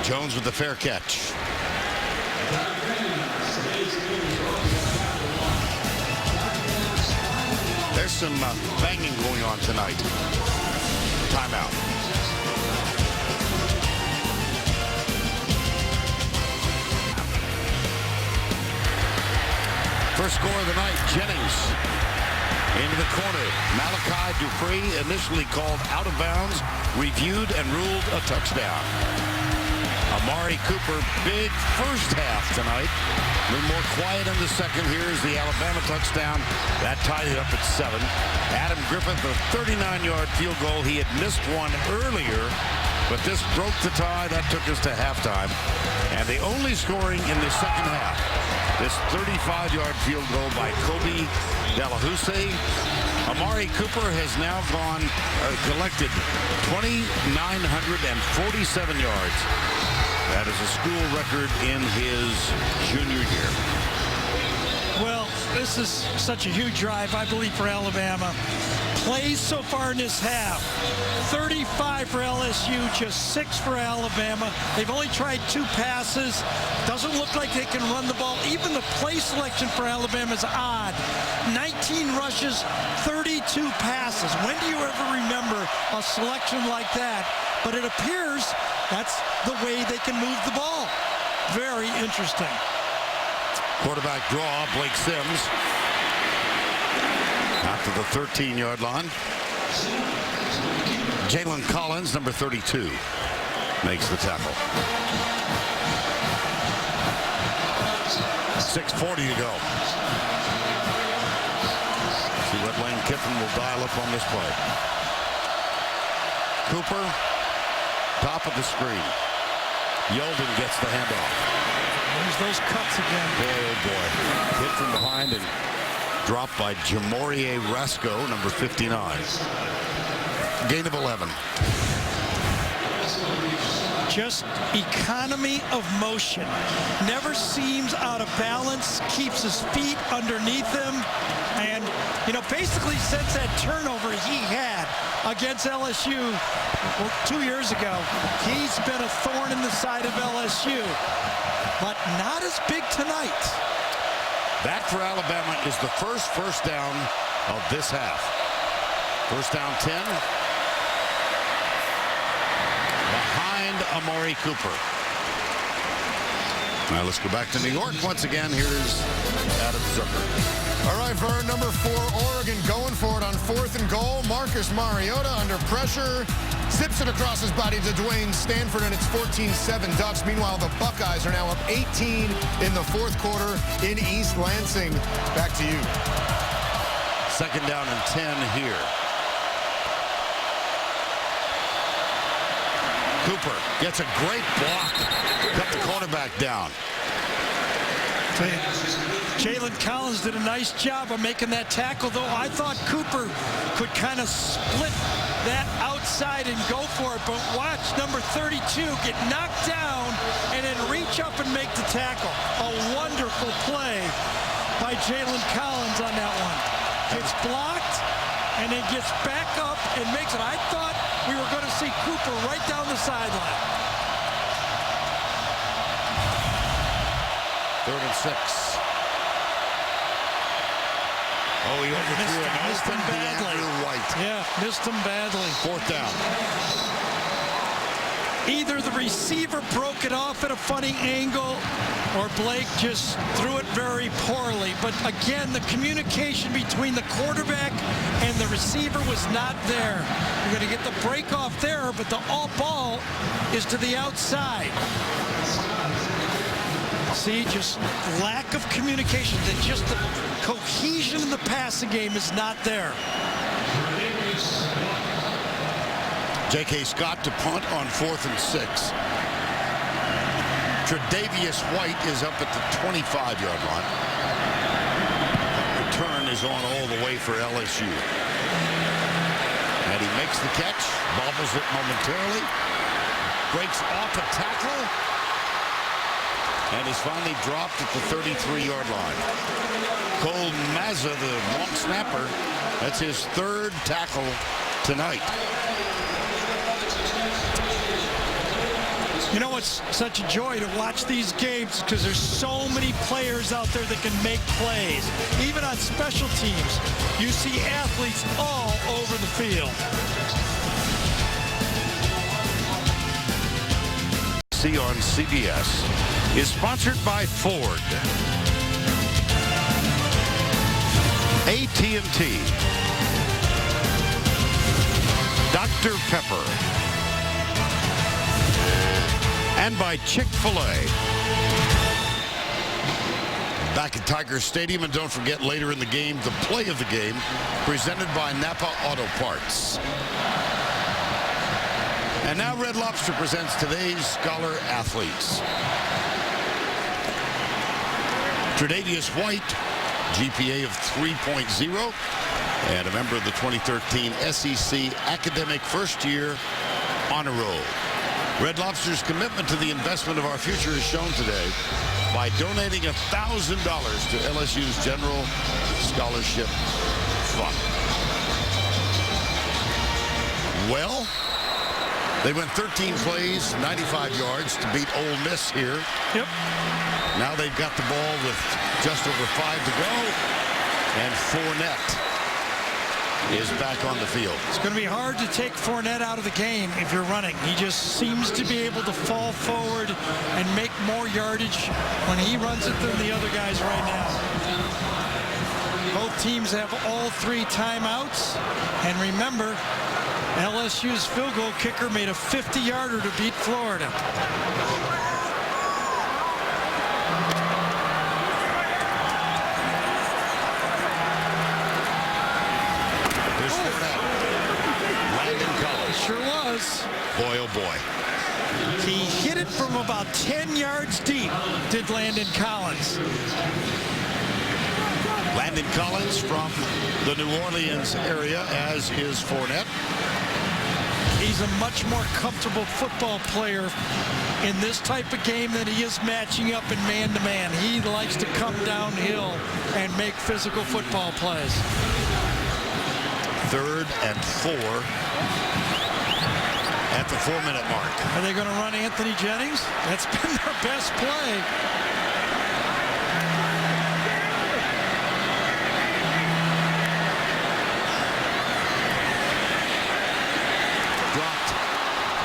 Jones with the fair catch. There's some banging going on tonight. Timeout. First score of the night, Jennings into the corner. Malachi Dupree initially called out of bounds, reviewed and ruled a touchdown. Amari Cooper, big first half tonight. A little more quiet in the second. Here's the Alabama touchdown. That tied it up at 7. Adam Griffith, a 39-yard field goal. He had missed one earlier, but this broke the tie. That took us to halftime. And the only scoring in the second half, this 35-yard field goal by Kobe Delahousse. Amari Cooper has now collected 2,947 yards. That is a school record in his junior year. Well, this is such a huge drive, I believe, for Alabama. Plays so far in this half. 35 for LSU, just 6 for Alabama. They've only tried 2 passes. Doesn't look like they can run the ball. Even the play selection for Alabama is odd. 19 rushes, 32 passes. When do you ever remember a selection like that? But it appears that's the way they can move the ball. Very interesting. Quarterback draw, Blake Sims. Out to the 13-yard line. Jalen Collins, number 32, makes the tackle. 6:40 to go. See what Lane Kiffin will dial up on this play. Cooper, top of the screen. Yeldon gets the handoff. There's those cuts again. Boy, oh boy. Hit from behind and dropped by Jamorie Rasco, number 59. Gain of 11. Just economy of motion. Never seems out of balance. Keeps his feet underneath him. And, you know, basically since that turnover he had against LSU 2 years ago, he's been a thorn in the side of LSU. But not as big tonight. That for Alabama is the first down of this half. First down 10. Behind Amari Cooper. Now let's go back to New York once again. Here's Adam Zucker. All right, Vern, number 4, Oregon going for it on 4th and goal. Marcus Mariota under pressure. Zips it across his body to Dwayne Stanford, and it's 14-7 Ducks. Meanwhile, the Buckeyes are now up 18 in the 4th quarter in East Lansing. Back to you. Second down and 10 here. Cooper gets a great block. Cut the quarterback down. Jalen Collins did a nice job of making that tackle, though I thought Cooper could kind of split that outside and go for it. But watch number 32 get knocked down and then reach up and make the tackle. A wonderful play by Jalen Collins on that one. Gets blocked and then gets back up and makes it. I thought we were going to see Cooper right down the sideline. 3rd and 6. Oh, he overthrew him. Missed him badly. White. Yeah, missed him badly. 4th down. Either the receiver broke it off at a funny angle or Blake just threw it very poorly. But again, the communication between the quarterback and the receiver was not there. You're going to get the break off there, but the all ball is to the outside. See, just lack of communication. That just the cohesion in the passing game is not there. J.K. Scott to punt on 4th and 6. Tre'Davious White is up at the 25-yard line. Return is on all the way for LSU. And he makes the catch, bobbles it momentarily, breaks off a tackle, and is finally dropped at the 33-yard line. Cole Mazza, the long snapper, that's his 3rd tackle tonight. You know, it's such a joy to watch these games because there's so many players out there that can make plays. Even on special teams, you see athletes all over the field. See on CBS is sponsored by Ford, AT&T, Dr. Pepper, and by Chick-fil-A. Back at Tiger Stadium, and don't forget later in the game, the play of the game, presented by Napa Auto Parts. And now Red Lobster presents today's Scholar Athletes. Tre'Davious White, GPA of 3.0, and a member of the 2013 SEC Academic First Year Honor Roll. Red Lobster's commitment to the investment of our future is shown today by donating $1,000 to LSU's General Scholarship Fund. Well, they went 13 plays, 95 yards to beat Ole Miss here. Yep. Now they've got the ball with just over 5 to go, and Fournette is back on the field. It's going to be hard to take Fournette out of the game if you're running. He just seems to be able to fall forward and make more yardage when he runs it than the other guys right now. Both teams have all 3 timeouts. And remember, LSU's field goal kicker made a 50-yarder to beat Florida. Sure was. Boy, oh boy. He hit it from about 10 yards deep, did Landon Collins. Landon Collins from the New Orleans area, as is Fournette. He's a much more comfortable football player in this type of game than he is matching up in man-to-man. He likes to come downhill and make physical football plays. 3rd and 4. At the 4-minute mark. Are they going to run Anthony Jennings? That's been their best play. Dropped.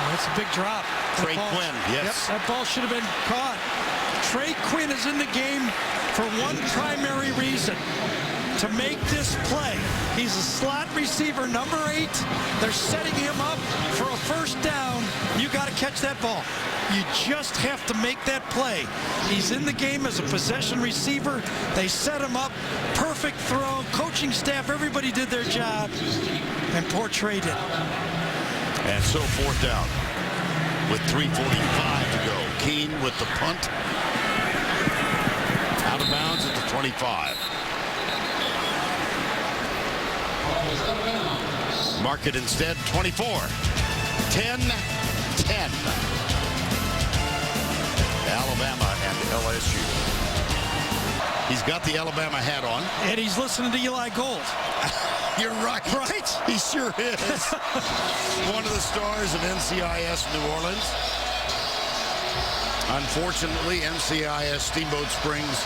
That's a big drop. Trey Quinn, yes. Yep, that ball should have been caught. Trey Quinn is in the game for one primary reason. To make this play. He's a slot receiver, number 8. They're setting him up for a first down. You got to catch that ball. You just have to make that play. He's in the game as a possession receiver. They set him up. Perfect throw. Coaching staff, everybody did their job. And poor Trey did. And so 4th down with 3:45 to go. Keene with the punt. Out of bounds at the 25. Mark it instead, 24. 10-10. Alabama and LSU. He's got the Alabama hat on. And he's listening to Eli Gold. You're right. Right? He sure is. One of the stars of NCIS New Orleans. Unfortunately, NCIS Steamboat Springs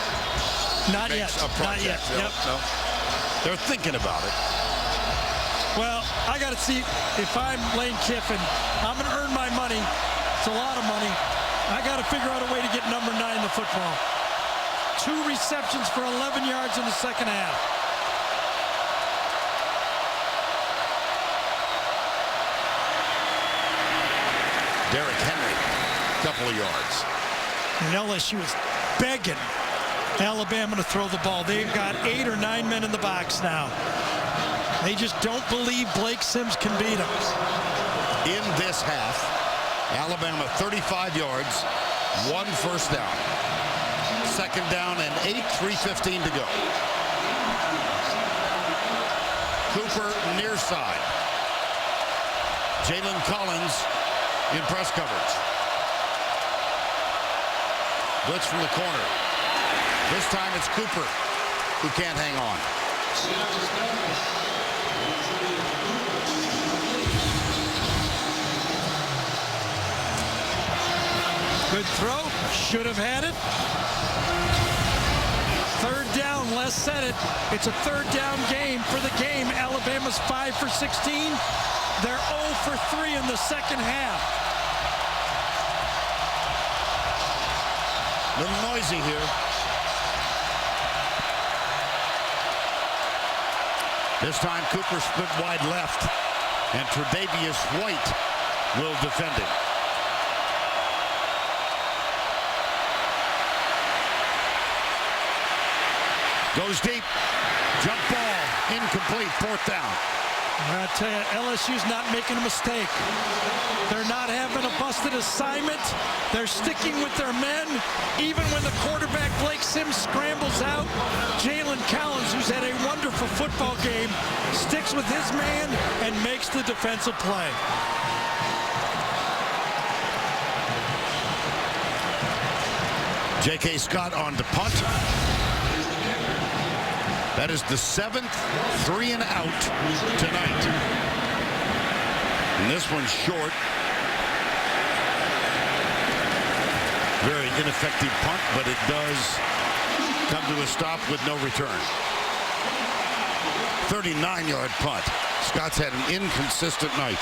Not yet. a project. Not yet. Yep. No. They're thinking about it. Well, I got to see if I'm Lane Kiffin. I'm going to earn my money. It's a lot of money. I got to figure out a way to get number 9 in the football. 2 receptions for 11 yards in the second half. Derrick Henry, couple of yards. And LSU is begging Alabama to throw the ball. They've got 8 or 9 men in the box now. They just don't believe Blake Sims can beat them. In this half, Alabama 35 yards, 1 first down. 2nd down and 8, 3:15 to go. Cooper near side. Jalen Collins in press coverage. Blitz from the corner. This time it's Cooper who can't hang on. Good throw. Should have had it. 3rd down. Les said it. It's a 3rd down game for the game. Alabama's 5 for 16. They're 0 for 3 in the second half. A little noisy here. This time Cooper split wide left, and Tre'Davious White will defend it. Goes deep. Jump ball. Incomplete. 4th down. I tell you, LSU's not making a mistake. They're not having a busted assignment. They're sticking with their men. Even when the quarterback, Blake Sims, scrambles out, Jalen Collins, who's had a wonderful football game, sticks with his man and makes the defensive play. J.K. Scott on to punt. That is the 7th 3 and out tonight. And this one's short. Very ineffective punt, but it does come to a stop with no return. 39-yard punt. Scott's had an inconsistent night.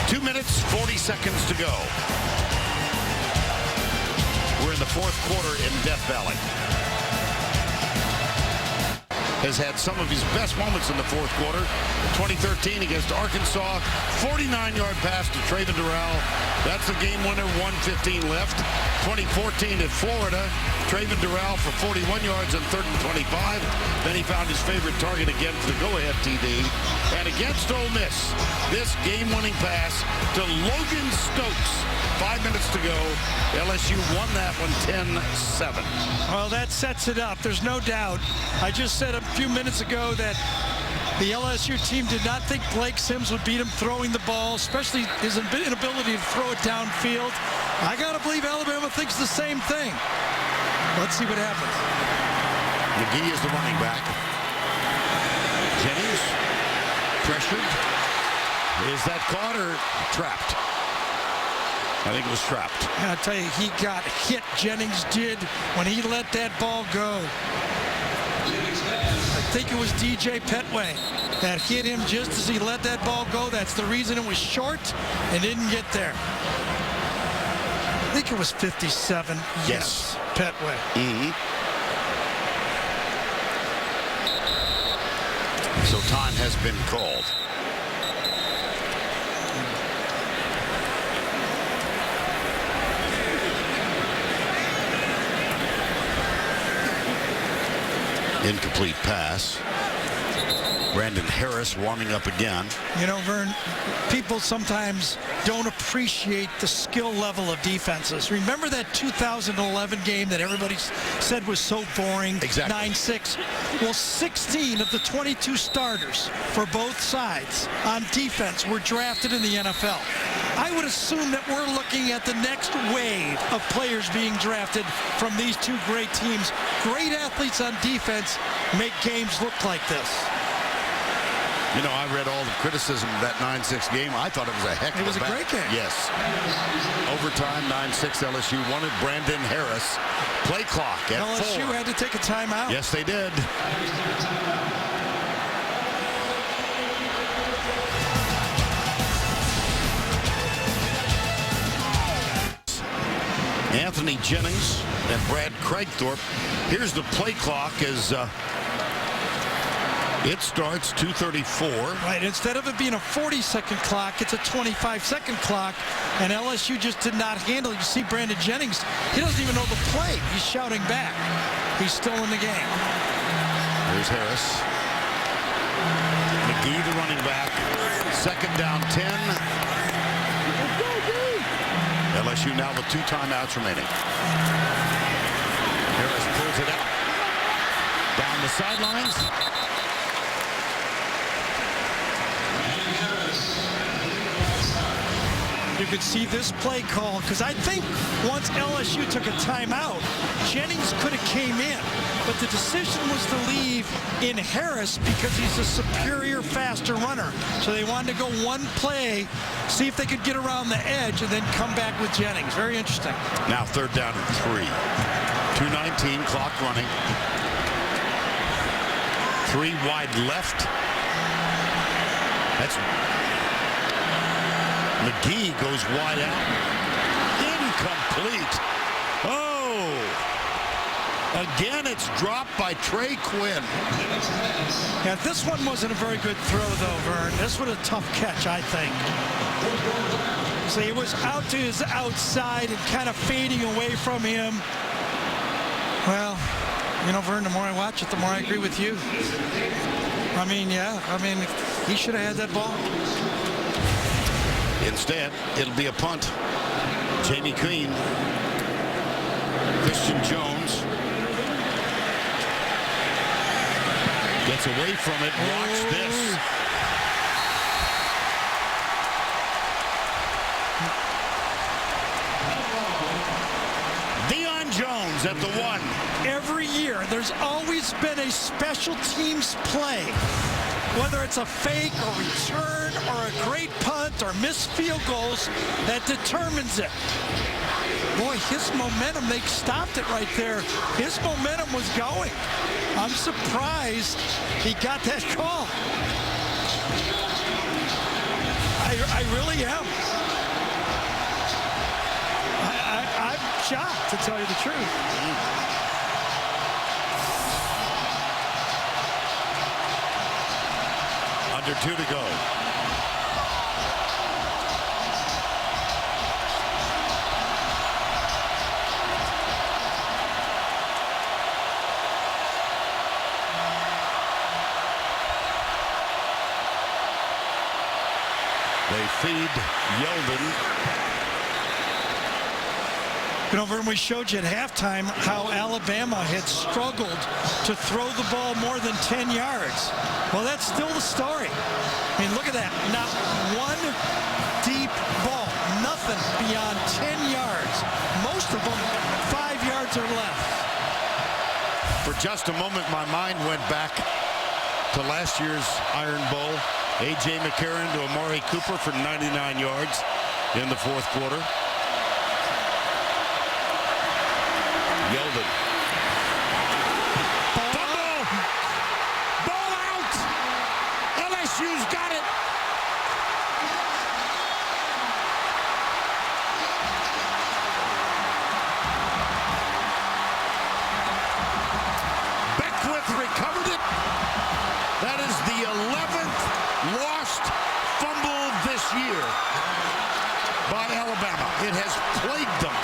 2 minutes, 40 seconds to go. We're in the 4th quarter in Death Valley. Has had some of his best moments in the 4th quarter. 2013 against Arkansas, 49-yard pass to Traven Durrell. That's the game winner, 1:15 left. 2014 at Florida, Traven Durrell for 41 yards on 3rd and 25. Then he found his favorite target again for the go-ahead TD. And against Ole Miss, this game-winning pass to Logan Stokes. 5 minutes to go. LSU won that one 10-7. Well, that sets it up. There's no doubt. I just said a few minutes ago that the LSU team did not think Blake Sims would beat him throwing the ball, especially his inability to throw it downfield. I got to believe Alabama thinks the same thing. Let's see what happens. McGee is the running back. Jennings pressured. Is that caught or trapped? I think it was trapped. I'll tell you, he got hit. Jennings did when he let that ball go. I think it was DJ Petway that hit him just as he let that ball go. That's the reason it was short and didn't get there. I think it was 57. Yes, Petway. So time has been called. Incomplete pass. Brandon Harris warming up again. You know, Vern, people sometimes don't appreciate the skill level of defenses. Remember that 2011 game that everybody said was so boring? Exactly. 9-6. Well, 16 of the 22 starters for both sides on defense were drafted in the NFL. I would assume that we're looking at the next wave of players being drafted from these two great teams. Great athletes on defense make games look like this. You know, I read all the criticism of that 9-6 game. I thought it was a heck of a It was a great game. Yes. Overtime, 9-6 LSU won it. Brandon Harris. Play clock at 4. LSU had to take a timeout. Yes, they did. Anthony Jennings and Brad Craigthorpe. Here's the play clock as it starts 2:34. Right, instead of it being a 40-second clock, it's a 25-second clock, and LSU just did not handle it. You see Brandon Jennings, he doesn't even know the play. He's shouting back. He's still in the game. There's Harris. McGee, the running back. 2nd down, 10. LSU now with 2 timeouts remaining. Harris pulls it out. Down the sidelines. You could see this play call, because I think once LSU took a timeout, Jennings could have came in, but the decision was to leave in Harris because he's a superior, faster runner. So they wanted to go one play, see if they could get around the edge, and then come back with Jennings. Very interesting. Now 3rd down and 3. 2:19, clock running. 3 wide left. That's McGee goes wide out. Incomplete. Oh! Again, it's dropped by Trey Quinn. Yeah, this one wasn't a very good throw, though, Vern. This was a tough catch, I think. So he was out to his outside and kind of fading away from him. Well, you know, Vern, the more I watch it, the more I agree with you. I mean, yeah. I mean, he should have had that ball. Instead, it'll be a punt. Jamie Queen. Christian Jones. Gets away from it. Watch this. Jones at the 1. Every year, there's always been a special teams play, whether it's a fake or return or a great punt or missed field goals, that determines it. Boy, his momentum, they stopped it right there. His momentum was going. I'm surprised he got that call. I really am. I'm shocked, to tell you the truth. Under 2 to go. They feed Yeldon. You know, Vern, we showed you at halftime how Alabama had struggled to throw the ball more than 10 yards. Well, that's still the story. I mean, look at that. Not one deep ball. Nothing beyond 10 yards. Most of them 5 yards or less. For just a moment, my mind went back to last year's Iron Bowl. A.J. McCarron to Amari Cooper for 99 yards in the fourth quarter. Yeldon. Fumble! Ball out! LSU's got it! Beckwith recovered it. That is the 11th lost fumble this year by Alabama. It has plagued them.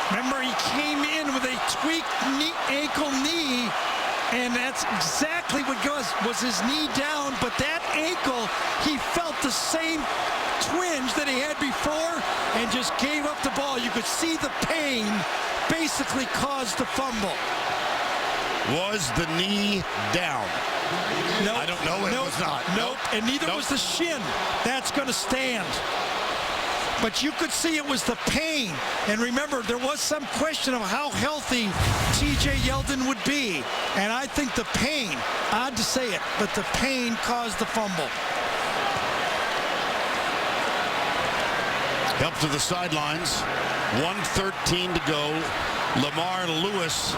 Remember, he came in with a tweaked ankle knee, and that's exactly what was his knee down. But that ankle, he felt the same twinge that he had before and just gave up the ball. You could see the pain basically caused the fumble. Was the knee down? No, I don't know. It was not. Nope. And neither was the shin. That's going to stand. But you could see it was the pain. And remember, there was some question of how healthy T.J. Yeldon would be. And I think the pain, odd to say it, but the pain caused the fumble. Help to the sidelines. 1:13 to go. Lamar Lewis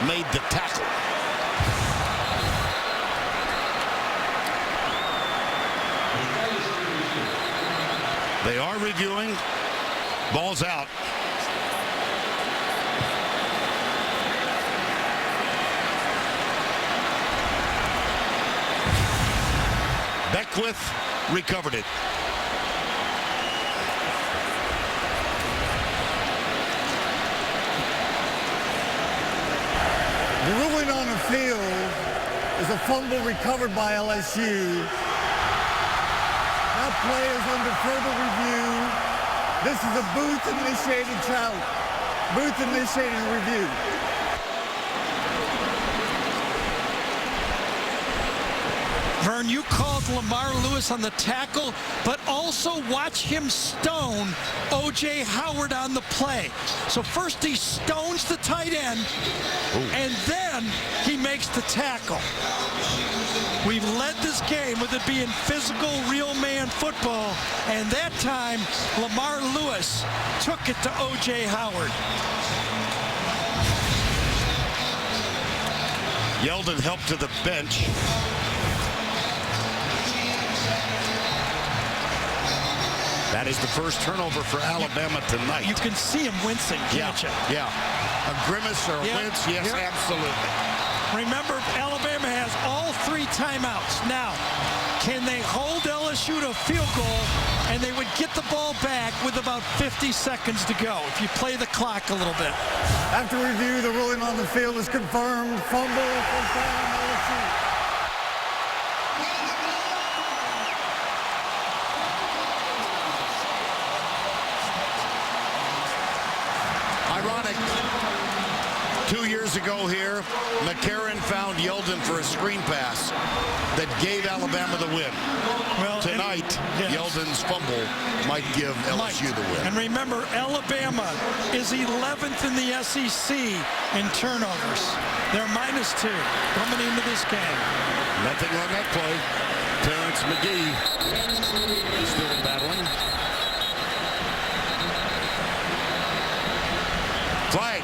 made the tackle. They are reviewing. Ball's out. Beckwith recovered it. The ruling on the field is a fumble recovered by LSU. That play is under further review. This is a booth-initiated challenge. Booth-initiated review. Vern, you called Lamar Lewis on the tackle, but also watch him stone O.J. Howard on the play. So first he stones the tight end, and then he makes the tackle. We've led this game with it being physical, real man football, and that time Lamar Lewis took it to O.J. Howard. Yeldon helped to the bench. That is the first turnover for Alabama tonight. You can see him wincing, can't you? Yeah. A grimace or a wince, yes, absolutely. Remember, Alabama has all 3 timeouts. Now, can they hold LSU LSU to a field goal, and they would get the ball back with about 50 seconds to go if you play the clock a little bit. After review, the ruling on the field is confirmed. Fumble, first down, LSU. Ironic. 2 years ago here, McCarron found Yeldon for a screen pass that gave Alabama the win. Well, tonight, Yeldon's fumble might give LSU the win. And remember, Alabama is 11th in the SEC in turnovers. They're -2 coming into this game. Nothing on that play. Terrence McGee still battling. Flag.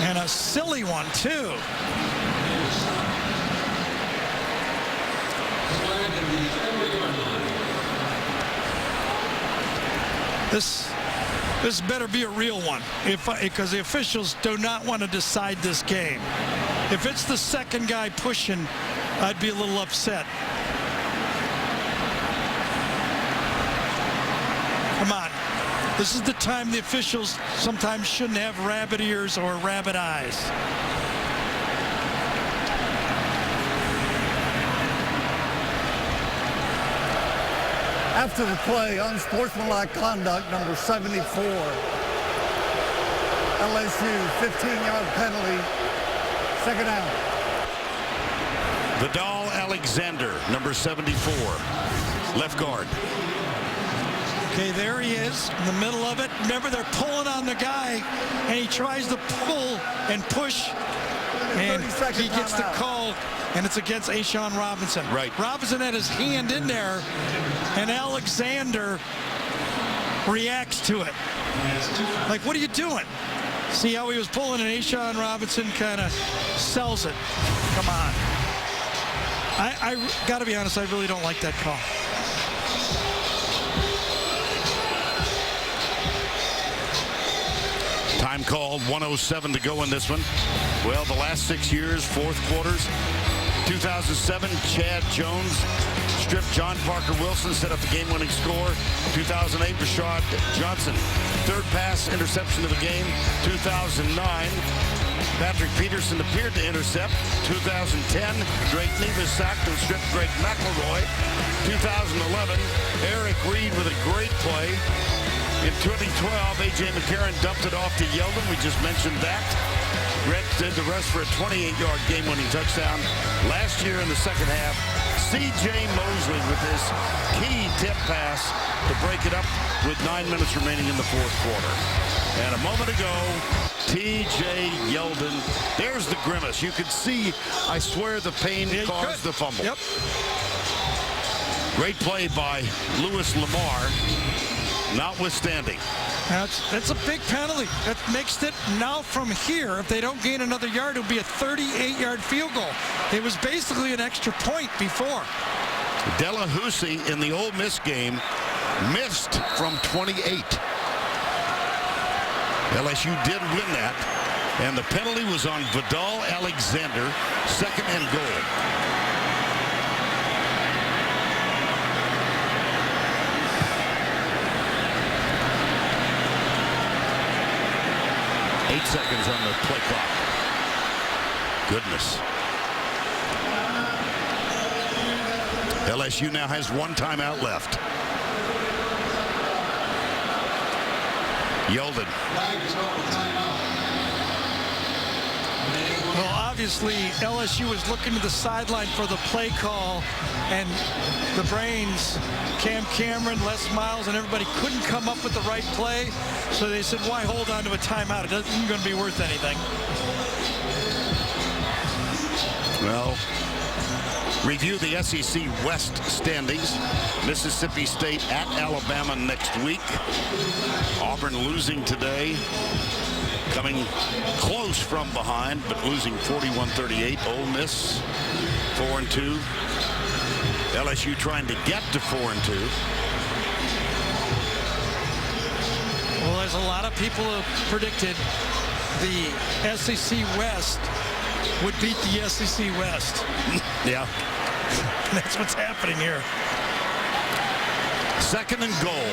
And a silly one, too. This better be a real one, because the officials do not want to decide this game. If it's the second guy pushing, I'd be a little upset. Come on. This is the time the officials sometimes shouldn't have rabbit ears or rabbit eyes. After the play, unsportsmanlike conduct, number 74. LSU, 15-yard penalty, second out. Vidal Alexander, number 74, left guard. Okay, there he is in the middle of it. Remember, they're pulling on the guy, and he tries to pull and push, and he gets the call, and it's against A'Shawn Robinson. Right. Robinson had his hand in there, and Alexander reacts to it. Like, what are you doing? See how he was pulling, and A'Shawn Robinson kind of sells it. Come on. I got to be honest, I really don't like that call. Time called, 1:07 to go in this one. Well, the last 6 years, fourth quarters. 2007, Chad Jones stripped John Parker Wilson, set up the game-winning score. 2008, Rashad Johnson, third pass interception of the game. 2009, Patrick Peterson appeared to intercept. 2010, Drake Nevis sacked and stripped Greg McElroy. 2011, Eric Reed with a great play. In 2012, A.J. McCarron dumped it off to Yeldon. We just mentioned that. Brett did the rest for a 28-yard game-winning touchdown. Last year in the second half, C.J. Mosley with this key tip pass to break it up with 9 minutes remaining in the fourth quarter. And a moment ago, T.J. Yeldon, there's the grimace. You could see, I swear, the pain caused the fumble. Yep. Great play by Louis Lamar. Notwithstanding. That's a big penalty. That makes it now from here. If they don't gain another yard, it'll be a 38-yard field goal. It was basically an extra point before. Delahousie in the Ole Miss game missed from 28. LSU did win that, and the penalty was on Vidal Alexander, second and goal. Seconds on the play clock. Goodness. LSU now has one timeout left. Yeldon. Well, obviously, LSU was looking to the sideline for the play call, and the brains, Cam Cameron, Les Miles, and everybody couldn't come up with the right play. So they said, why hold on to a timeout? It isn't going to be worth anything. Well, review the SEC West standings. Mississippi State at Alabama next week. Auburn losing today. Coming close from behind, but losing 41-38. Ole Miss 4-2. LSU trying to get to 4-2. Well, there's a lot of people who predicted the SEC West would beat the SEC West. Yeah. That's what's happening here. 2nd and goal.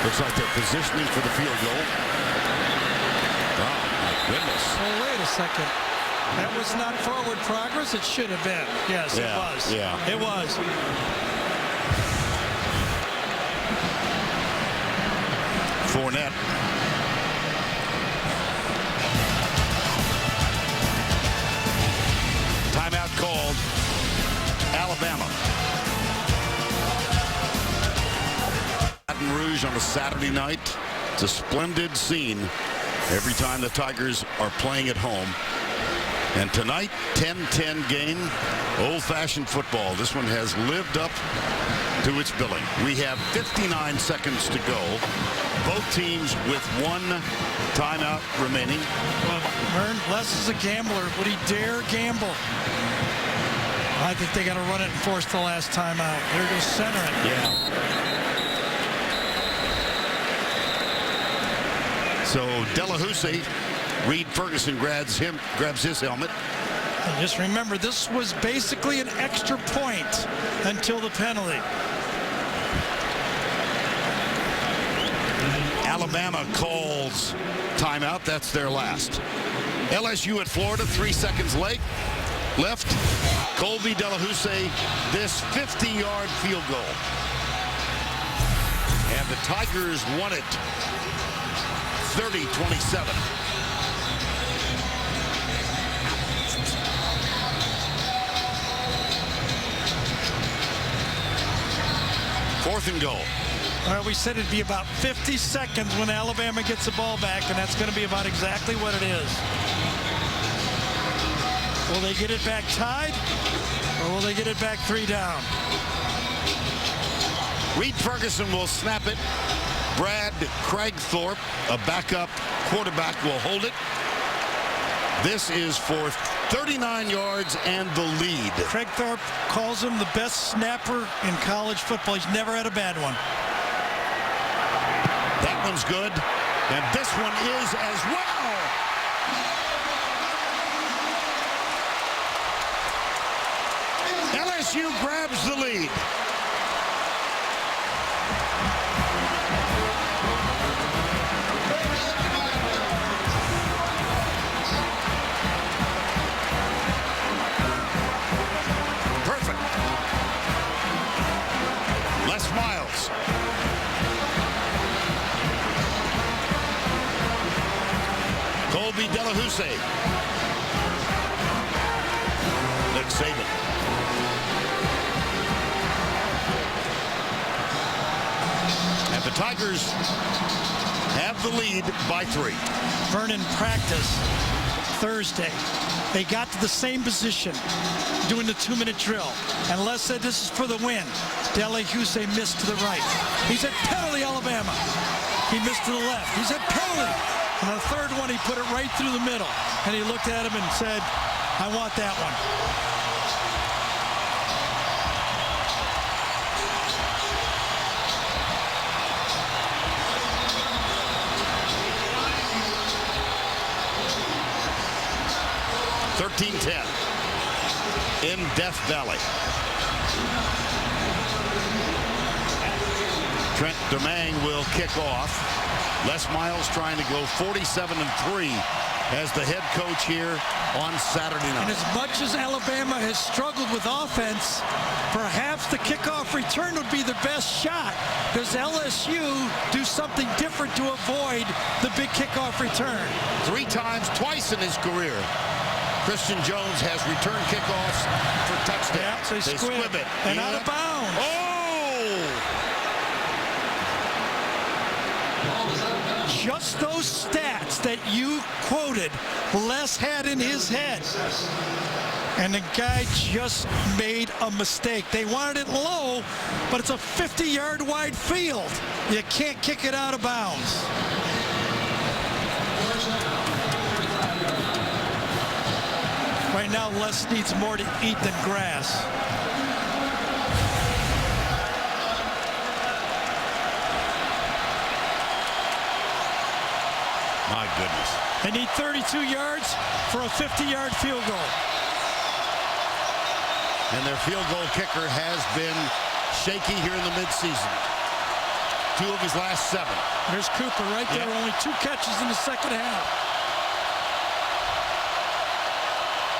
Looks like they're positioning for the field goal. Oh, my goodness. Well, wait a second. That was not forward progress. It should have been. Yes, Yeah, it was. yeah. It was. Fournette. Timeout called. Alabama. Baton Rouge on a Saturday night. It's a splendid scene every time the Tigers are playing at home. And tonight, 10-10 game, old-fashioned football. This one has lived up to its billing. We have 59 seconds to go. Both teams with 1 timeout remaining. Well, Vern, Les is a gambler. Would he dare gamble? I think they got to run it and force the last timeout. They're going to center it. Yeah. So Delahousie, Reed Ferguson grabs his helmet. And just remember, this was basically an extra point until the penalty. Alabama calls timeout. That's their last. LSU at Florida, 3 seconds left. Colby Delahousie, this 50-yard field goal. And the Tigers won it 30-27. Fourth and goal. Well, we said it'd be about 50 seconds when Alabama gets the ball back, and that's going to be about exactly what it is. Will they get it back tied, or will they get it back 3 down? Reed Ferguson will snap it. Brad Craigthorpe, a backup quarterback, will hold it. This is for 39 yards and the lead. Craigthorpe calls him the best snapper in college football. He's never had a bad one. That one's good, and this one is as well. LSU grabs the lead. Perfect. Les Miles. Colby Delahousie. Nick Saban. And the Tigers have the lead by 3. Vernon practice Thursday. They got to the same position doing the 2-minute drill. And Les said this is for the win. Delahousie missed to the right. He said penalty Alabama. He missed to the left. He said penalty. And the third one, he put it right through the middle. And he looked at him and said, I want that one. in Death Valley. Trent Domingue will kick off. Les Miles trying to go 47-3 as the head coach here on Saturday night. And as much as Alabama has struggled with offense, perhaps the kickoff return would be the best shot. Does LSU do something different to avoid the big kickoff return? 3 times, twice in his career, Christian Jones has returned kickoffs for touchdowns. Yeah, they squib it. And out of bounds. Oh! Just those stats that you quoted, Les had in his head. And the guy just made a mistake. They wanted it low, but it's a 50-yard wide field. You can't kick it out of bounds. Right now, Les needs more to eat than grass. My goodness. They need 32 yards for a 50-yard field goal. And their field goal kicker has been shaky here in the midseason. 2 of his last 7. There's Cooper right there. Yep. Only 2 catches in the second half.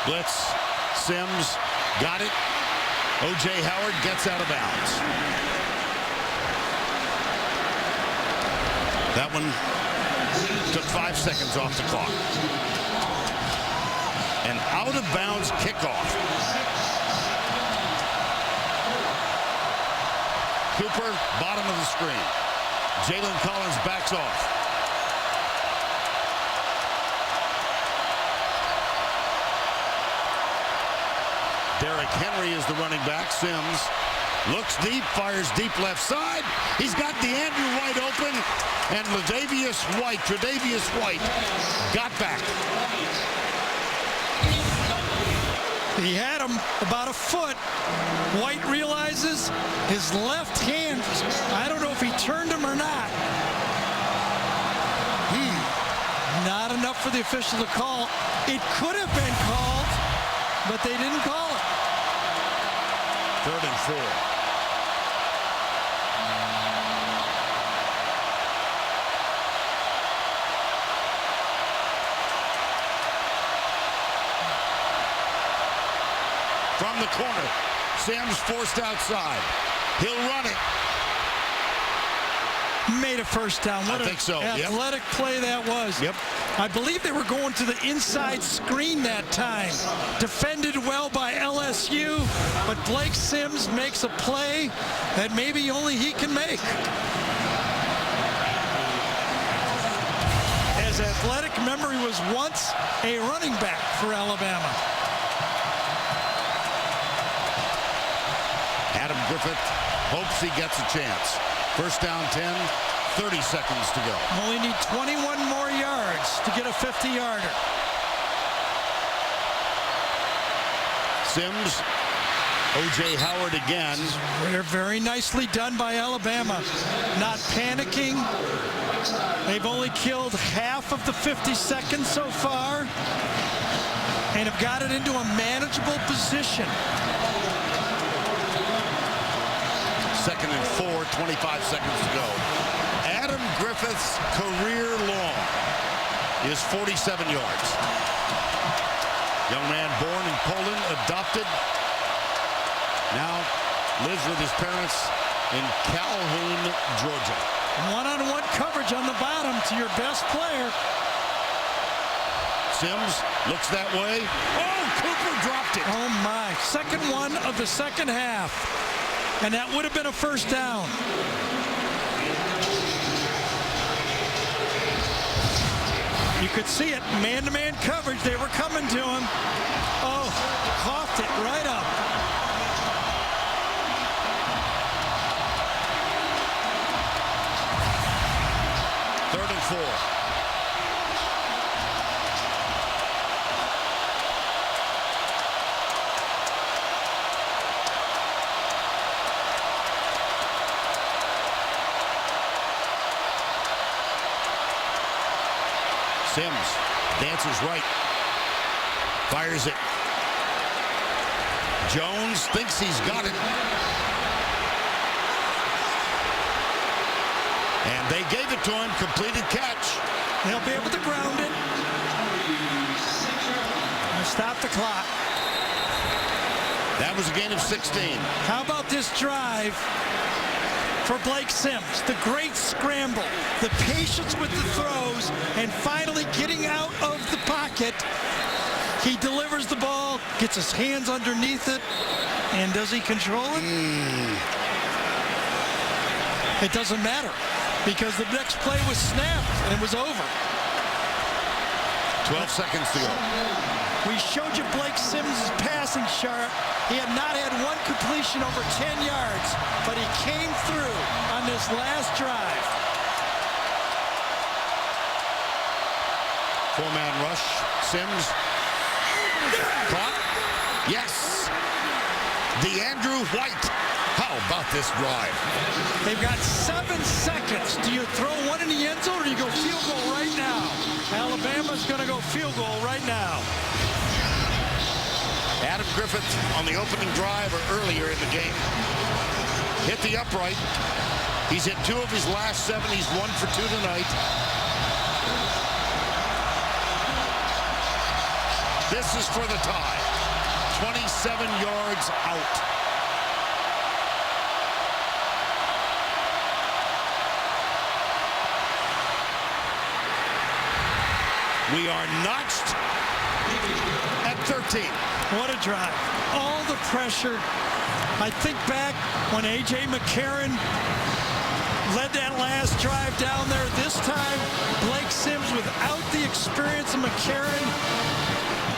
Blitz. Sims got it. O.J. Howard gets out of bounds. That one took 5 seconds off the clock. An out-of-bounds kickoff. Cooper, bottom of the screen. Jalen Collins backs off. Derrick Henry is the running back. Sims looks deep, fires deep left side. He's got DeAndre White open, and Tre'Davious White got back. He had him about a foot. White realizes his left hand, I don't know if he turned him or not. Not enough for the official to call. It could have been called, but they didn't call it. 3rd and 4. From the corner, Sims forced outside. He'll run it. Made a first down. What I think so. Athletic play that was. Yep. I believe they were going to the inside screen that time. Defended well by LSU, but Blake Sims makes a play that maybe only he can make. As athletic memory was once a running back for Alabama. Adam Griffith hopes he gets a chance. First down 10, 30 seconds to go. Only need 21 more yards to get a 50-yarder. Sims, O.J. Howard again. They're very nicely done by Alabama. Not panicking. They've only killed half of the 50 seconds so far and have got it into a manageable position. 2nd and 4, 25 seconds to go. Adam Griffith's career long is 47 yards. Young man born in Poland, adopted. Now lives with his parents in Calhoun, Georgia. One-on-one coverage on the bottom to your best player. Sims looks that way. Oh, Cooper dropped it. Oh, my. Second one of the second half. And that would have been a first down. You could see it, man-to-man coverage. They were coming to him. Oh, coughed it right up. Third and 4. Sims dances right, fires it. Jones thinks he's got it. And they gave it to him, completed catch. They'll be able to ground it. And stop the clock. That was a gain of 16. How about this drive for Blake Sims? The great scramble, the patience with the throws, and finally getting out of the pocket. He delivers the ball, gets his hands underneath it, and does he control it? It doesn't matter, because the next play was snapped, and it was over. 12 seconds to go. We showed you Blake Sims' passing sharp. He had not had one completion over 10 yards, but he came through on this last drive. 4-man rush. Sims caught. Yes. DeAndre White. How How about this drive? They've got 7 seconds. Do you throw one in the end zone or do you go field goal right now? Alabama's going to go field goal right now. Adam Griffith on the opening drive or earlier in the game hit the upright. He's hit 2 of his last 7. He's 1 for 2 tonight. This is for the tie. 27 yards out. We are notched at 13. What a drive. All the pressure. I think back when A.J. McCarron led that last drive down there. This time, Blake Sims, without the experience of McCarron,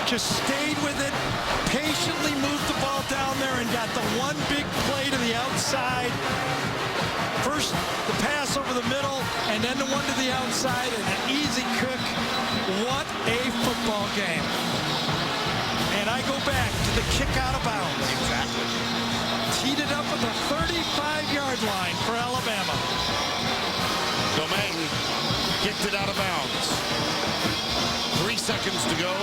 just stayed with it, patiently moved the ball down there and got the one big play to the outside. First, the pass over the middle, and then the one to the outside, and an easy cook. What a football game. And I go back to the kick out of bounds. Exactly. Teed it up at the 35-yard line for Alabama. Domingue kicked it out of bounds. 3 seconds to go.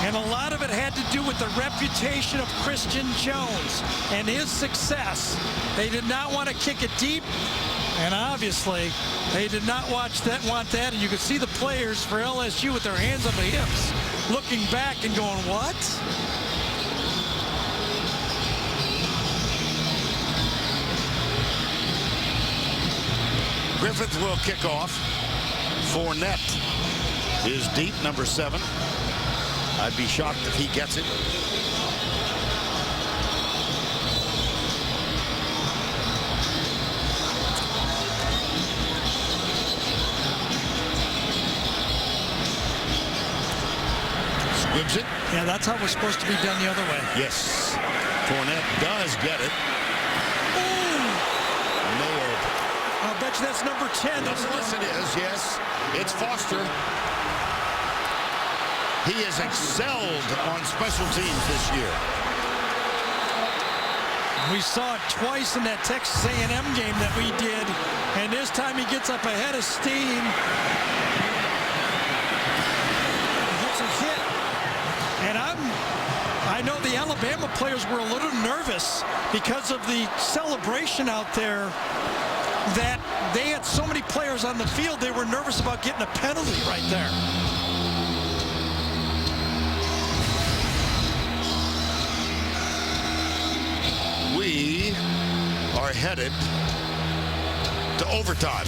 And a lot of it had to do with the reputation of Christian Jones and his success. They did not want to kick it deep, and obviously they did not want that. And you could see the players for LSU with their hands on the hips, looking back and going, what? Griffith will kick off. Fournette is deep, number 7. I'd be shocked if he gets it. Squibs it. Yeah, that's how it was supposed to be done the other way. Yes. Fournette does get it. No open. I'll bet you that's number 10. Yes, it is, yes. It's Foster. He has excelled on special teams this year. We saw it twice in that Texas A&M game that we did, and this time he gets up ahead of steam. Gets a hit. And I know the Alabama players were a little nervous because of the celebration out there, that they had so many players on the field, they were nervous about getting a penalty right there. We are headed to overtime.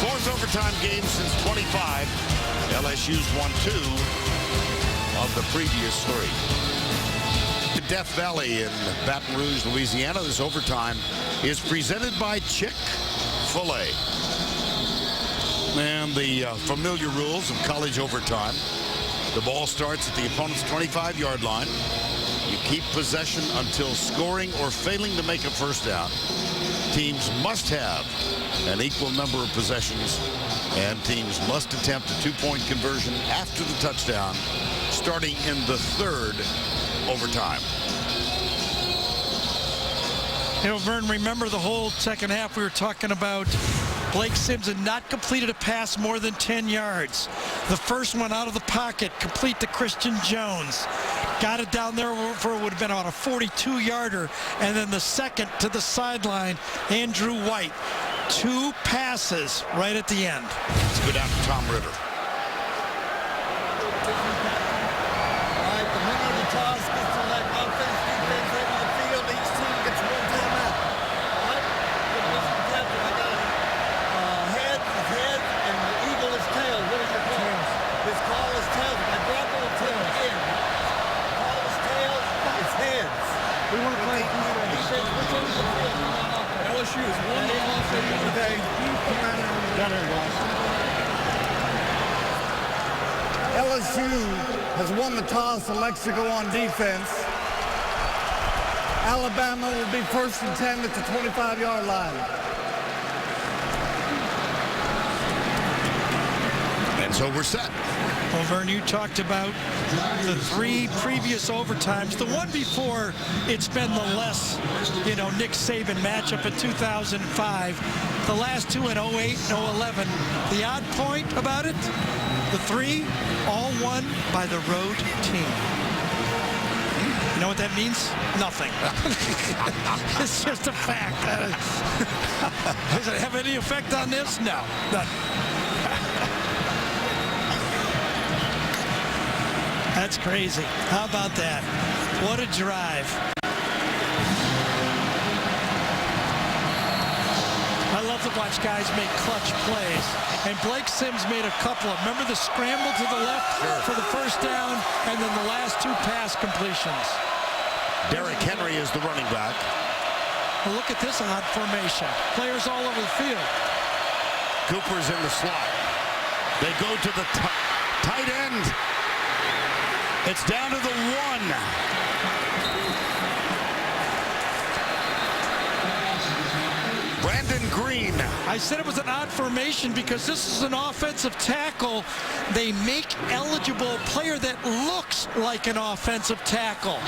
4th overtime game since 25. LSU's won 2 of the previous 3. Death Valley in Baton Rouge, Louisiana. This overtime is presented by Chick-fil-A. And the familiar rules of college overtime. The ball starts at the opponent's 25-yard line. You keep possession until scoring or failing to make a first down. Teams must have an equal number of possessions, and teams must attempt a 2-point conversion after the touchdown, starting in the 3rd overtime. You know, Vern, remember the whole second half we were talking about Blake Sims had not completed a pass more than 10 yards. The first one out of the pocket, complete to Christian Jones. Got it down there for it would have been about a 42-yarder. And then the second to the sideline, Andrew White. 2 passes right at the end. Let's go down to Tom Ritter. All right, the winner of the toss gets to elect offense, defense, over the field. Each team gets 1 timeout. All right? I got heads is heads, and the eagle is tails. What is your call? His call is tails. If I drop it, it's tails again. Call is tails, it's heads. We want to play defense. Which one is the field? LSU is 1 offense today. LSU has won the toss, elects to go on defense. Alabama will be 1st and 10 at the 25-yard line. And so we're set. Well, Vern, you talked about the 3 previous overtimes. The one before, it's been the less, Nick Saban matchup in 2005. The last 2 in 08 and 011. The odd point about it, the 3, all won by the road team. You know what that means? Nothing. It's just a fact. Does it have any effect on this? No, none. That's crazy. How about that? What a drive. I love to watch guys make clutch plays. And Blake Sims made a couple of. Remember the scramble to the left for the first down, and then the last 2 pass completions. Derrick Henry is the running back. Well, look at this odd formation. Players all over the field. Cooper's in the slot. They go to the tight end. It's down to the 1. Brandon Green. I said it was an odd formation because this is an offensive tackle. They make eligible a player that looks like an offensive tackle.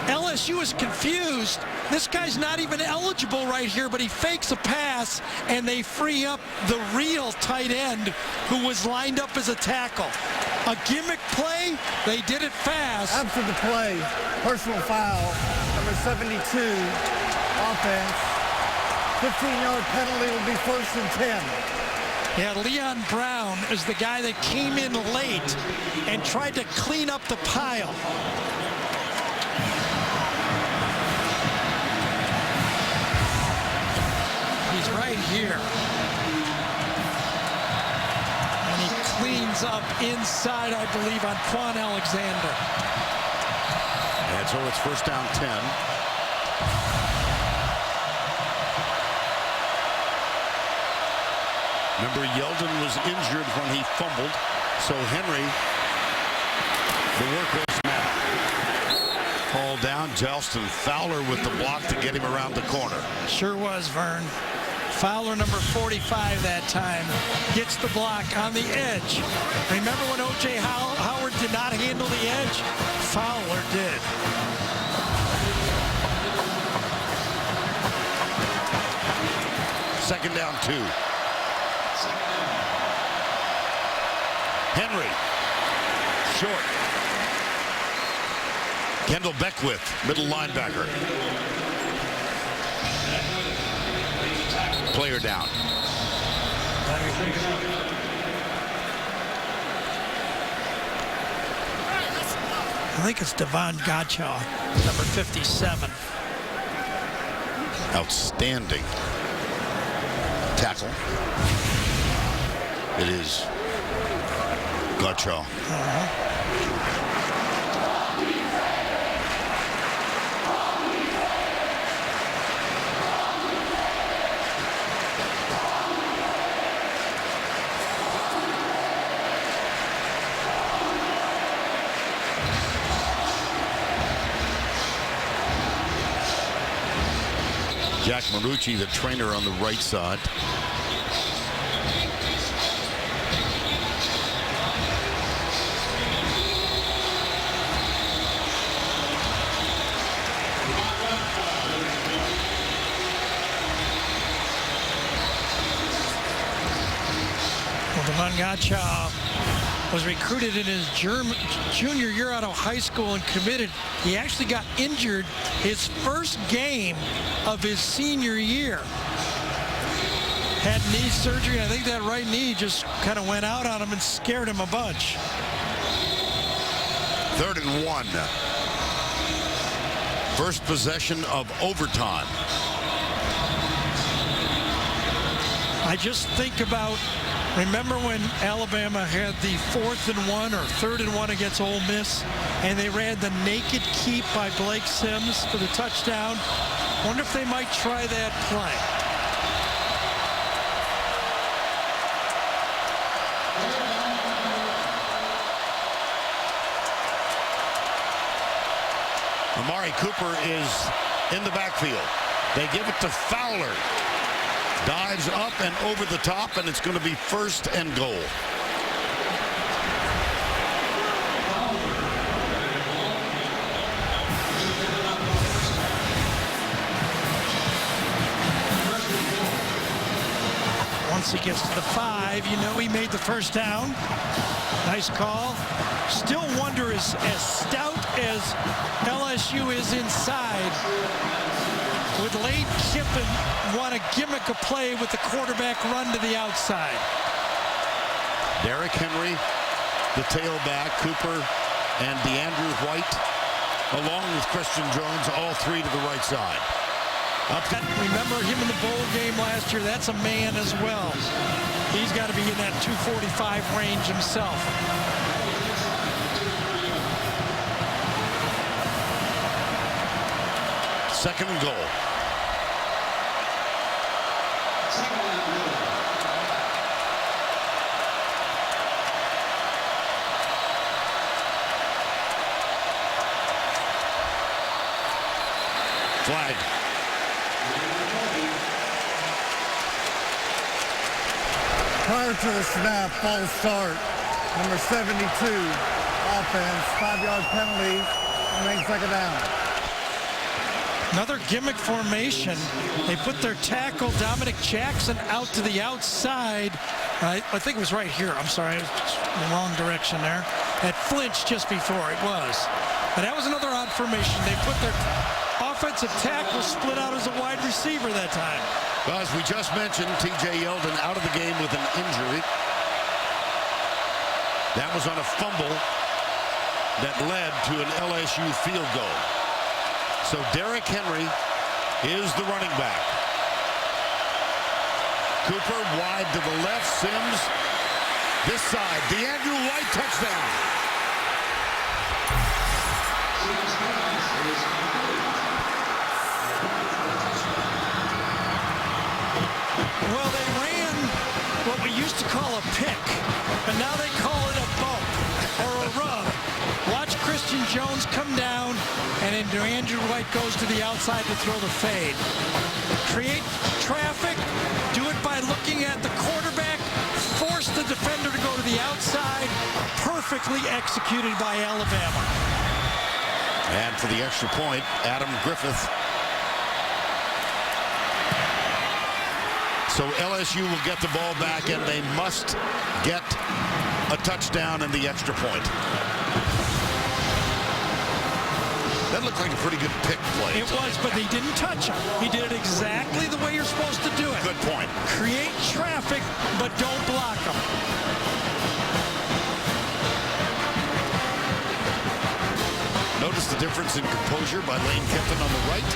LSU is confused. This guy's not even eligible right here, but he fakes a pass, and they free up the real tight end who was lined up as a tackle. A gimmick play, they did it fast. After the play, personal foul, number 72, offense. 15-yard penalty will be 1st and 10. Yeah, Leon Brown is the guy that came in late and tried to clean up the pile. He's right here. And he cleans up inside, I believe, on Quan Alexander. And so it's 1st down 10. Remember, Yeldon was injured when he fumbled, so Henry, the workhorse man, hauled down. Justin Fowler with the block to get him around the corner. Sure was, Vern. Fowler, number 45 that time, gets the block on the edge. Remember when O.J. Howard did not handle the edge? Fowler did. Second down 2. Henry, short. Kendall Beckwith, middle linebacker. Player down. I think it's Devon Gottschall, number 57. Outstanding tackle. It is Gottschall. Jack Marucci, the trainer, on the right side. Devon Gottschall was recruited in his junior year out of high school and committed. He actually got injured his first game of his senior year. Had knee surgery. I think that right knee just kind of went out on him and scared him a bunch. 3rd and 1. First possession of overtime. I just think about, remember when Alabama had the 4th and 1 or 3rd and 1 against Ole Miss, and they ran the naked keep by Blake Sims for the touchdown? Wonder if they might try that play. Amari Cooper is in the backfield. They give it to Fowler. Dives up and over the top, and it's going to be 1st and goal. once he gets to the 5. You know he made the first down. Nice call. Still wonder, as stout as LSU is inside, would Lane Kiffin want to gimmick a play with the quarterback run to the outside? Derrick Henry, the tailback, Cooper, and DeAndrew White, along with Christian Jones, all three to the right side. Remember him in the bowl game last year? That's a man as well. He's got to be in that 245 range himself. Second and goal. Flag. Prior to the snap, false start. Number 72, offense, 5-yard penalty, remains second down. Another gimmick formation. They put their tackle, Dominic Jackson, out to the outside. I think it was right here. I'm sorry, I was in the wrong direction there. At flinch just before it was. But that was another odd formation. They put their offensive tackle split out as a wide receiver that time. Well, as we just mentioned, T.J. Yeldon out of the game with an injury. That was on a fumble that led to an LSU field goal. So Derrick Henry is the running back. Cooper wide to the left. Sims this side. DeAndrew White touchdown. Well, they ran what we used to call a pick, but now they call it a bump or a rub. Watch Christian Jones come down, and then DeAndrew White goes to the outside to throw the fade. Create traffic, do it by looking at the quarterback, force the defender to go to the outside. Perfectly executed by Alabama. And for the extra point, Adam Griffith. So LSU will get the ball back, and they must get a touchdown and the extra point. That looked like a pretty good pick play. It was, but he didn't touch him. He did it exactly the way you're supposed to do it. Good point. Create traffic, but don't block him. Notice the difference in composure by Lane Kiffin on the right,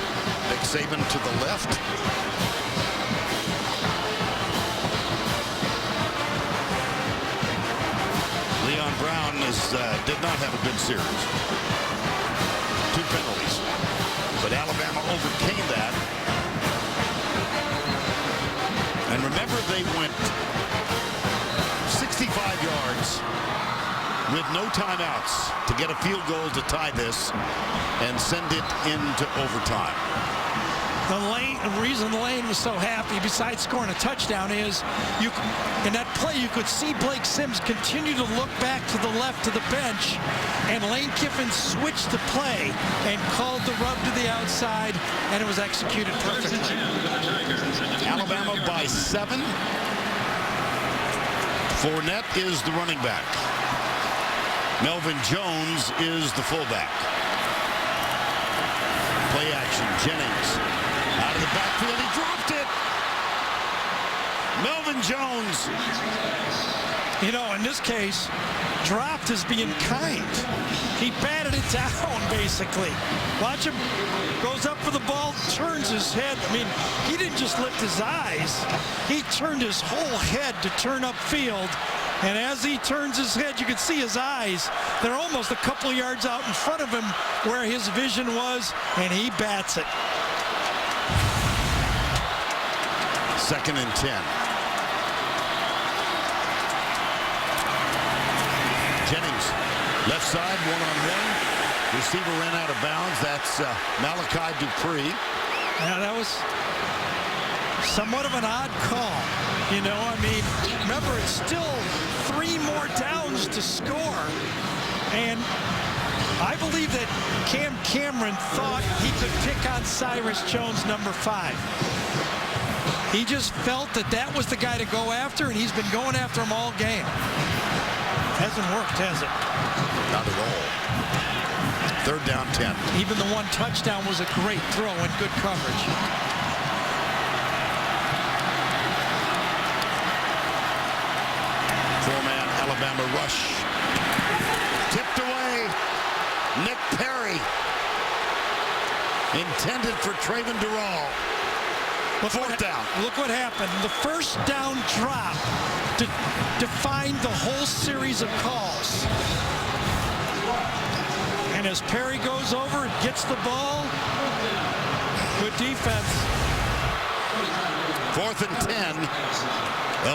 Nick Saban to the left. Leon Brown did not have a good series. 2 penalties. But Alabama overcame that. And remember, they went 65 yards with no timeouts to get a field goal to tie this and send it into overtime. The reason Lane was so happy, besides scoring a touchdown, is in that play you could see Blake Sims continue to look back to the left to the bench, and Lane Kiffin switched the play and called the rub to the outside, and it was executed perfectly. Alabama by 7. Fournette is the running back. Melvin Jones is the fullback. Play action, Jennings. Out of the backfield, he dropped it. Melvin Jones. You know, in this case, dropped as being kind. He batted it down, basically. Watch him, goes up for the ball, turns his head. I mean, he didn't just lift his eyes. He turned his whole head to turn upfield. And as he turns his head, you can see his eyes. They're almost a couple yards out in front of him where his vision was, and he bats it. 2nd and 10. Jennings, left side, 1-on-1. Receiver ran out of bounds. That's Malachi Dupree. Yeah, that was somewhat of an odd call. You know, I mean, remember, it's still 3 more downs to score. And I believe that Cam Cameron thought he could pick on Cyrus Jones, number 5. He just felt that was the guy to go after, and he's been going after him all game. Hasn't worked, has it? Not at all. 3rd down 10. Even the one touchdown was a great throw and good coverage. Four-man Alabama rush. Tipped away. Nick Perry. Intended for Trayvon Durrell. 4th down. Look what happened. The first down drop defined the whole series of calls. And as Perry goes over and gets the ball, good defense. 4th and 10,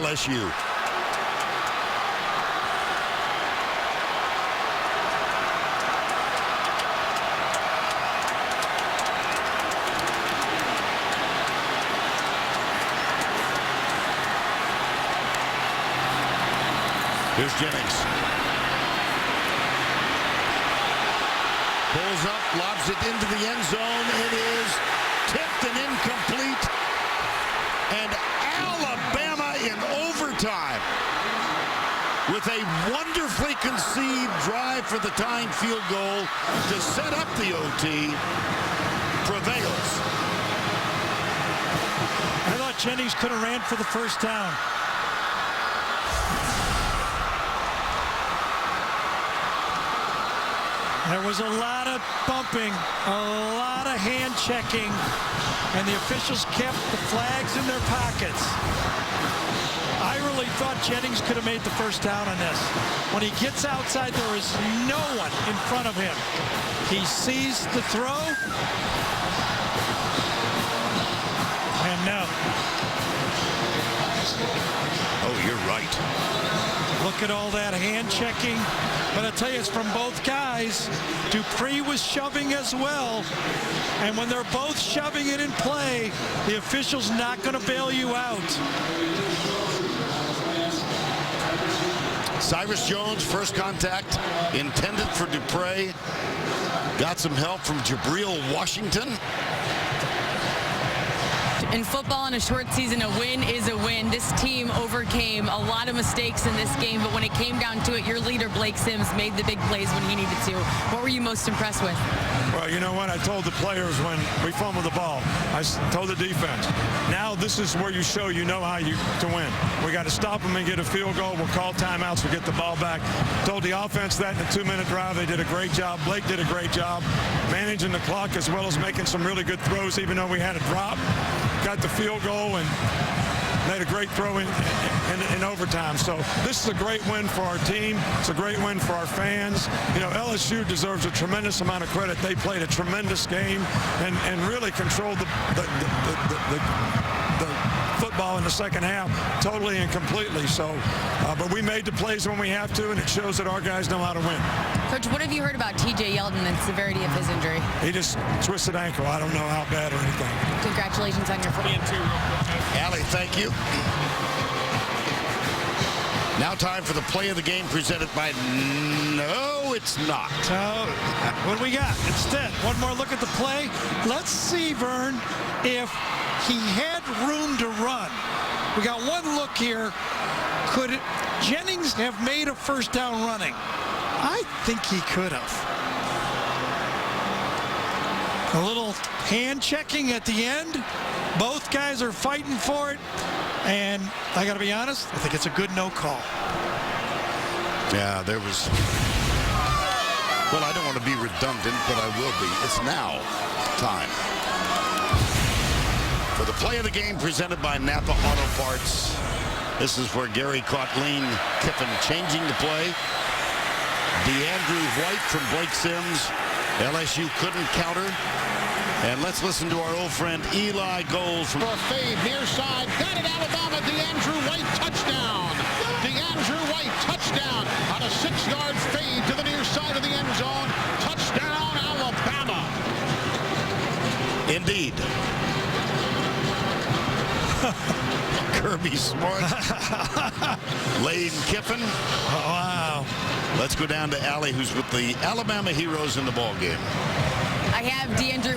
LSU. Here's Jennings. Pulls up, lobs it into the end zone. It is tipped and incomplete. And Alabama in overtime with a wonderfully conceived drive for the tying field goal to set up the OT prevails. I thought Jennings could have ran for the first down. There was a lot of bumping, a lot of hand checking, and the officials kept the flags in their pockets. I really thought Jennings could have made the first down on this. When he gets outside, there is no one in front of him. He sees the throw, and no. Oh, you're right. Look at all that hand checking. But I tell you, it's from both guys. Dupree was shoving as well. And when they're both shoving it in play, the official's not going to bail you out. Cyrus Jones, first contact, intended for Dupree. Got some help from Jabril Washington. In football, in a short season, a win is a win. This team overcame a lot of mistakes in this game, but when it came down to it, your leader, Blake Sims, made the big plays when he needed to. What were you most impressed with? Well, you know what? I told the players when we fumbled the ball, I told the defense, now this is where you show you know how to win. We got to stop them and get a field goal. We'll call timeouts. We'll get the ball back. Told the offense that in a 2-minute drive. They did a great job. Blake did a great job managing the clock as well as making some really good throws, even though we had a drop. Got the field goal and made a great throw in overtime. So this is a great win for our team. It's a great win for our fans. You know, LSU deserves a tremendous amount of credit. They played a tremendous game and really controlled the football in the second half totally and completely. So, but we made the plays when we have to, and it shows that our guys know how to win. Coach, what have you heard about T.J. Yeldon and the severity of his injury? He just twisted ankle. I don't know how bad or anything. Congratulations on your football. Allie, thank you. Now time for the play of the game presented by... No, it's not. What do we got? Instead, one more look at the play. Let's see, Vern, if he had room to run. We got one look here. Could Jennings have made a first down running? I think he could have. A little hand checking at the end. Both guys are fighting for it. And I got to be honest, I think it's a good no call. Yeah, there was... Well, I don't want to be redundant, but I will be. It's now time for the play of the game presented by Napa Auto Parts. This is where Gary caught Lane Kiffin changing the play. DeAndrew White from Blake Sims. LSU couldn't counter. And let's listen to our old friend Eli Gold from... For a fade near side. Got it, Alabama. DeAndrew White touchdown. DeAndrew White touchdown on a 6-yard fade to the near side of the end zone. Touchdown, Alabama. Indeed. Kirby Smart. Lane Kiffin. Wow. Let's go down to Allie, who's with the Alabama Heroes in the ball game. I have DeAndrew